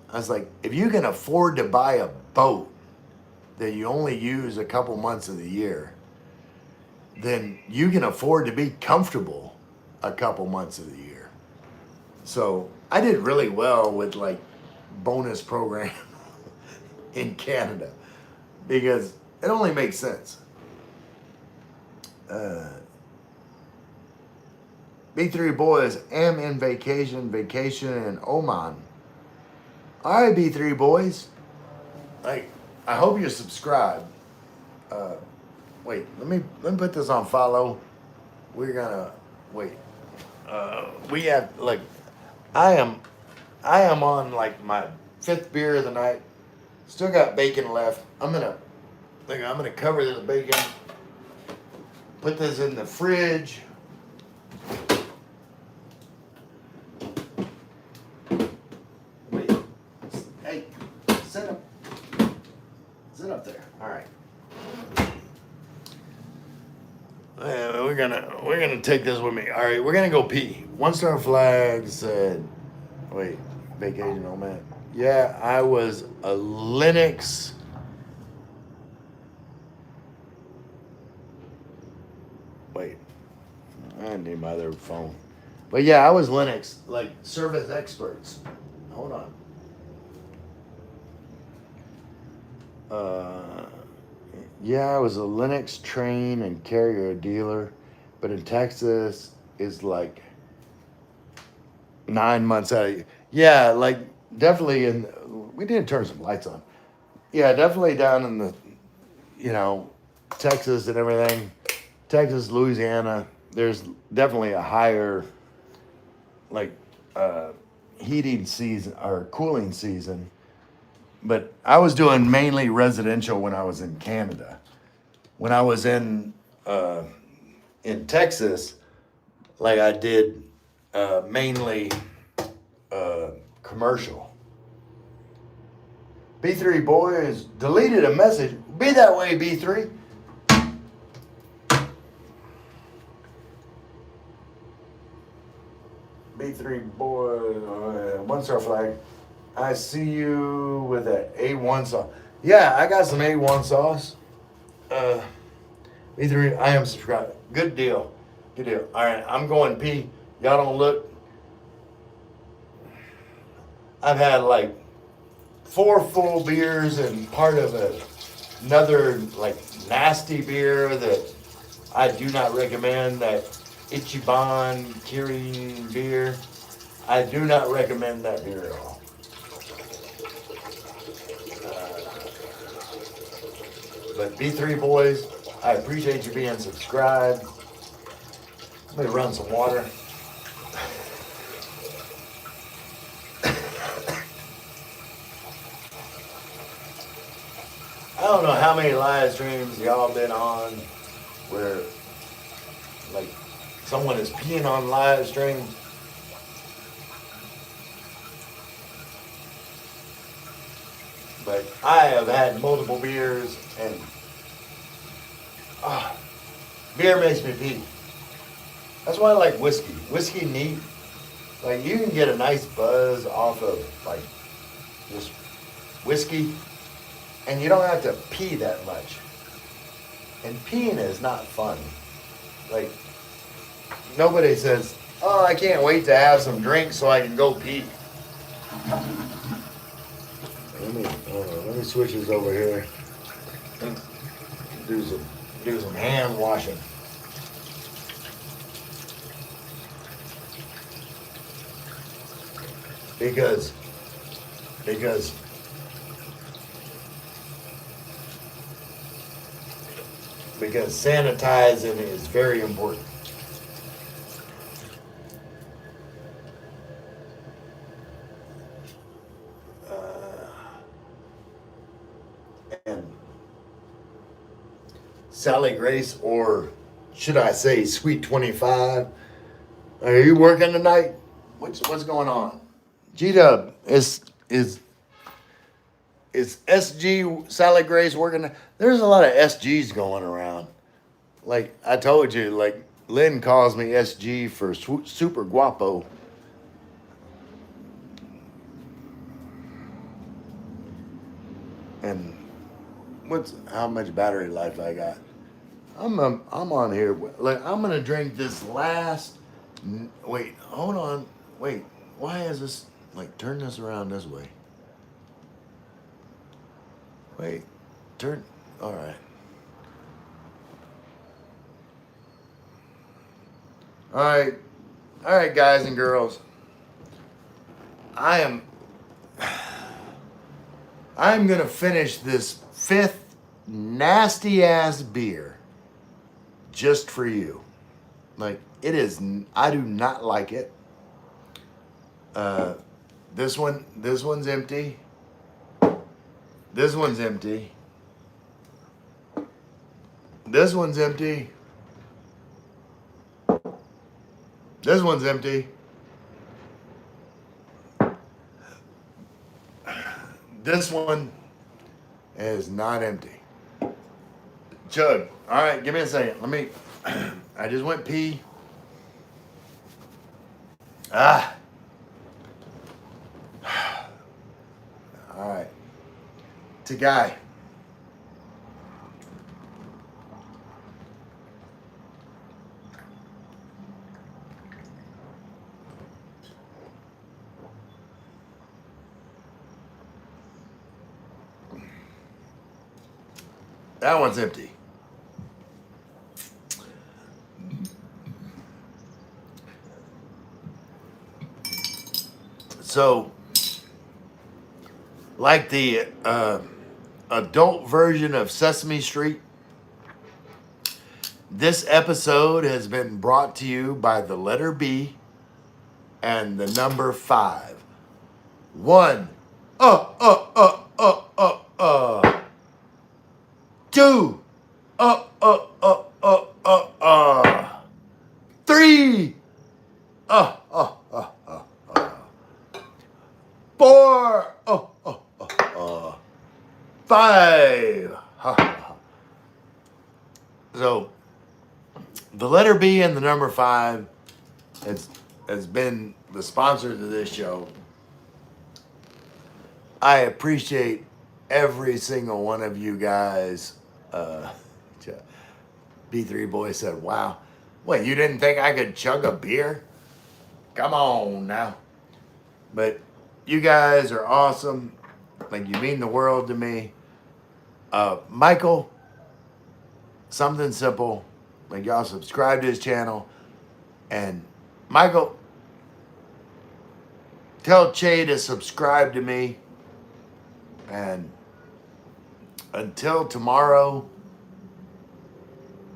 I was like, if you can afford to buy a boat that you only use a couple months of the year, then you can afford to be comfortable a couple months of the year. So I did really well with like bonus program in Canada because it only makes sense. B3 boys, am in vacation in Oman. All right, B3 boys. I hope you're subscribed. Wait, let me put this on follow. We're gonna wait. We have like, I am on like my 5th beer of the night. Still got bacon left. I'm gonna cover this bacon. Put this in the fridge. we're gonna take this with me. All right, we're gonna go pee. One Star Flag said, wait, vacation on man. Yeah, I was a Linux. Wait, I need my other phone. But yeah, I was Linux, like service experts. Hold on. Uh, yeah, I was a Linux train and carrier dealer, but in Texas is like 9 months out of yeah, like definitely in we did turn some lights on. Yeah, definitely down in the you know Texas and everything, Texas, Louisiana. There's definitely a higher like uh, heating season or cooling season. But I was doing mainly residential when I was in Canada. When I was uh, in Texas, like I did mainly commercial. B3 boys deleted a message. Be that way, B3. B3 boy, One Star Flag. I see you with an A1 sauce. Yeah, I got some A1 sauce. Uh, B3, I am subscribed. Good deal. Good deal. All right, I'm going pee. Y'all don't look. I've had like 4 full beers and part of another like nasty beer that I do not recommend. That Ichiban Kirin beer. I do not recommend that beer at all. But B3 boys, I appreciate you being subscribed. Let me run some water. I don't know how many live streams y'all been on where like someone is peeing on live stream. But I have had multiple beers and beer makes me pee. That's why I like whiskey. Whiskey neat. Like you can get a nice buzz off of like just whiskey and you don't have to pee that much. And peeing is not fun. Like nobody says, "Oh, I can't wait to have some drinks so I can go pee." Let me switch this over here. Do some hand washing. Because sanitizing is very important. And Sally Grace, or should I say Sweet 25, are you working tonight? What's going on? G-Dub, is SG Sally Grace working? There's a lot of SGs going around. Like I told you, like Lynn calls me SG for super guapo. And how much battery life I got? I'm on here. Like I'm gonna drink this last. Wait, hold on. Wait, why is this like turn this around this way? Wait, turn. All right. All right. All right, guys and girls. I'm gonna finish this 5th nasty ass beer just for you. Like it is. I do not like it. This one's empty. This one's empty. This one's empty. This one's empty. This one is not empty. Chug. All right, give me a second. Let me I just went pee. Ah. All right. To Guy. That one's empty. So, like the adult version of Sesame Street, this episode has been brought to you by the letter B and the number 5. 1, 2, 3, 4, 5. So the letter B and the number 5 has been the sponsors of this show. I appreciate every single one of you guys. B3 Boy said, wow. Wait, you didn't think I could chug a beer? Come on now. But you guys are awesome. Like, you mean the world to me. Michael, something simple. Like, y'all subscribe to his channel. And Michael, tell Che to subscribe to me. And until tomorrow,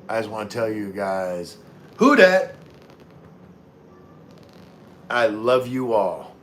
I just want to tell you guys, who dat? I love you all.